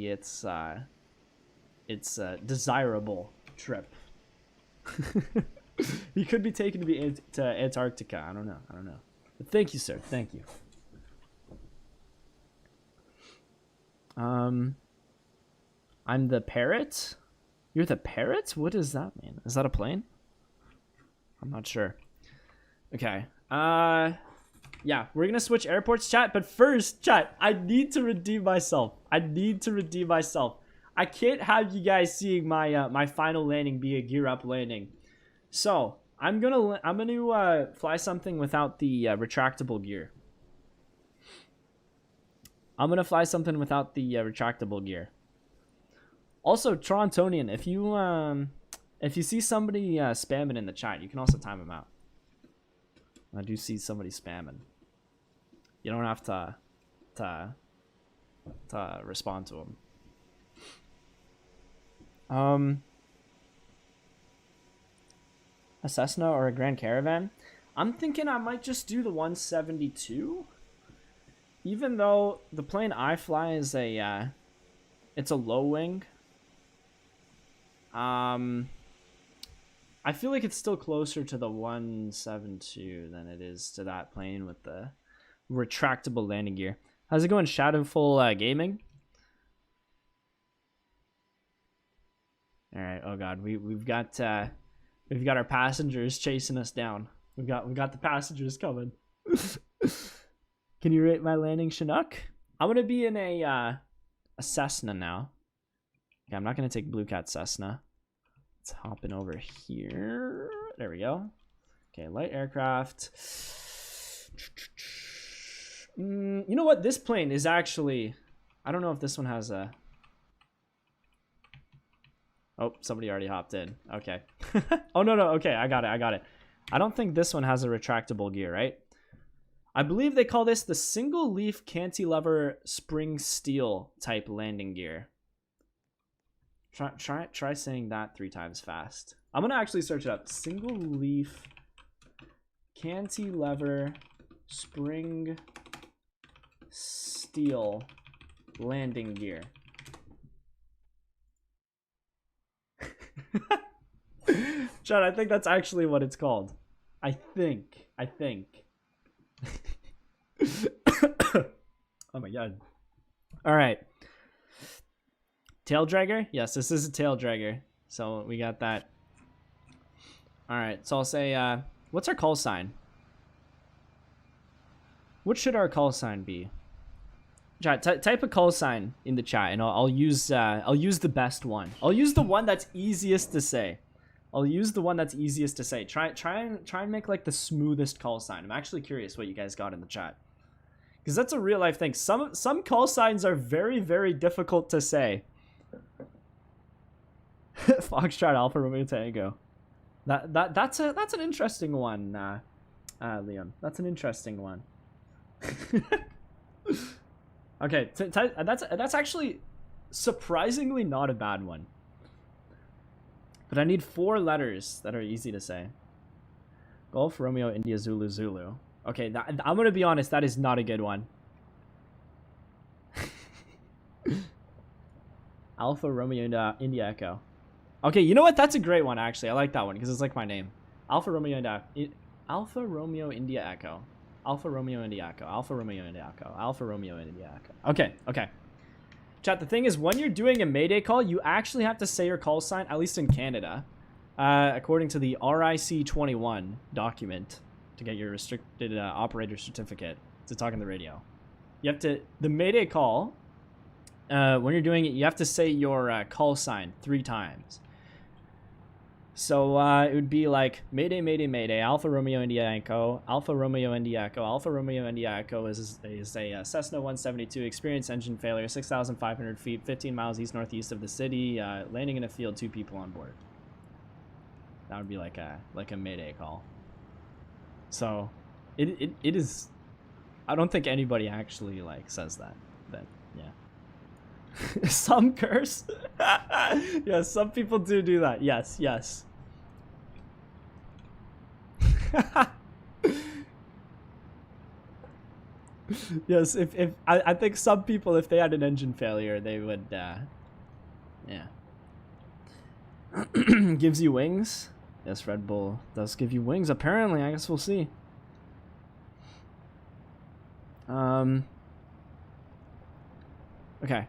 it's a desirable trip. You could be taken to Antarctica. I don't know. But thank you, sir. Thank you. I'm the parrot. You're the parrot? What does that mean? Is that a plane? I'm not sure. Okay. Yeah, we're gonna switch airports, chat. But first, chat, I need to redeem myself. I can't have you guys seeing my my final landing be a gear up landing. So I'm gonna fly something without the retractable gear. I'm gonna fly something without the retractable gear. Also, Torontonian, if you see somebody spamming in the chat, you can also time them out. I do see somebody spamming. You don't have to respond to them. A Cessna or a Grand Caravan? I'm thinking I might just do the 172. Even though the plane I fly is it's a low wing. I feel like it's still closer to the 172 than it is to that plane with the retractable landing gear. How's it going, Shadowful Gaming? All right. Oh God, we've got our passengers chasing us down. We've got the passengers coming. Can you rate my landing, Chinook? I'm gonna be in a Cessna now. Okay, I'm not gonna take Blue Cat Cessna. Let's hop in over here. There we go. Okay, light aircraft. You know what? This plane is actually... I don't know if this one has a... Oh, somebody already hopped in. Okay. Oh, no. Okay, I got it. I don't think this one has a retractable gear, right? I believe they call this the single leaf cantilever spring steel type landing gear. Try saying that 3 times fast. I'm gonna actually search it up. Single leaf cantilever spring steel landing gear. John, I think that's actually what it's called. I think. Oh my God. All right. Tail dragger? Yes, this is a tail dragger. So we got that. All right. So I'll say, what's our call sign? What should our call sign be? Chat, type a call sign in the chat, and I'll use the best one. I'll use the one that's easiest to say. Try and make like the smoothest call sign. I'm actually curious what you guys got in the chat, because that's a real life thing. Some call signs are very, very difficult to say. Foxtrot Alpha Romeo Tango. That's an interesting one, Liam. That's an interesting one. Okay, that's actually surprisingly not a bad one. But I need 4 letters that are easy to say. Golf Romeo India Zulu Zulu. Okay, I'm gonna be honest, that is not a good one. Alpha Romeo India Echo. Okay, you know what? That's a great one actually. I like that one because it's like my name. Alpha Romeo India Echo. Alpha Romeo India Echo. Alpha Romeo India Echo. Alpha Romeo India Echo. Alpha Romeo India Echo. Okay. Chat, the thing is, when you're doing a Mayday call, you actually have to say your call sign, at least in Canada, according to the RIC-21 document to get your restricted operator certificate to talk on the radio. You have to, the Mayday call, when you're doing it, you have to say your call sign 3 times. So it would be like Mayday, Mayday, Mayday, Alpha Romeo India Echo, Alpha Romeo India Echo. Alpha Romeo India Echo is a Cessna 172, experienced engine failure, 6,500 feet, 15 miles east-northeast of the city, landing in a field, 2 people on board. That would be like a Mayday call. So it is, I don't think anybody actually like says that, but yeah. Some curse. Yes, some people do that. Yes. Yes, if I think some people, if they had an engine failure, they would yeah. Gives you wings. Yes, Red Bull does give you wings apparently. I guess we'll see. Okay.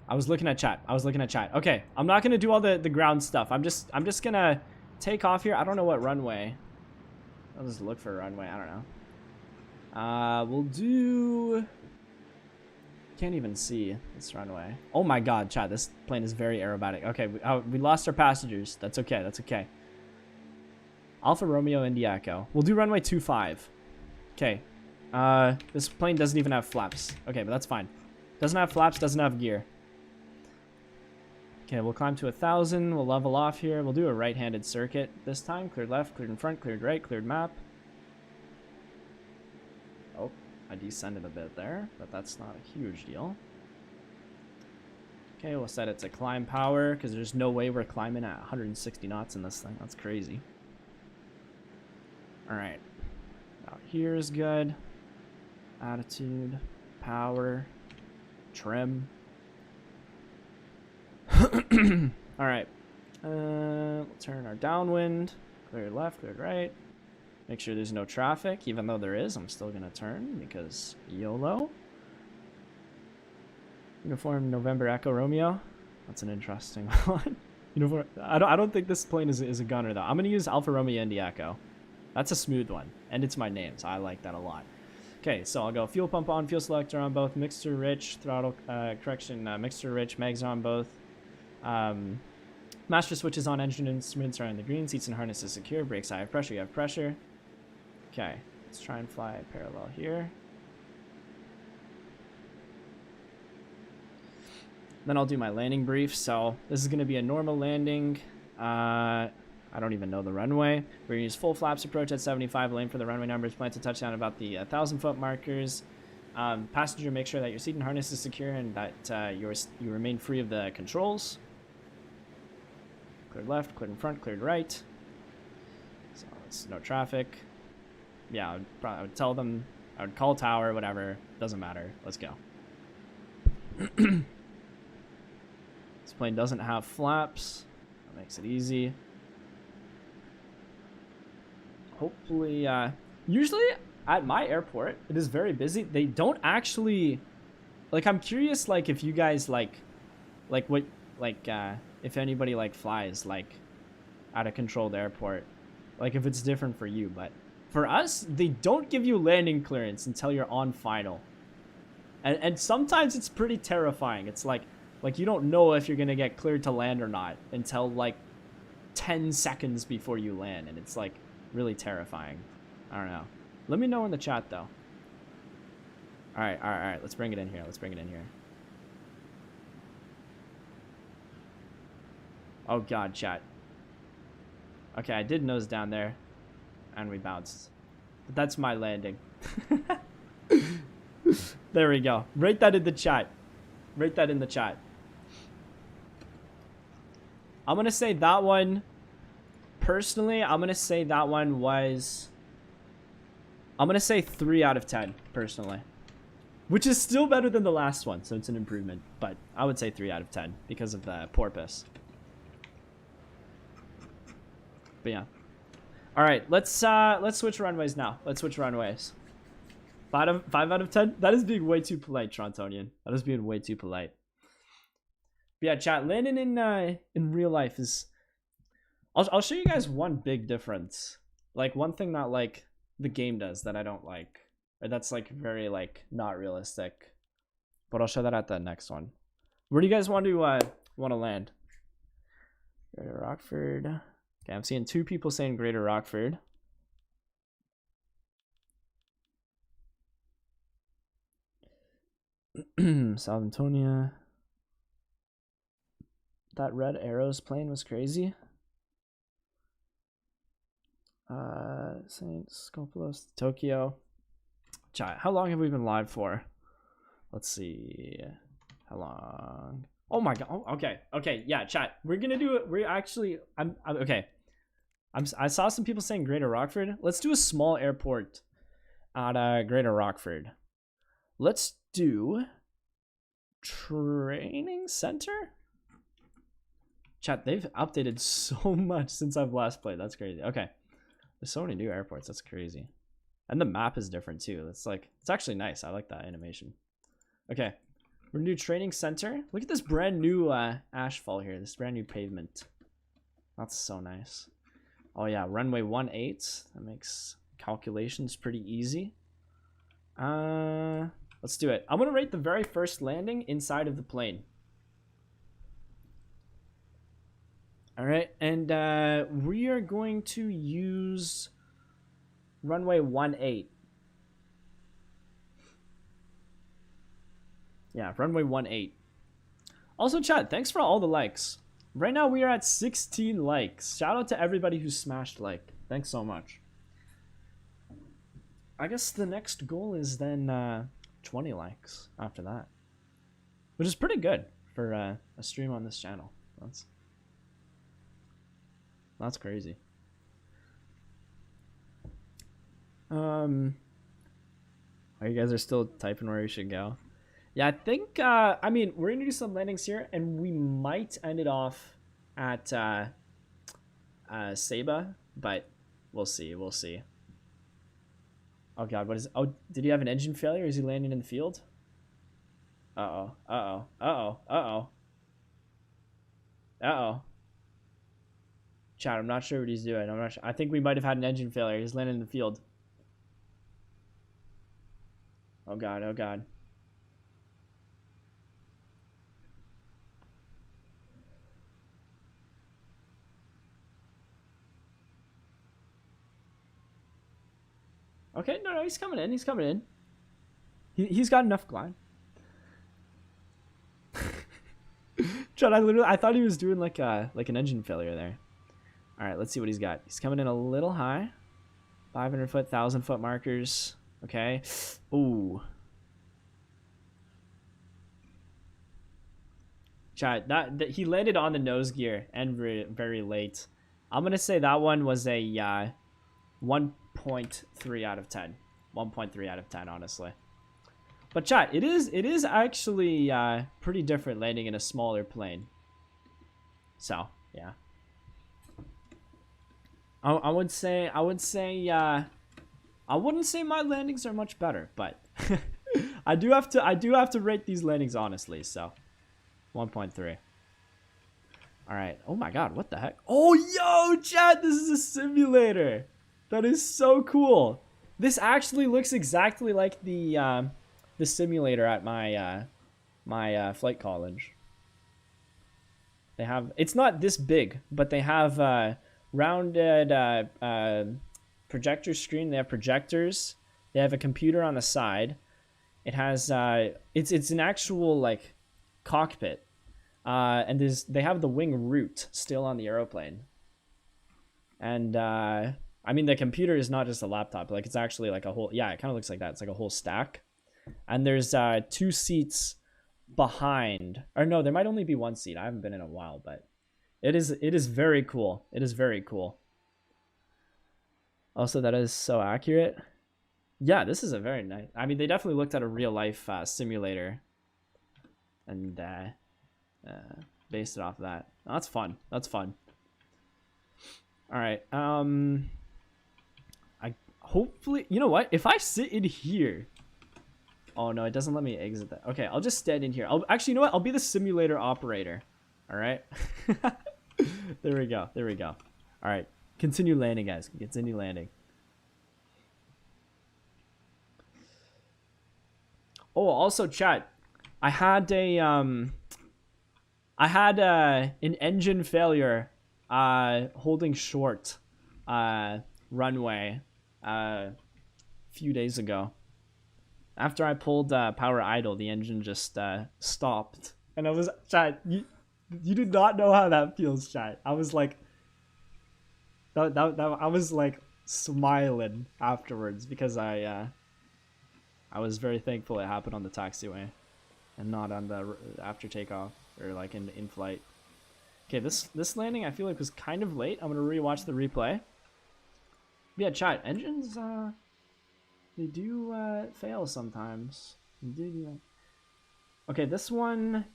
I was looking at chat. Okay, I'm not gonna do all the ground stuff. I'm just gonna take off here. I don't know what runway. I'll just look for a runway. I don't know. We'll do. Can't even see this runway. Oh my God, chat! This plane is very aerobatic. Okay, we lost our passengers. That's okay. Alpha Romeo India Echo. We'll do runway 25. Okay. This plane doesn't even have flaps. Okay, but that's fine. Doesn't have flaps, doesn't have gear. Okay, we'll climb to 1,000. We'll level off here. We'll do a right-handed circuit this time. Cleared left, cleared in front, cleared right, cleared map. Oh, I descended a bit there, but that's not a huge deal. Okay, we'll set it to climb power, because there's no way we're climbing at 160 knots in this thing. That's crazy. Alright. Out here is good. Attitude. Power. Trim. Alright. We'll turn our downwind. Clear left, clear right. Make sure there's no traffic. Even though there is, I'm still going to turn because YOLO. Uniform November Echo Romeo. That's an interesting one. Uniform. I don't think this plane is a gunner though. I'm going to use Alfa Romeo Indy Echo. That's a smooth one. And it's my name, so I like that a lot. Okay, so I'll go fuel pump on, fuel selector on both, mixture rich, throttle, mixture rich, mags on both. Master switches on, engine instruments are on the green, seats and harnesses secure, brakes high, have pressure, you have pressure. Okay, let's try and fly parallel here. Then I'll do my landing brief. So this is going to be a normal landing. I don't even know the runway. We're going to use full flaps approach at 75, lane for the runway numbers, plan to touch down about the 1,000-foot markers. Passenger, make sure that your seat and harness is secure and that you remain free of the controls. Cleared left, cleared in front, cleared right. So it's no traffic. Yeah, I would tell them, I would call tower, whatever, doesn't matter. Let's go. This plane doesn't have flaps. That makes it easy. Hopefully, usually at my airport, it is very busy. They don't actually, like, I'm curious, like, if you guys, if anybody, like, flies, like, at a controlled airport, like, if it's different for you. But for us, they don't give you landing clearance until you're on final. And sometimes it's pretty terrifying. It's like you don't know if you're gonna get cleared to land or not until like 10 seconds before you land, and it's like really terrifying. I don't know. Let me know in the chat though. All right. Let's bring it in here. Oh god, chat. Okay, I did nose down there, and we bounced. But that's my landing. There we go. Write that in the chat. I'm gonna say that one, personally, I'm gonna say that one was, I'm gonna say 3 out of 10, personally. Which is still better than the last one, so it's an improvement. But I would say 3 out of 10 because of the porpoise. But yeah. Alright, let's switch runways now. 5 out of 10? That is being way too polite, Torontonian. That is being way too polite. But yeah, chat, landing in real life is... I'll show you guys one big difference. Like, one thing that, like, the game does that I don't like. Or that's, like, very, like, not realistic. But I'll show that at the next one. Where do you guys want to land? Greater Rockford. Okay, I'm seeing 2 people saying Greater Rockford. South Antonia. That red arrows plane was crazy. St. Skopelos, Tokyo. Chat, how long have we been live for? Let's see. How long? Oh my god. Oh, okay. Yeah, chat. We're gonna do it. We're actually. I'm okay. I saw some people saying Greater Rockford. Let's do a small airport at Greater Rockford. Let's do training center. Chat, they've updated so much since I've last played. That's crazy. Okay, there's so many new airports. That's crazy, and the map is different too. It's like, it's actually nice. I like that animation. Okay, we're gonna do training center. Look at this brand new asphalt here. This brand new pavement. That's so nice. Oh yeah, runway 18. That makes calculations pretty easy. Let's do it. I'm gonna rate the very first landing inside of the plane. All right, and we are going to use runway 18. Yeah, runway 18. Also, chat, thanks for all the likes. Right now, we are at 16 likes. Shout out to everybody who smashed like. Thanks so much. I guess the next goal is then 20 likes after that. Which is pretty good for a stream on this channel. That's crazy. Oh, you guys are still typing where we should go. Yeah, I think, I mean, we're going to do some landings here, and we might end it off at Seba, but we'll see, we'll see. Oh, God, what is... Oh, did he have an engine failure? Is he landing in the field? Uh-oh, uh-oh, uh-oh, uh-oh. Uh-oh. Chat, I'm not sure what he's doing. I'm not sure. I think we might have had an engine failure. He's landing in the field. Oh, God, oh, God. Okay, no, he's coming in. He's coming in. He's got enough glide. John, I thought he was doing like an engine failure there. All right, let's see what he's got. He's coming in a little high. 500 foot, 1,000 foot markers. Okay. Ooh. Chat, that he landed on the nose gear and very, very late. I'm gonna say that one was a 1.3 out of 10. 1.3 out of 10, honestly. But chat, it is actually pretty different landing in a smaller plane. So yeah, I wouldn't say my landings are much better, but I do have to rate these landings honestly. So 1.3. All right. Oh my God, what the heck? Oh yo, chat, this is a simulator. That is so cool. This actually looks exactly like the simulator at my my flight college. They have, it's not this big, but they have rounded projector screen. They have projectors. They have a computer on the side. It has it's an actual like cockpit, and they have the wing root still on the aeroplane. And I mean, the computer is not just a laptop. Like, it's actually like a whole, yeah, it kind of looks like that. It's like a whole stack. And there's 2 seats behind, or no, there might only be 1 seat. I haven't been in a while, but it is very cool. It is very cool. Also, that is so accurate. Yeah, this is a very nice, I mean, they definitely looked at a real life simulator and based it off of that. Oh, that's fun. That's fun. All right. I hopefully, you know what? If I sit in here, oh no, it doesn't let me exit that. Okay, I'll just stand in here. I'll actually, you know what? I'll be the simulator operator. All right. There we go. There we go. All right. Continue landing, guys. Continue landing. Oh, also, chat. I had an engine failure holding short runway a few days ago. After I pulled power idle, the engine just stopped. And I was, chat, you do not know how that feels, chat. I was like, I was like smiling afterwards because I was very thankful it happened on the taxiway and not on the after takeoff or like in flight. Okay, this landing I feel like was kind of late. I'm gonna rewatch the replay. Yeah, chat, engines they do fail sometimes. They do that. Okay, this one,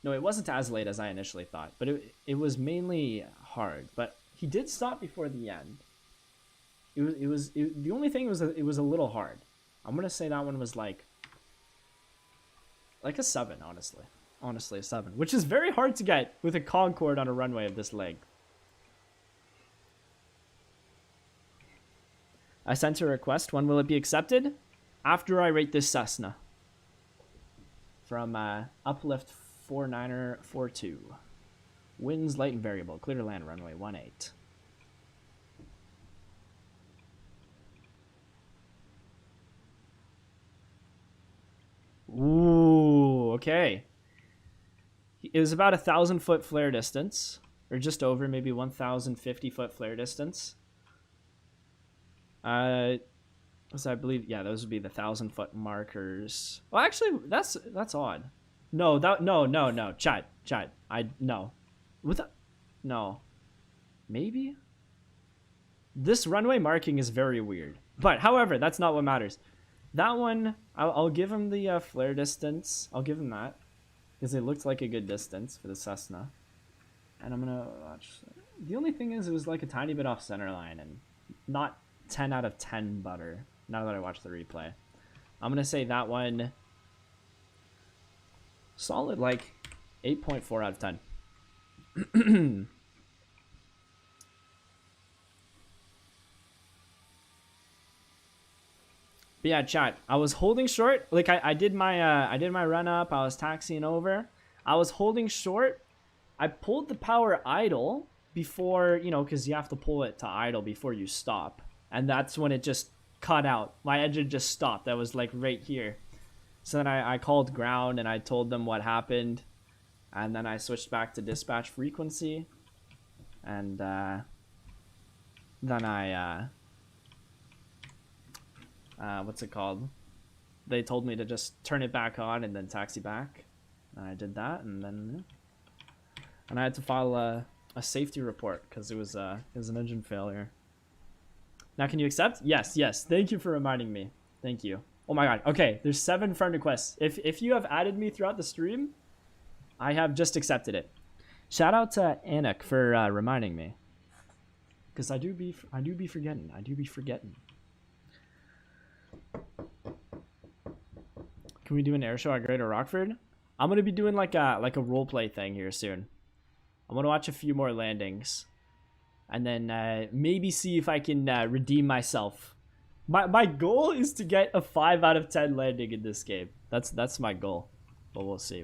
no, it wasn't as late as I initially thought, but it was mainly hard. But he did stop before the end. The only thing was that it was a little hard. I'm gonna say that one was like a 7, honestly. Honestly, a 7, which is very hard to get with a Concorde on a runway of this length. I sent a request. When will it be accepted? After I rate this Cessna. From Uplift 49er42. Winds light and variable. Clear to land runway 18. Ooh, Okay. It was about 1,000-foot flare distance, or just over, maybe 1,050-foot flare distance. So I believe, yeah, those would be the 1,000-foot markers. Well, actually, that's odd. No, no. Chat. No. What the? No. Maybe? This runway marking is very weird. But, however, that's not what matters. That one, I'll give him the flare distance. I'll give him that. Because it looked like a good distance for the Cessna. And I'm going to watch. The only thing is it was like a tiny bit off center line. And not 10 out of 10 butter. Now that I watch the replay. I'm going to say that one. Solid like 8.4 out of 10. But yeah, chat. I was holding short. Like I did my run up. I was taxiing over. I was holding short. I pulled the power idle before, you know, because you have to pull it to idle before you stop. And that's when it just cut out. My engine just stopped. That was like right here. So then I called ground and I told them what happened. And then I switched back to dispatch frequency. And then what's it called? They told me to just turn it back on and then taxi back. And I did that, and then I had to file a safety report because it was an engine failure. Now, can you accept? Yes. Thank you for reminding me. Thank you. Oh my god. Okay, there's 7 friend requests. If you have added me throughout the stream, I have just accepted it. Shout out to Anik for reminding me. Because I do be forgetting. Can we do an air show at Greater Rockford? I'm gonna be doing like a roleplay thing here soon. I'm gonna watch a few more landings, and then maybe see if I can redeem myself. My goal is to get a 5 out of 10 landing in this game. That's my goal, but we'll see.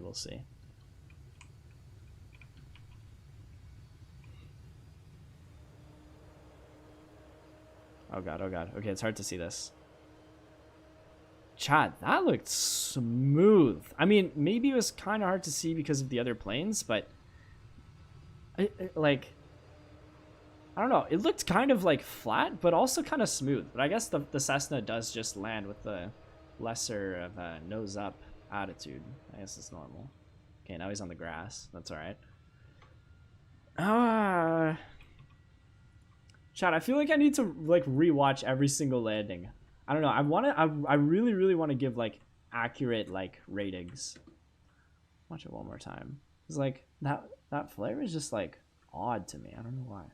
Oh god. Okay, it's hard to see this. Chat, that looked smooth. I mean, maybe it was kind of hard to see because of the other planes, but like, I don't know. It looked kind of like flat, but also kind of smooth. But I guess the Cessna does just land with the lesser of a nose up attitude. I guess it's normal. Okay, now he's on the grass. That's all right. Chat, I feel like I need to like rewatch every single landing. I don't know. I really want to give like accurate like ratings. Watch it one more time. It's like that flare is just like odd to me. I don't know why.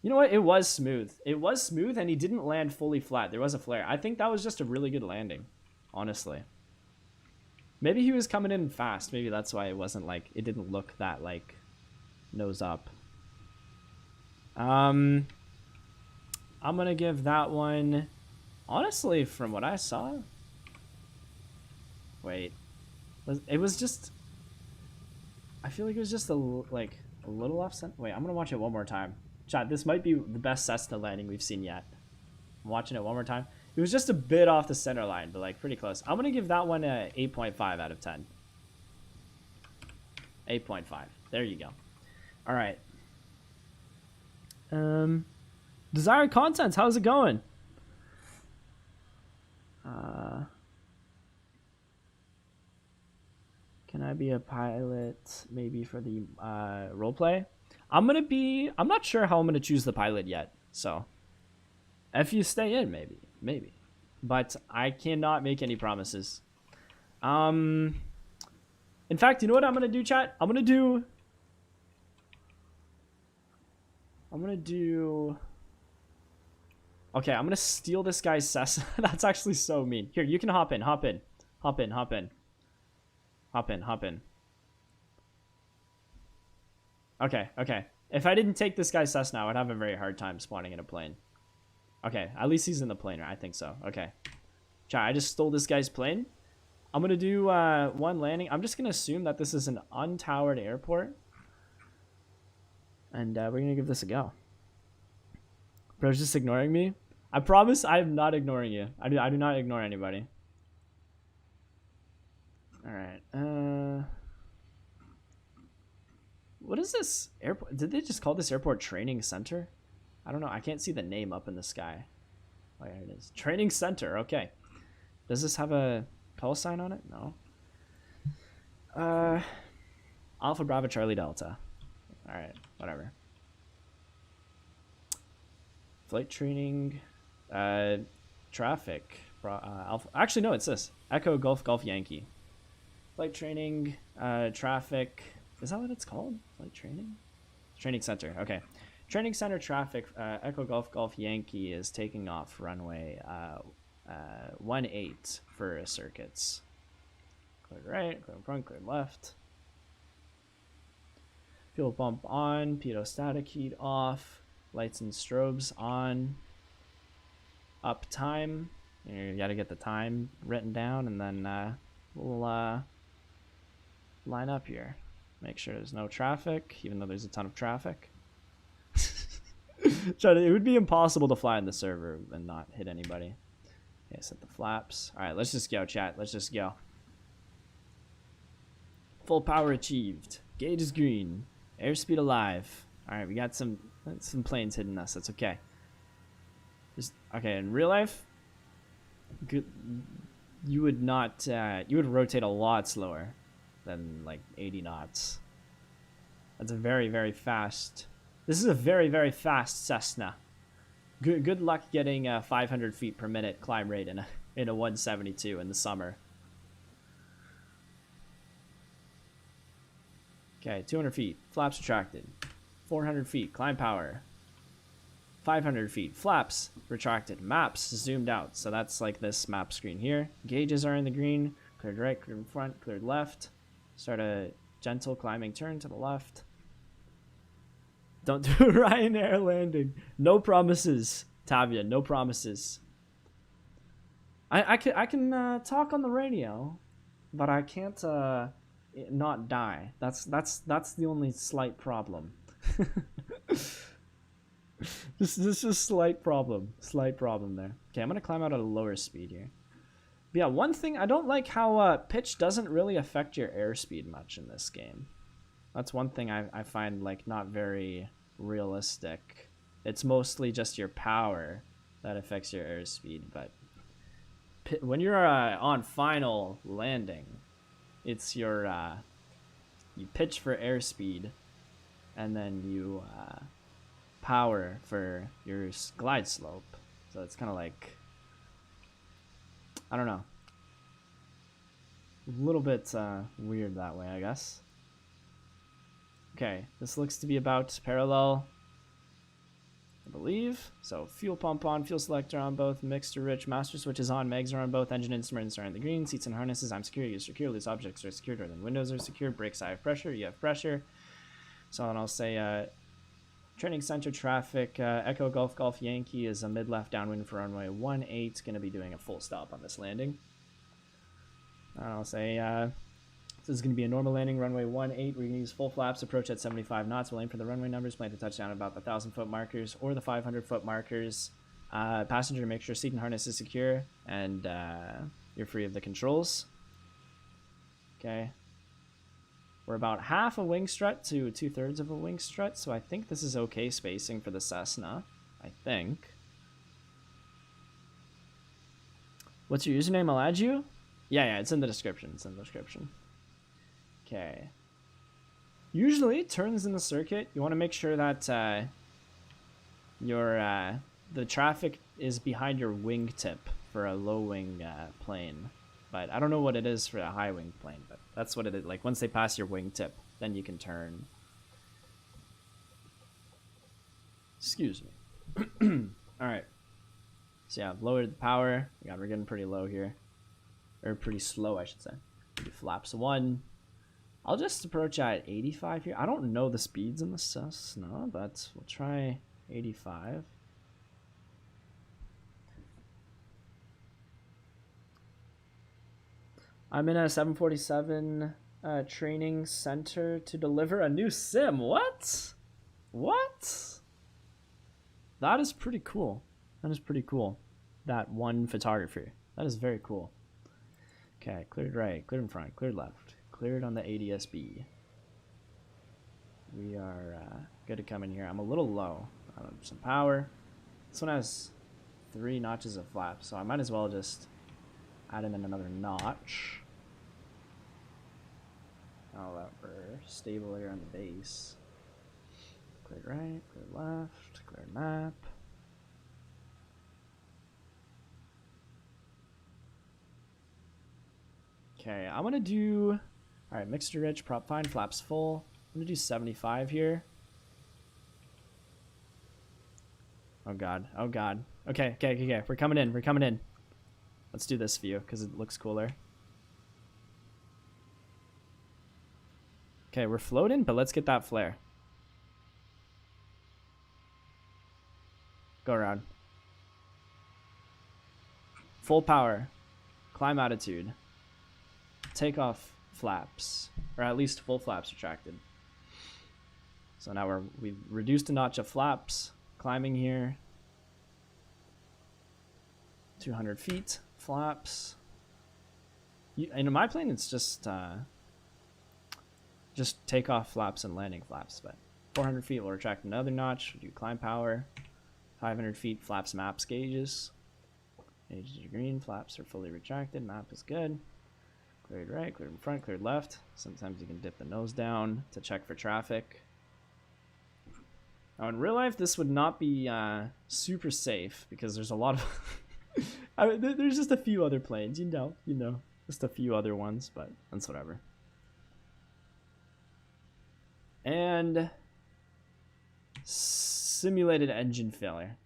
You know what? It was smooth. And he didn't land fully flat. There was a flare. I think that was just a really good landing, honestly. Maybe he was coming in fast. Maybe that's why it wasn't like, it didn't look that like nose up. I'm gonna give that one, honestly, from what I saw. Wait, it was just, I feel like it was just a little off center. Wait, I'm gonna watch it one more time. Chat, this might be the best Cessna landing we've seen yet. I'm watching it one more time. It was just a bit off the center line, but like pretty close. I'm gonna give that one a 8.5 out of 10. 8.5. There you go. All right. Desired Contents, how's it going? Can I be a pilot maybe for the roleplay? I'm not sure how I'm gonna choose the pilot yet, so if you stay in, maybe, but I cannot make any promises. In fact, you know what I'm gonna do, chat? I'm gonna do okay, I'm gonna steal this guy's Cessna. That's actually so mean. Here, you can hop in. Okay. If I didn't take this guy's Cessna, I would have a very hard time spawning in a plane. Okay, at least he's in the plane, I think so. Okay. Chat, I just stole this guy's plane. I'm gonna do one landing. I'm just gonna assume that this is an untowered airport. And we're gonna give this a go. Bro's just ignoring me. I promise I am not ignoring you. I do not ignore anybody. All right. What is this airport? Did they just call this airport training center? I don't know. I can't see the name up in the sky. Oh, yeah, it is. Training center. Okay. Does this have a call sign on it? No. Alpha Bravo Charlie Delta. All right. Whatever. Flight training. Traffic. Alpha. Actually, no. It's this. Echo Golf Golf Yankee. Flight training. Traffic. Is that what it's called? Flight training? Training center. Okay. Training center traffic. Echo Golf Golf Yankee is taking off runway 18 for circuits. Cleared right, cleared front, cleared left. Fuel pump on, pitot static heat off, lights and strobes on. Up time. You gotta get the time written down, and then we'll line up here. Make sure there's no traffic, even though there's a ton of traffic. It would be impossible to fly in the server and not hit anybody. Okay, set the flaps. All right, let's just go, chat. Let's just go. Full power achieved. Gauge is green. Airspeed alive. All right, we got some planes hitting us. That's okay. Okay. In real life, you would not. You would rotate a lot slower than like 80 knots. That's a very, very fast. This is a very, very fast Cessna. Good luck getting 500 feet per minute climb rate in a 172 in the summer. Okay, 200 feet, flaps retracted. 400 feet, climb power. 500 feet, flaps retracted. Maps zoomed out, so that's like this map screen here. Gauges are in the green. Cleared right, cleared in front, cleared left. Start a gentle climbing turn to the left. Don't do a Ryanair landing. No promises, Tavia. No promises. I can talk on the radio, but I can't not die. That's the only slight problem. This is slight problem there. Okay, I'm gonna climb out at a lower speed here. But yeah, one thing I don't like how pitch doesn't really affect your airspeed much in this game. That's one thing I find like not very realistic. It's mostly just your power that affects your airspeed, but when you're on final landing, it's your you pitch for airspeed, and then you power for your glide slope. So it's kind of like, I don't know, a little bit weird that way, I guess. Okay, this looks to be about parallel, I believe. So fuel pump on, fuel selector on both, mixed to rich, master switches on, megs are on both, engine instruments are in the green, seats and harnesses, I'm secure, you're secure, loose objects are secured, or then windows are secure, brakes I have pressure, you have pressure. So and I'll say training center traffic, Echo Golf Golf Yankee is a mid-left downwind for runway 18, going to be doing a full stop on this landing. And I'll say this is going to be a normal landing, runway 18. We're going to use full flaps, approach at 75 knots. We'll aim for the runway numbers, plan to touch down about the 1,000-foot markers or the 500-foot markers. Passenger, make sure seat and harness is secure, and you're free of the controls. Okay. We're about half a wing strut to 2/3 of a wing strut, so I think this is okay spacing for the Cessna. I think. What's your username? I'll add you? Yeah, it's in the description. It's in the description. Okay. Usually, turns in the circuit, you want to make sure that the traffic is behind your wingtip for a low wing plane. But I don't know what it is for a high wing plane, but that's what it is. Like once they pass your wingtip, then you can turn. Excuse me. All right. So yeah, I've lowered the power. Yeah, we're getting pretty low here. Or pretty slow, I should say. Flaps 1. I'll just approach at 85 here. I don't know the speeds in the Cessna, but we'll try 85. I'm in a 747 training center to deliver a new sim. What? What? That is pretty cool. That is pretty cool. That one photographer. That is very cool. Okay, cleared right, cleared in front, cleared left, cleared on the ADSB. We are good to come in here. I'm a little low. Some power. This one has 3 notches of flap, so I might as well just add in another notch. Now that we're stable here on the base. Cleared right, cleared left, cleared map. Okay, I'm gonna do, all right, mixture rich, prop fine, flaps full. I'm gonna do 75 here. Oh god, oh god. Okay, we're coming in, Let's do this view, because it looks cooler. Okay, we're floating, but let's get that flare. Go around. Full power. Climb attitude. Take off flaps. Or at least full flaps retracted. So now we've reduced a notch of flaps. Climbing here. 200 feet. Flaps. In my plane, it's just take off flaps and landing flaps. But 400 feet, we'll retract another notch. We'll do climb power. 500 feet, flaps maps gauges. Gauges are green. Flaps are fully retracted. Map is good. Cleared right, cleared in front, cleared left. Sometimes you can dip the nose down to check for traffic. Now in real life, this would not be super safe because there's a lot of... there's just a few other planes, you know. Just a few other ones, but that's whatever. And... simulated engine failure.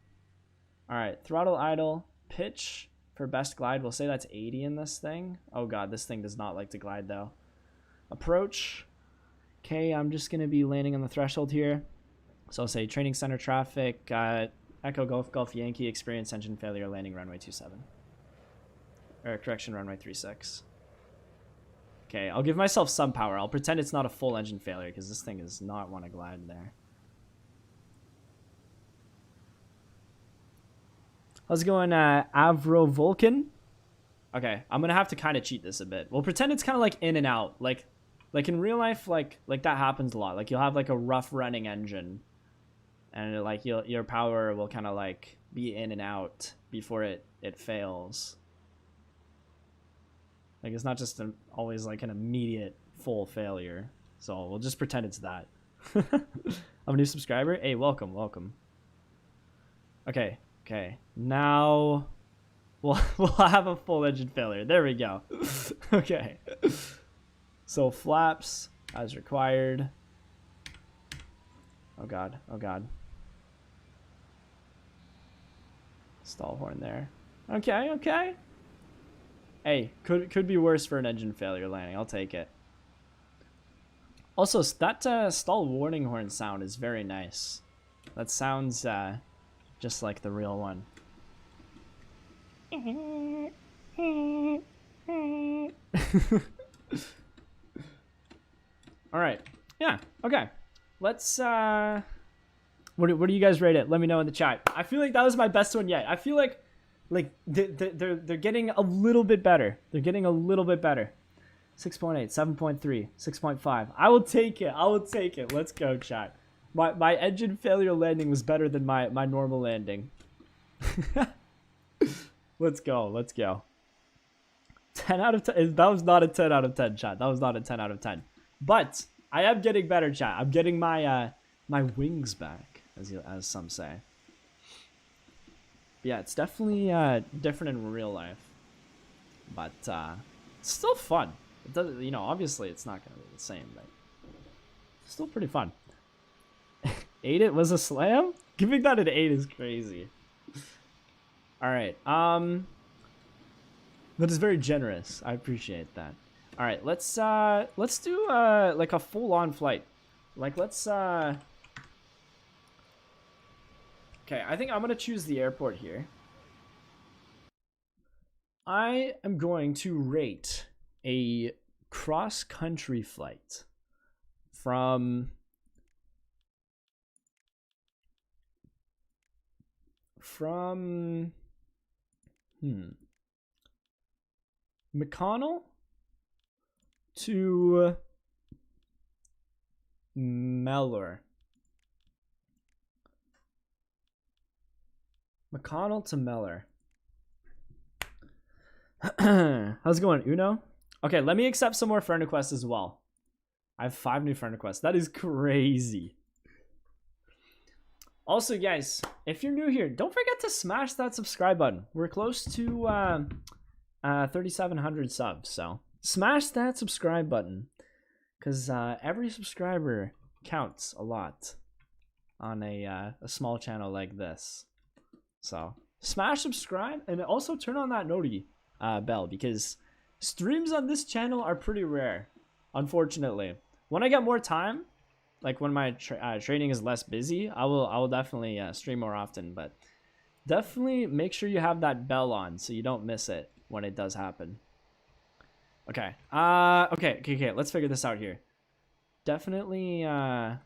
Alright, throttle idle, pitch... For best glide, we'll say that's 80 in this thing. Oh god, this thing does not like to glide though. Approach. Okay, I'm just going to be landing on the threshold here. So I'll say training center traffic, Echo Golf Yankee, experience engine failure, landing runway 27. Or correction, runway 36. Okay, I'll give myself some power. I'll pretend it's not a full engine failure because this thing does not want to glide there. How's it going, Avro Vulcan? Okay, I'm gonna have to kind of cheat this a bit. We'll pretend it's kind of like in and out, like in real life, like that happens a lot. Like you'll have like a rough running engine, and like your power will kind of like be in and out before it fails. Like it's not just always like an immediate full failure. So we'll just pretend it's that. I'm a new subscriber. Hey, welcome. Okay. Okay, now we'll have a full engine failure. There we go. Okay. So flaps as required. Oh god, oh god. Stall horn there. Okay, okay. Hey, could be worse for an engine failure landing. I'll take it. Also, that stall warning horn sound is very nice. That sounds just like the real one. All right. Yeah. Okay. Let's. What do you guys rate it? Let me know in the chat. I feel like that was my best one yet. I feel like they're getting a little bit better. They're getting a little bit better. 6.8, 7.3, 6.5. I will take it. I will take it. Let's go, chat. My engine failure landing was better than my normal landing. Let's go. Let's go. 10 out of 10. That was not a 10 out of 10, chat. That was not a 10 out of 10. But I am getting better, chat. I'm getting my my wings back, as some say. Yeah, it's definitely different in real life, but it's still fun. It does, obviously it's not gonna be the same, but it's still pretty fun. 8 it was a slam? Giving that an 8 is crazy. All right, that is very generous. I appreciate that. All right, let's do like a full-on flight. Like let's okay, I think I'm gonna choose the airport here. I am going to rate a cross-country flight from McConnell to Mellor. McConnell to Mellor. How's it going, Uno? Okay, let me accept some more friend requests as well. I have 5 new friend requests. That is crazy. Also, guys, if you're new here, don't forget to smash that subscribe button. We're close to 3,700 subs, so smash that subscribe button, because every subscriber counts a lot on a small channel like this. So smash subscribe, and also turn on that noti bell, because streams on this channel are pretty rare, unfortunately. When I get more time, like when my training is less busy, I will definitely stream more often, but definitely make sure you have that bell on so you don't miss it when it does happen. Okay. Okay. Let's figure this out here. Definitely, yeah,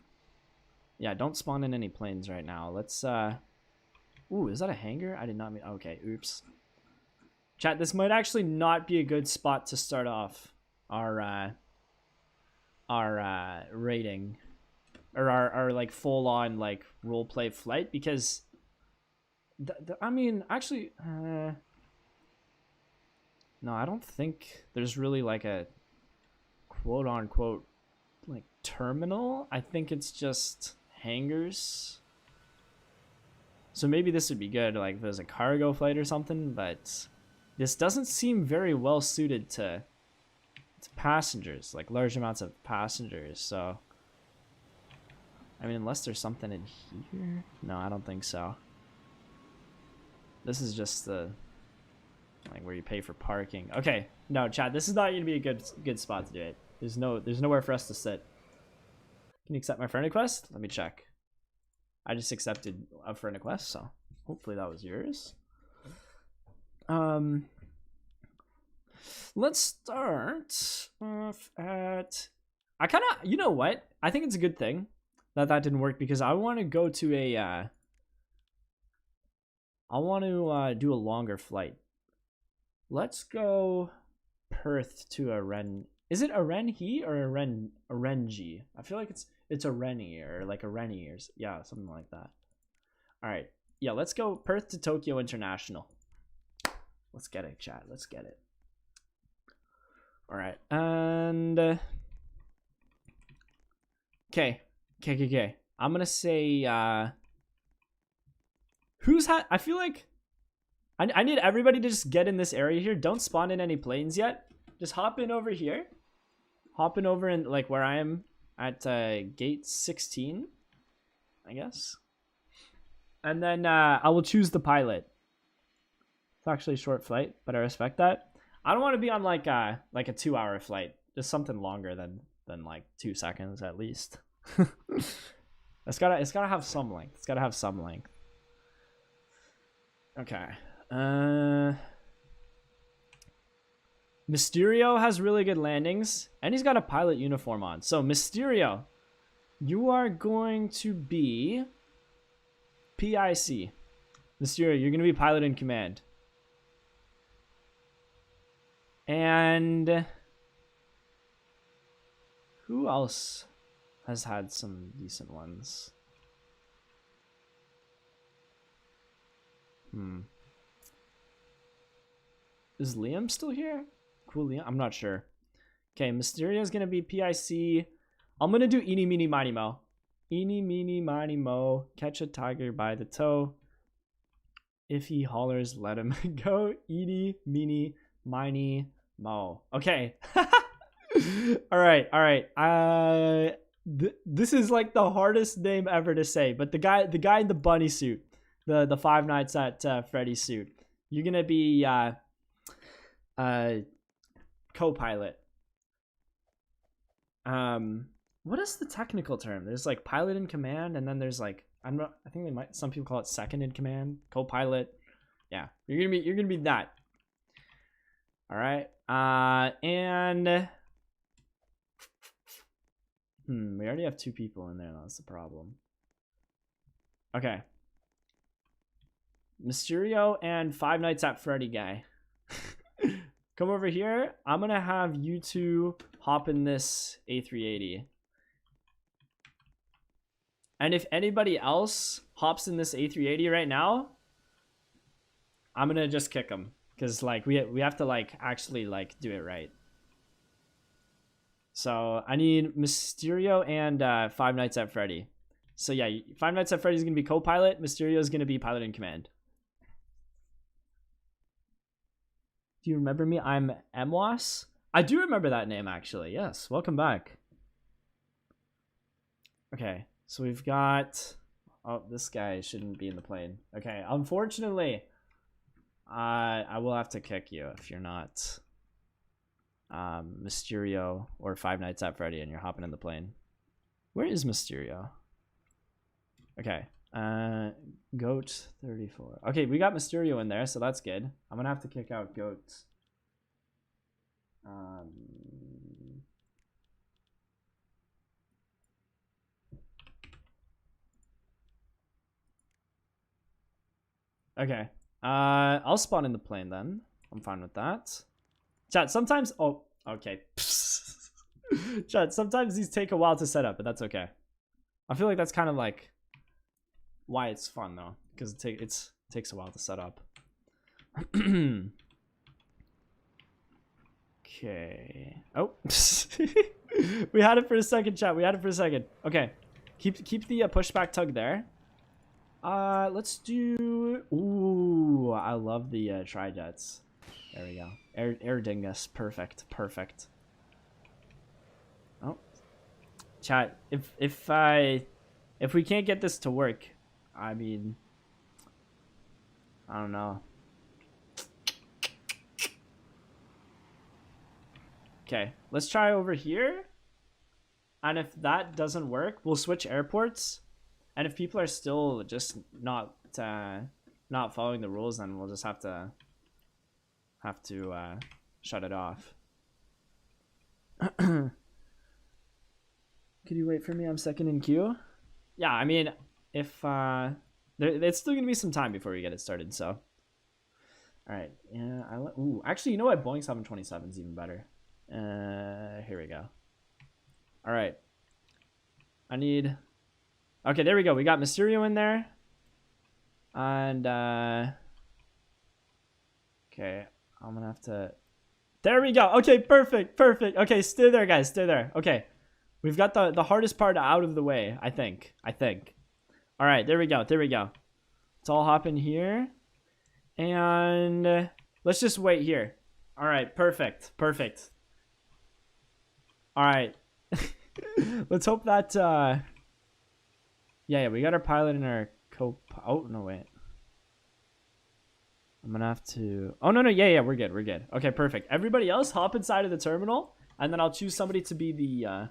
don't spawn in any planes right now. Let's, ooh, is that a hangar? I did not mean, okay, oops. Chat, this might actually not be a good spot to start off our rating, or our like full-on like roleplay flight, because I mean, actually, no, I don't think there's really like a quote-unquote like terminal. I think it's just hangars. So maybe this would be good, like if there's a cargo flight or something, but this doesn't seem very well suited to passengers, like large amounts of passengers. So I mean, unless there's something in here. No, I don't think so. This is just the like where you pay for parking. Okay, no, chat, this is not gonna be a good spot to do it. There's nowhere for us to sit. Can you accept my friend request? Let me check. I just accepted a friend request, so hopefully that was yours. Let's start off at, I kind of, you know what? I think it's a good thing that didn't work, because I want to go to a, I want to do a longer flight. Let's go Perth to a Ren. Is it a Renhe or a Renji? I feel like it's a Rennie, or like a Rennie, or yeah, something like that. All right, yeah, let's go Perth to Tokyo International. Let's get it, chat. Let's get it. All right, and okay. I'm gonna say who's had. I feel like I need everybody to just get in this area here. Don't spawn in any planes yet. Just hop in over here. Hop in over in like where I am at gate 16, I guess. And then I will choose the pilot. It's actually a short flight, but I respect that. I don't want to be on like a 2-hour flight. Just something longer than like 2 seconds at least. It's gotta have some length. It's gotta have some length. Okay. Mysterio has really good landings, and he's got a pilot uniform on. So Mysterio, you are going to be PIC. Mysterio, you're going to be pilot in command. And who else has had some decent ones? Is Liam still here? Cool, Liam. I'm not sure. Okay, Mysterio is gonna be PIC. I'm gonna do eeny, meeny, miny, mo. Eeny, meeny, miny, mo. Catch a tiger by the toe. If he hollers, let him go. Eeny, meeny, miny, mo. Okay. All right. This is like the hardest name ever to say, but the guy in the bunny suit, the Five Nights at Freddy's suit. You're gonna be co-pilot. What is the technical term? There's like pilot in command, and then there's like I think some people call it second in command, co-pilot. Yeah, you're gonna be that. All right. And we already have 2 people in there. That's the problem. Okay. Mysterio and Five Nights at Freddy guy. come over here. I'm gonna have you two hop in this A380. And if anybody else hops in this A380 right now, I'm gonna just kick them. Because like we have to like actually like do it right. So I need Mysterio and Five Nights at Freddy. So yeah, Five Nights at Freddy's gonna be co-pilot. Mysterio is gonna be pilot in command. Do you remember me? I'm Emwas. I do remember that name actually. Yes, welcome back. Okay, so we've got. Oh, this guy shouldn't be in the plane. Okay, unfortunately, I will have to kick you if you're not Mysterio or Five Nights at Freddy and you're hopping in the plane. Where is Mysterio? Okay, Goat 34. Okay, we got Mysterio in there, so that's good. I'm gonna have to kick out Goat. Okay, I'll spawn in the plane then. I'm fine with that. Chat, sometimes. Oh, okay. Chat, sometimes these take a while to set up, but that's okay. I feel like that's kind of like why it's fun though, because it takes a while to set up. Okay. Oh, we had it for a second, chat. We had it for a second. Okay, keep the pushback tug there. Let's do. Ooh, I love the tri-jets. There we go. Air dingus. Perfect. Perfect. Oh, chat. If we can't get this to work, I mean, I don't know. Okay, let's try over here. And if that doesn't work, we'll switch airports. And if people are still just not following the rules, then we'll just have to shut it off. Could you wait for me? I'm second in queue. Yeah, I mean, if it's still gonna be some time before we get it started. So, all right, yeah. Ooh, actually, you know what? Boeing 727 is even better. Here we go. All right, I need. Okay, there we go. We got Mysterio in there, and okay, I'm gonna have to. There we go. Okay, perfect, perfect. Okay, stay there, guys. Stay there. Okay. We've got the hardest part out of the way, I think. All right, there we go. There we go. Let's all hop in here. And let's just wait here. All right, perfect. Perfect. All right. Let's hope that yeah, we got our pilot and our oh, no, wait. I'm going to have to Oh, no, yeah, we're good. We're good. Okay, perfect. Everybody else hop inside of the terminal, and then I'll choose somebody to be the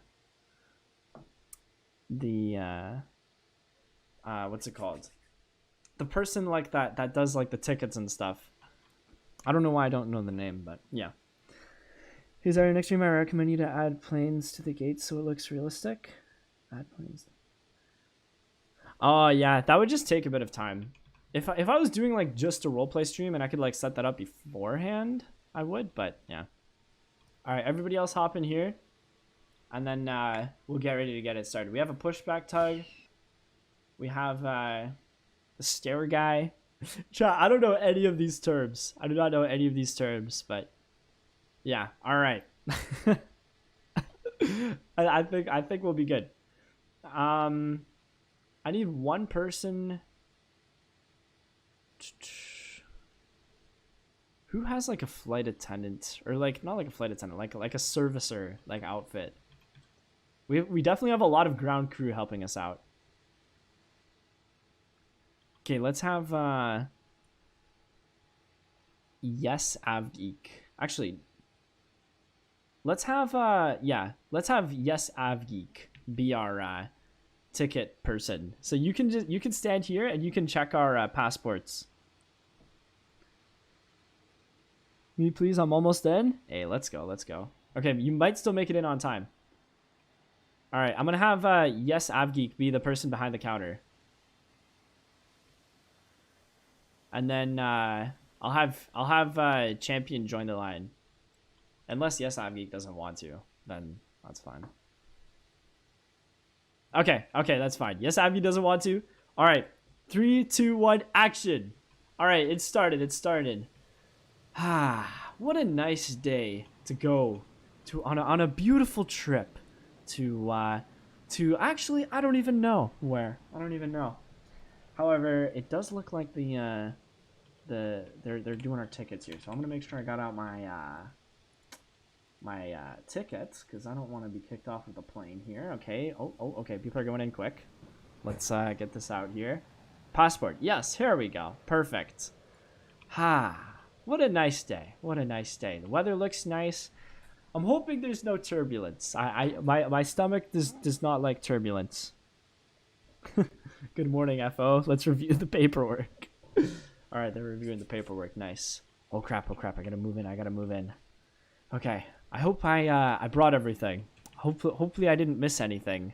what's it called, the person like that does like the tickets and stuff. I don't know why I don't know the name, but yeah. Here's our next stream. I recommend you to add planes to the gates so it looks realistic. Add planes. Oh yeah, that would just take a bit of time. If I was doing like just a roleplay stream and I could like set that up beforehand, I would, but yeah. All right, everybody else hop in here. And then we'll get ready to get it started. We have a pushback tug. We have the stair guy. Chat, I don't know any of these terms. I do not know any of these terms, but yeah. All right. I think we'll be good. I need one person. Who has like a flight attendant, or like not like a flight attendant, like a servicer like outfit. We definitely have a lot of ground crew helping us out. Okay, let's have yes Avgeek. Actually, let's have let's have yes Avgeek be our ticket person. So you can stand here and you can check our passports. Me please, I'm almost in. Hey, let's go. Okay, you might still make it in on time. All right, I'm gonna have yes Avgeek be the person behind the counter, and then I'll have Champion join the line. Unless Yes I'm Geek doesn't want to, then that's fine. Okay, that's fine. Yes I'm Geek doesn't want to. All right, 3, 2, 1, action. All right, it started. Ah, what a nice day to go to on a beautiful trip to actually I don't even know where. I don't even know. However, it does look like they're doing our tickets here, so I'm gonna make sure I got out my tickets because I don't want to be kicked off of the plane here. Okay. Okay. People are going in quick. Let's get this out here. Passport. Yes, here we go. Perfect. What a nice day. What a nice day. The weather looks nice. I'm hoping there's no turbulence. My stomach does not like turbulence. Good morning, FO. Let's review the paperwork. All right, they're reviewing the paperwork. Nice. Oh crap. I gotta move in. Okay. I hope I brought everything. Hopefully I didn't miss anything.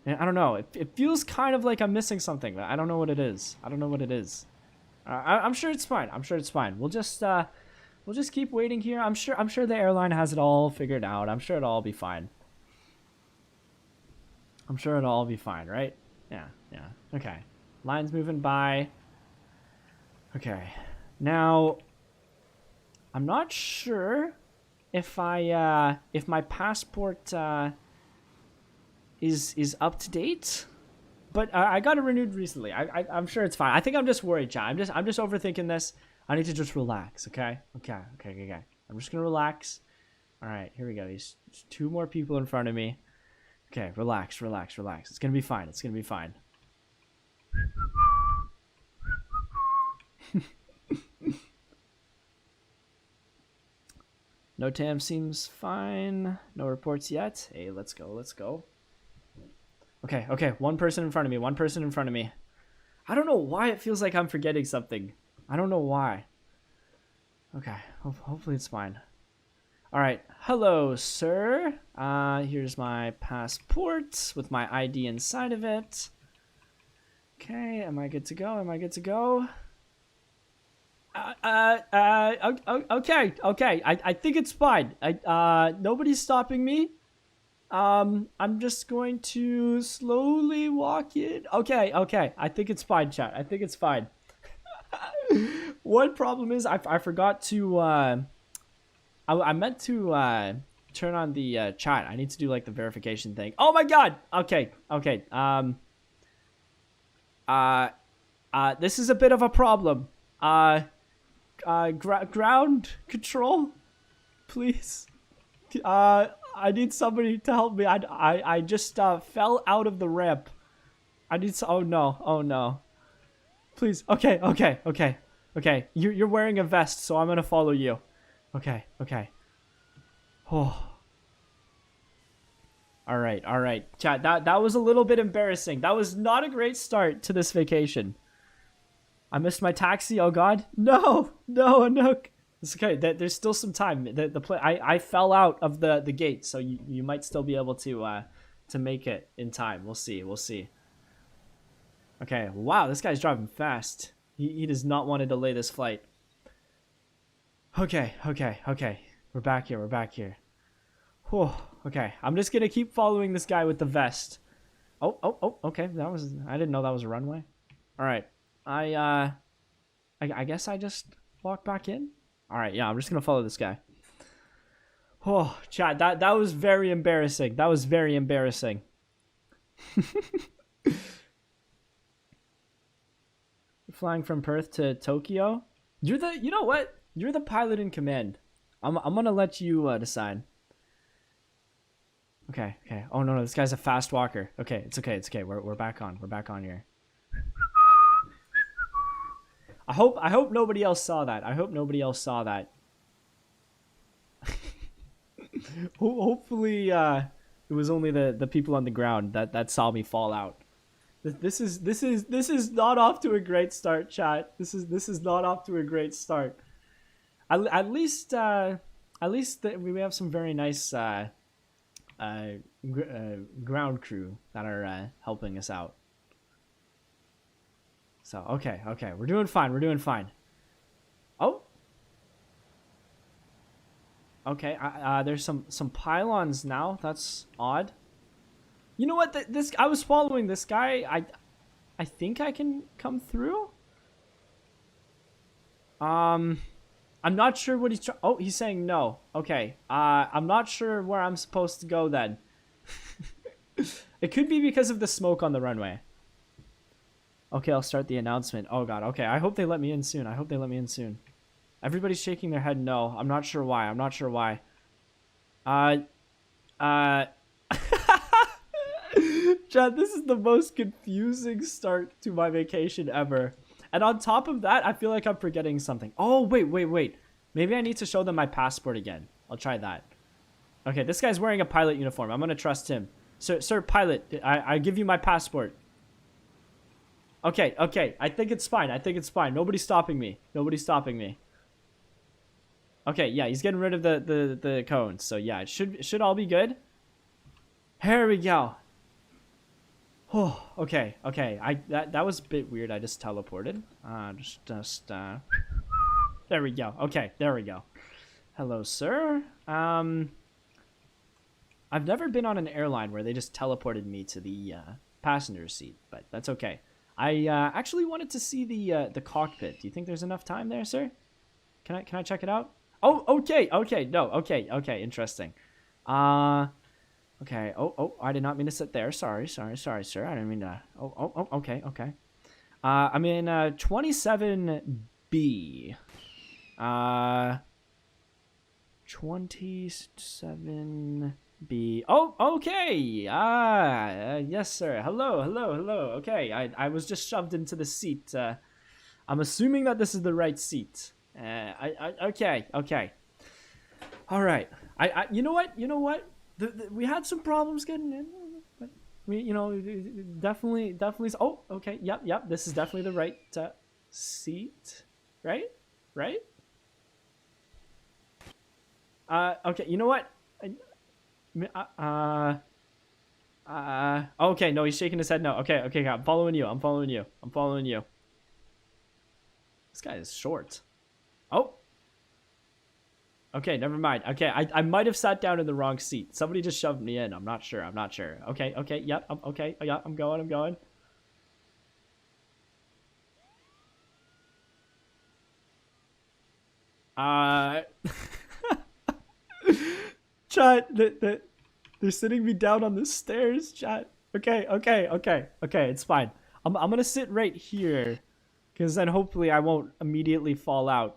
And I don't know. It feels kind of like I'm missing something, but I don't know what it is. I'm sure it's fine. We'll just keep waiting here. I'm sure the airline has it all figured out. I'm sure it'll all be fine. Right? Yeah. Okay. Line's moving by. Okay. Now, I'm not sure if my passport is up to date, but I got it renewed recently. I'm sure it's fine. I think I'm just worried, chat. I'm just overthinking this. I need to just relax. Okay. I'm just gonna relax. All right, here we go. There's 2 more people in front of me. Okay, relax. It's gonna be fine. No TAM seems fine. No reports yet. Hey, let's go. Okay. One person in front of me. I don't know why it feels like I'm forgetting something. I don't know why. Okay, hopefully it's fine. All right. Hello, sir. Here's my passport with my ID inside of it. Okay, am I good to go? Okay. I think it's fine. Nobody's stopping me. I'm just going to slowly walk in. Okay. I think it's fine, chat. I think it's fine. One problem is I forgot to I meant to turn on the chat. I need to do like the verification thing. Oh my god. Okay. This is a bit of a problem. Ground control, please. I need somebody to help me. I just fell out of the ramp. Oh no. Please. Okay. You're wearing a vest, so I'm gonna follow you. Okay. Oh. All right. Chat, that was a little bit embarrassing. That was not a great start to this vacation. I missed my taxi. Oh god. No, Anook. It's okay. There's still some time. I fell out of the gate, so you might still be able to make it in time. We'll see. Okay. Wow, this guy's driving fast. He does not want to delay this flight. Okay. We're back here. Whew. Okay. I'm just gonna keep following this guy with the vest. Oh. Okay. I didn't know that was a runway. All right. I guess I just walk back in. All right, yeah, I'm just gonna follow this guy. Oh, chat, that was very embarrassing. Flying from Perth to Tokyo. You know what? You're the pilot in command. I'm gonna let you decide. Okay. Oh no, this guy's a fast walker. Okay, it's okay. We're back on here. I hope nobody else saw that. Hopefully, it was only the people on the ground that saw me fall out. This is not off to a great start, chat. This is not off to a great start. At least we have some very nice ground crew that are helping us out. So, okay. We're doing fine. Oh. Okay, there's some pylons now. That's odd. You know what? This I was following this guy. I think I can come through. I'm not sure what he's trying. Oh, he's saying no. Okay. I'm not sure where I'm supposed to go then. It could be because of the smoke on the runway. Okay, I'll start the announcement. Oh god. Okay, I hope they let me in soon. I hope they let me in soon. Everybody's shaking their head no. I'm not sure why. I'm not sure why. Chad, this is the most confusing start to my vacation ever. And on top of that, I feel like I'm forgetting something. Oh, wait. Maybe I need to show them my passport again. I'll try that. Okay, this guy's wearing a pilot uniform. I'm gonna trust him. Sir, pilot, I give you my passport. Okay. I think it's fine. Nobody's stopping me. Okay, yeah, he's getting rid of the cones. So yeah, it should all be good. Here we go. Oh, okay. That was a bit weird. I just teleported. There we go. Okay, there we go. Hello, sir. I've never been on an airline where they just teleported me to the passenger seat, but that's okay. I actually wanted to see the cockpit. Do you think there's enough time there, sir? Can I check it out? Oh, okay. No, okay. Interesting. Okay. Oh, I did not mean to sit there. Sorry, sir. I didn't mean to. Oh, okay. I'm in 27B. 27B. Oh, okay. Yes, sir. Hello. Okay, I was just shoved into the seat. I'm assuming that this is the right seat. Okay. All right. You know what? We had some problems getting in, but we, definitely. Oh, okay. Yep. This is definitely the right seat, right? Okay. You know what? Okay. No, he's shaking his head. No. Okay. I'm following you. This guy is short. Oh. Okay, never mind. Okay, I might have sat down in the wrong seat. Somebody just shoved me in. I'm not sure. Okay. Yep. Okay. Yeah, I'm going. Chat, they're sitting me down on the stairs, chat. Okay. It's fine. I'm gonna sit right here, because then hopefully I won't immediately fall out.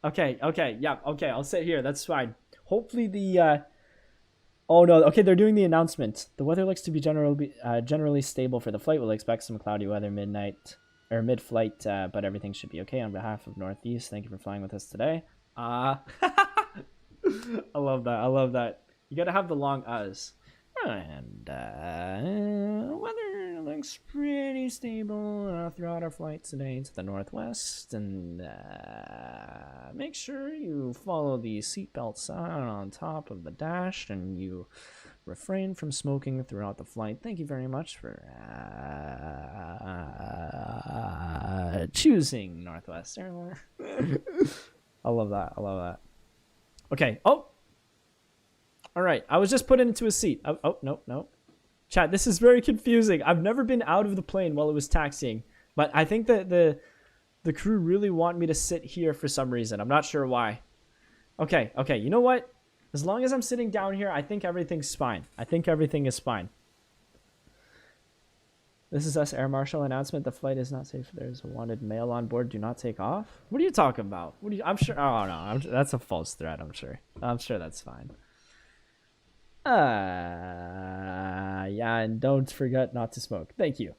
Okay, yeah, okay, I'll sit here, that's fine. Hopefully the, oh no, okay, they're doing the announcement. The weather looks to be generally stable for the flight. We'll expect some cloudy weather mid-flight, but everything should be okay. On behalf of Northeast, thank you for flying with us today. I love that. You gotta have the long uhs. And weather looks pretty stable throughout our flight today to the northwest, and make sure you follow the seatbelt sign on top of the dash, and you refrain from smoking throughout the flight. Thank you very much for choosing Northwest Airlines. I love that. Okay. Oh. All right, I was just put into a seat. Oh, no. Chat, this is very confusing. I've never been out of the plane while it was taxiing, but I think that the crew really want me to sit here for some reason. I'm not sure why. Okay, you know what? As long as I'm sitting down here, I think everything's fine. Everything is fine. This is us Air Marshal announcement. The flight is not safe. There's a wanted male on board. Do not take off. What are you talking about? I'm sure. Oh, no. That's a false threat, I'm sure. I'm sure that's fine. Yeah, and don't forget not to smoke. Thank you.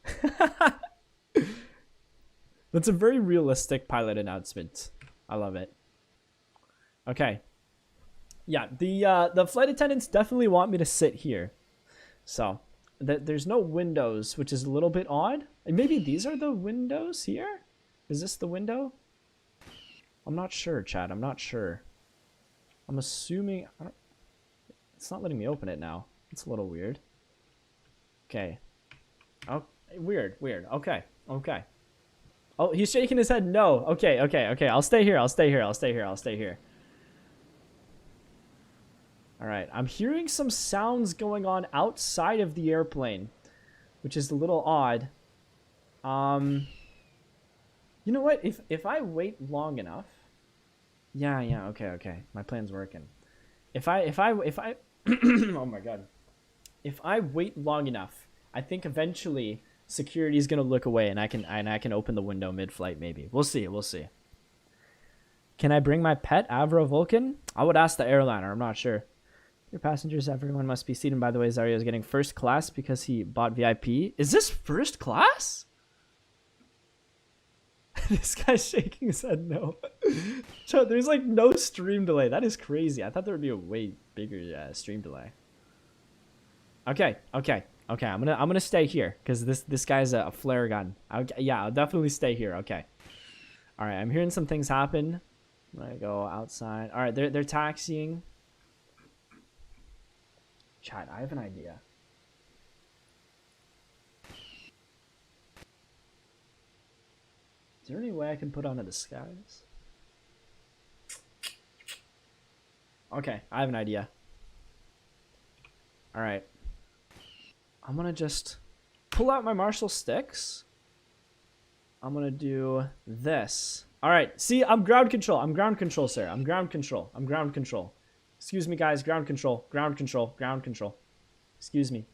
That's a very realistic pilot announcement. I love it. Okay. Yeah, the flight attendants definitely want me to sit here. So, there's no windows, which is a little bit odd. And maybe these are the windows here? Is this the window? I'm not sure, Chad. I'm not sure. I'm assuming... It's not letting me open it now. It's a little weird. Okay. Oh, weird. Okay. Oh, he's shaking his head no. Okay. I'll stay here. All right, I'm hearing some sounds going on outside of the airplane, which is a little odd. You know what? If I wait long enough, yeah, okay. My plan's working. If I oh my god. If I wait long enough, I think eventually security is gonna look away and I can open the window mid-flight maybe. We'll see. Can I bring my pet Avro Vulcan? I would ask the airliner. I'm not sure. Your passengers, everyone must be seated. By the way, Zario is getting first class because he bought VIP. Is this first class? This guy's shaking his head no. So there's like no stream delay. That is crazy. I thought there would be a way bigger stream delay. Okay. I'm gonna stay here because this guy's a flare gun. Yeah, I'll definitely stay here. Okay. All right, I'm hearing some things happen. I'm gonna go outside. All right, they're taxiing. Chat, I have an idea. Is there any way I can put on a disguise? Okay, I have an idea. All right. I'm gonna just pull out my Marshall sticks. I'm gonna do this. All right, see, I'm ground control, sir. I'm ground control. Excuse me, guys, ground control. Excuse me.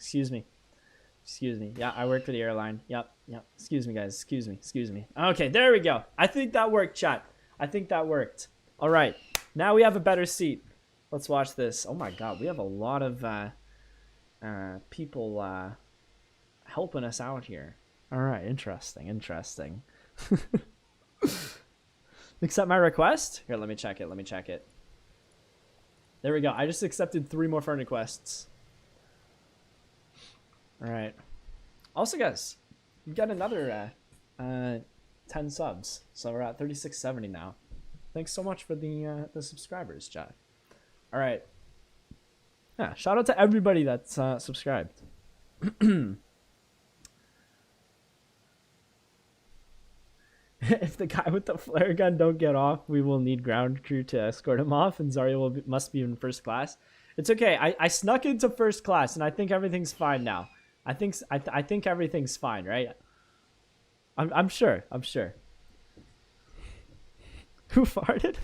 Yeah, I work for the airline. Yep. Excuse me, guys, excuse me. Okay, there we go. I think that worked, chat. I think that worked. All right, now we have a better seat. Let's watch this. Oh my God, we have a lot of people helping us out here. All right, interesting. Accept my request? Here, let me check it. There we go. I just accepted 3 more friend requests. All right. Also, guys, we've got another 10 subs, so we're at 3670 now. Thanks so much for the subscribers, chat. All right. Yeah, shout out to everybody that's subscribed. If the guy with the flare gun don't get off, we will need ground crew to escort him off, and Zarya must be in first class. It's okay. I snuck into first class, and I think everything's fine now. I think everything's fine, right? I'm sure. Who farted?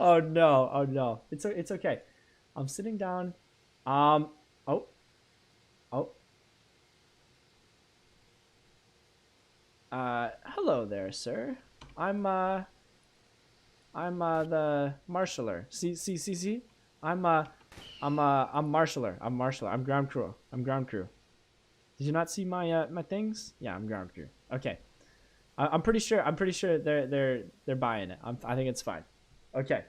Oh no. It's okay. I'm sitting down. Oh. Hello there, sir. I'm the marshaller. See. I'm marshaller. I'm ground crew. Did you not see my my things? Yeah, I'm ground crew. Okay. I'm pretty sure they're buying it. I think it's fine. Okay.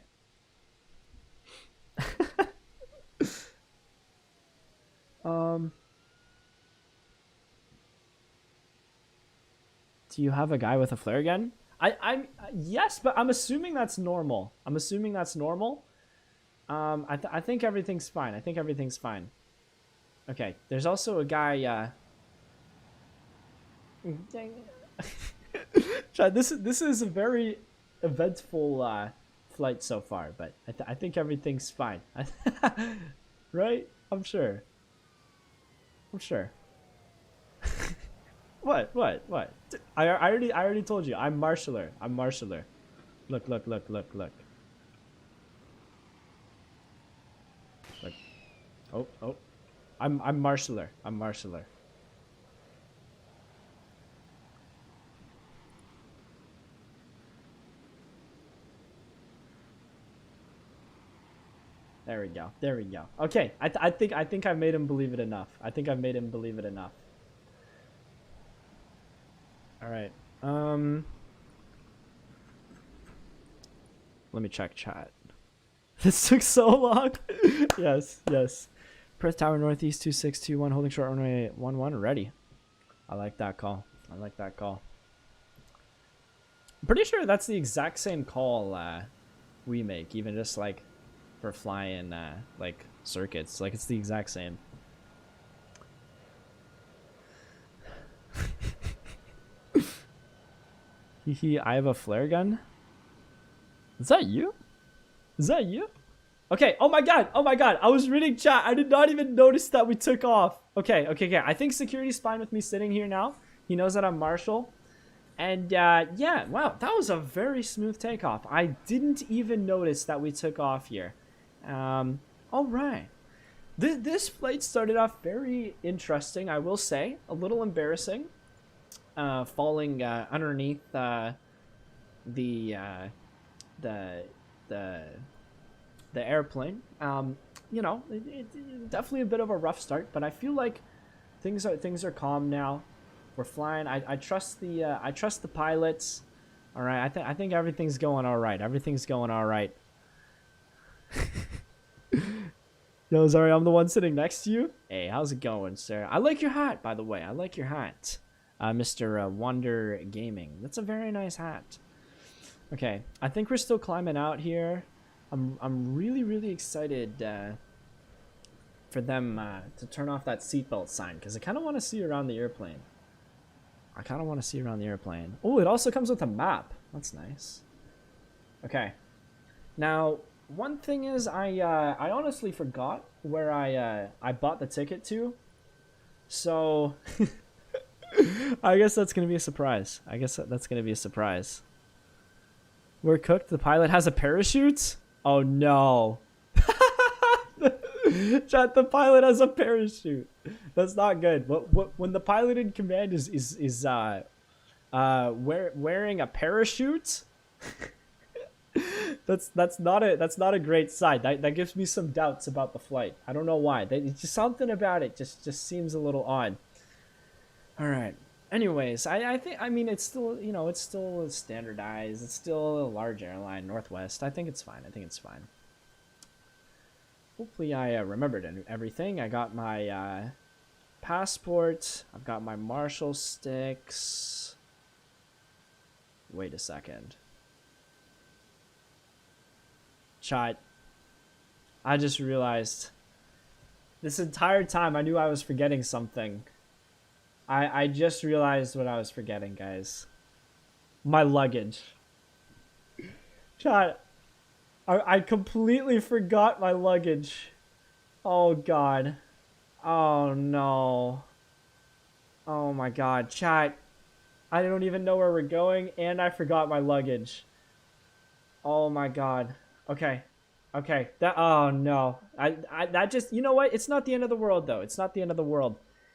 Do you have a guy with a flare gun? I'm yes, but I'm assuming that's normal. I think everything's fine. Okay, there's also a guy. This is a very eventful flight so far, but I think everything's fine. Right? I'm sure. What? I already told you. I'm marshaller. Look. Oh. I'm marshaller. There we go. Okay, I think I made him believe it enough. All right. Let me check chat. This took so long. Yes. Perth Tower Northeast 2621, holding short runway 11. Ready. I like that call. I'm pretty sure that's the exact same call we make, even just like for flying like circuits. Like it's the exact same. I have a flare gun. Is that you? Okay, oh my god, I was reading chat. I did not even notice that we took off. Okay. I think security's fine with me sitting here now. He knows that I'm Marshall. And yeah, wow, that was a very smooth takeoff. I didn't even notice that we took off here. All right. This flight started off very interesting, I will say. A little embarrassing. Falling underneath the airplane. You know, definitely a bit of a rough start, but I feel like things are calm now. We're flying. I trust the pilots. All right, I think everything's going all right. Everything's going all right. Yo, sorry, I'm the one sitting next to you. Hey, how's it going, sir? I like your hat, by the way. I like your hat, Mr. Wonder Gaming. That's a very nice hat. Okay, I think we're still climbing out here. I'm really excited for them to turn off that seatbelt sign because I kind of want to see around the airplane. Oh, it also comes with a map. That's nice. Okay. Now, one thing is I honestly forgot where I bought the ticket to. So I guess that's going to be a surprise. We're cooked. The pilot has a parachute? Oh no. Chat, the pilot has a parachute. That's not good. When the pilot in command is wearing a parachute, that's not a great sign. That gives me some doubts about the flight. I don't know why. It's just something about it just seems a little odd. All right. Anyways, I mean it's still, you know, it's still standardized. It's still a large airline, Northwest. I think it's fine. Hopefully I remembered everything. I got my passport. I've got my Marshall sticks. Wait a second. Chat. I just realized this entire time I knew I was forgetting something. I just realized what I was forgetting, guys. My luggage. Chat. I completely forgot my luggage. Oh god. Oh no. Oh my god. Chat. I don't even know where we're going and I forgot my luggage. Oh my god. Okay. Oh no. That just, you know what? It's not the end of the world though.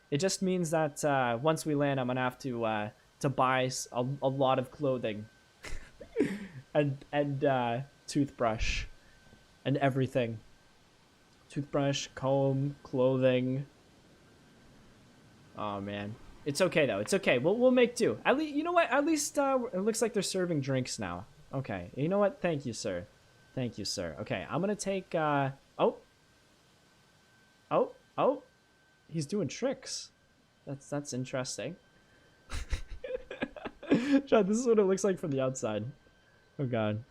It just means that once we land, I'm gonna have to buy a lot of clothing and toothbrush and everything. Toothbrush, comb, clothing. Oh man, it's okay though. It's okay. We'll make do. At least, you know what? At least it looks like they're serving drinks now. Okay. You know what? Thank you, sir. Okay, I'm gonna take. Oh. He's doing tricks. That's interesting. Chad, this is what it looks like from the outside. Oh god.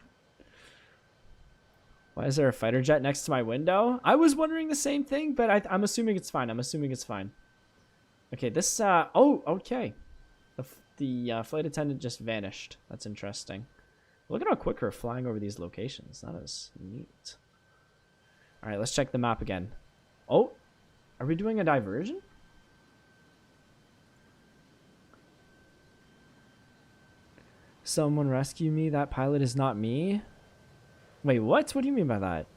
Why is there a fighter jet next to my window? I was wondering the same thing, but I'm assuming it's fine. Okay, this oh, okay. The flight attendant just vanished. That's interesting. Look at how quick we're flying over these locations. That is neat. All right, let's check the map again. Oh, are we doing a diversion? Someone rescue me. That pilot is not me. Wait, what? What do you mean by that?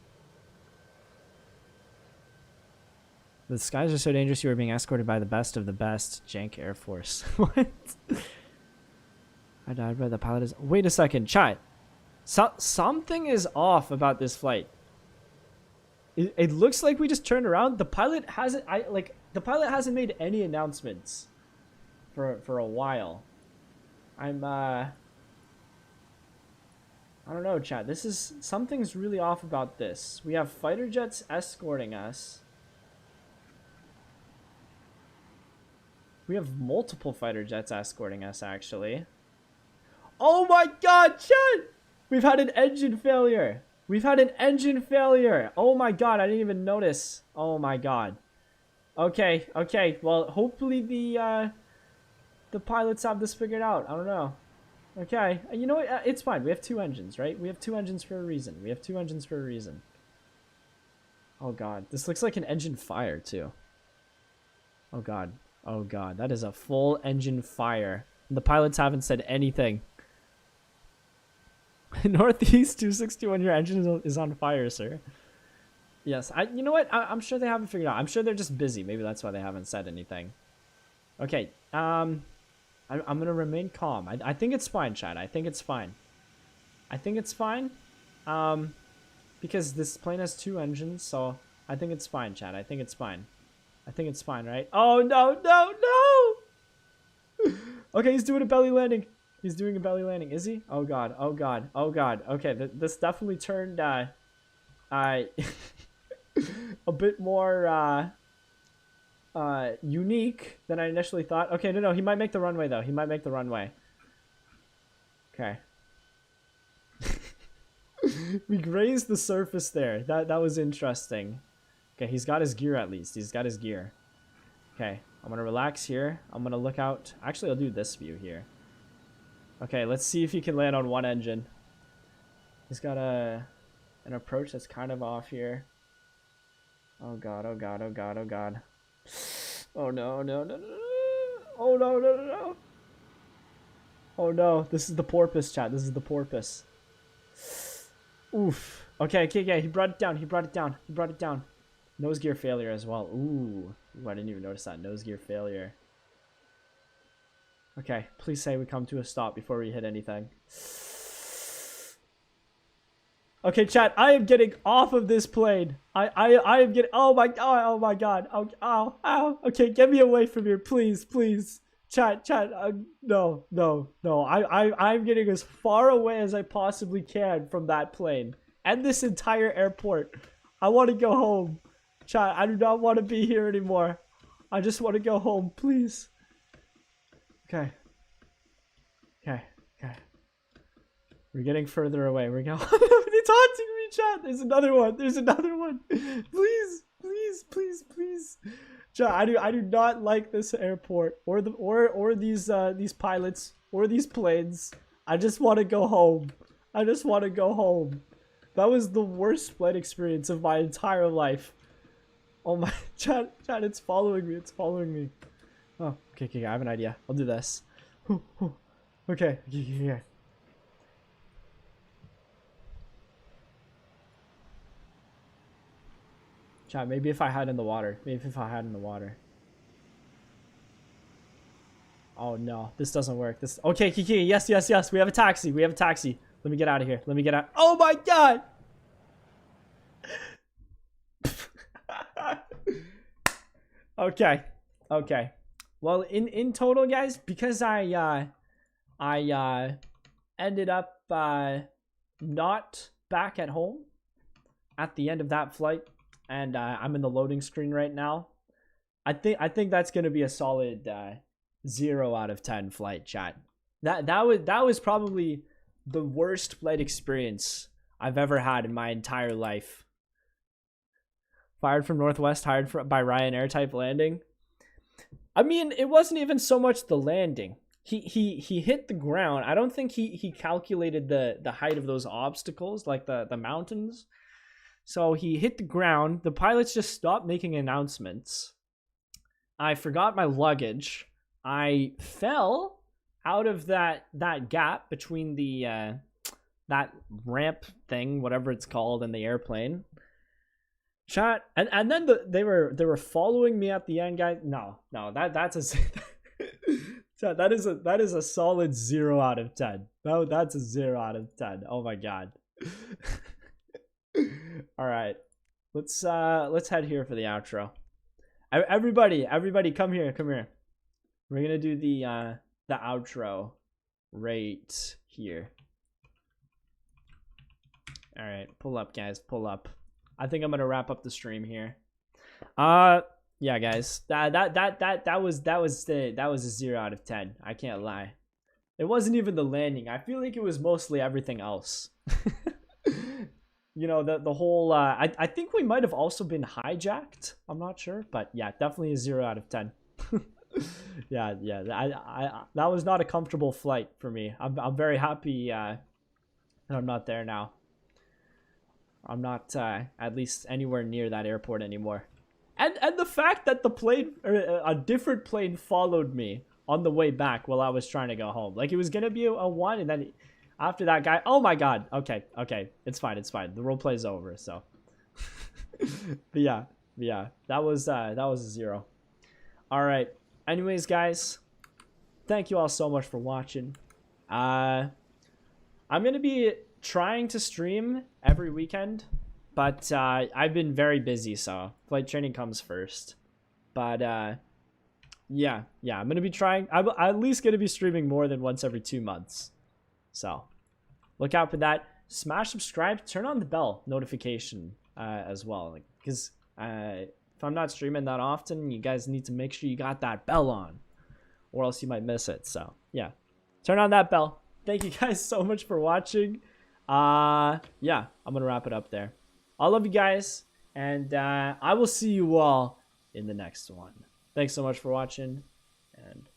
The skies are so dangerous you are being escorted by the best of the best. Jank Air Force. What? I died by the pilot is... Wait a second, chat. Something is off about this flight. It looks like we just turned around. The pilot hasn't... the pilot hasn't made any announcements for a while. I don't know, chat. Something's really off about this. We have fighter jets escorting us. We have multiple fighter jets escorting us, actually. Oh my god, chat! We've had an engine failure. Oh my god, I didn't even notice. Oh my god. Okay. Well, hopefully the pilots have this figured out. I don't know. Okay, you know what? It's fine. We have two engines, right? We have two engines for a reason. Oh god, this looks like an engine fire too. Oh god. Oh god, that is a full engine fire. And the pilots haven't said anything. Northeast 261, your engine is on fire, sir. Yes, you know what? I'm sure they haven't figured out. I'm sure they're just busy. Maybe that's why they haven't said anything. Okay, I'm gonna remain calm. I think it's fine, Chad. I think it's fine. I think it's fine. Because this plane has 2 engines, so I think it's fine, Chad. I think it's fine. I think it's fine, right? Oh, no, no, no! Okay, he's doing a belly landing. He's doing a belly landing. Is he? Oh, God. Oh, God. Oh, God. Okay, this definitely turned, a bit more, unique than I initially thought. Okay, no, he might make the runway, though. He might make the runway. Okay. We grazed the surface there. That was interesting. Okay, he's got his gear at least. He's got his gear. Okay, I'm gonna relax here. I'm gonna look out. Actually, I'll do this view here. Okay, let's see if he can land on one engine. He's got an approach that's kind of off here. Oh god, oh god, oh god, oh god. Oh no, no, no, no, no. Oh no, no, no, no. Oh no, this is the porpoise, chat. This is the porpoise. Oof. Okay, okay, okay. He brought it down. He brought it down. He brought it down. Nose gear failure as well. Ooh. Ooh, I didn't even notice that. Nose gear failure. Okay, please say we come to a stop before we hit anything. Okay, chat, I am getting off of this plane. I am getting, oh my god, oh my god. Oh, ow, ow. Okay, get me away from here, please, please. Chat, no, no, no. I'm getting as far away as I possibly can from that plane and this entire airport. I want to go home. Chat, I do not want to be here anymore. I just want to go home, please. Okay. Okay, okay. We're getting further away. We're going. It's haunting me, chat. There's another one. There's another one. Please, please, please, please. Chat, I do not like this airport or these pilots or these planes. I just want to go home. I just want to go home. That was the worst flight experience of my entire life. Oh my, chat, it's following me. It's following me. Oh, okay, okay, I have an idea. I'll do this. Okay, yeah. Chat, maybe if I hide in the water. Maybe if I hide in the water. Oh no, this doesn't work. This okay, Kiki. Yes, yes, yes. We have a taxi. We have a taxi. Let me get out of here. Let me get out. Oh my god. Okay. Okay. Well, in total, guys, because I ended up not back at home at the end of that flight, and I'm in the loading screen right now. I think that's gonna be a solid 0 out of 10 flight, chat. That was probably the worst flight experience I've ever had in my entire life. Fired from Northwest, hired by Ryanair type landing. I mean, it wasn't even so much the landing. He hit the ground. I don't think he calculated the height of those obstacles, like the mountains. So he hit the ground. The pilots just stopped making announcements. I forgot my luggage. I fell out of that gap between the that ramp thing, whatever it's called, in the airplane. Chat, and then they were following me at the end, guys. No, that's a chat, that is a solid 0 out of 10. No, that's a 0 out of 10. Oh my god. All right, let's head here for the outro. Everybody, come here. We're gonna do the outro right here. All right, pull up, guys, pull up. I think I'm gonna wrap up the stream here. Yeah, guys, that was a 0 out of 10. I can't lie. It wasn't even the landing. I feel like it was mostly everything else. You know, the whole. I think we might have also been hijacked. I'm not sure, but yeah, definitely a 0 out of 10. yeah. I that was not a comfortable flight for me. I'm very happy that I'm not there now. I'm not at least anywhere near that airport anymore. And the fact that the plane, or a different plane, followed me on the way back while I was trying to go home. Like, it was gonna be a one, and then after that guy, oh my god. Okay, it's fine. The role play's over. So, but yeah, that was a 0. All right. Anyways, guys, thank you all so much for watching. I'm gonna be trying to stream every weekend, but I've been very busy, so flight training comes first. But yeah, I'm gonna be trying. I'm at least gonna be streaming more than once every 2 months. So look out for that. Smash subscribe, turn on the bell notification as well, like, because if I'm not streaming that often, you guys need to make sure you got that bell on, or else you might miss it. So yeah, turn on that bell. Thank you guys so much for watching. Yeah, I'm gonna wrap it up there. I love you guys, and I will see you all in the next one. Thanks so much for watching, and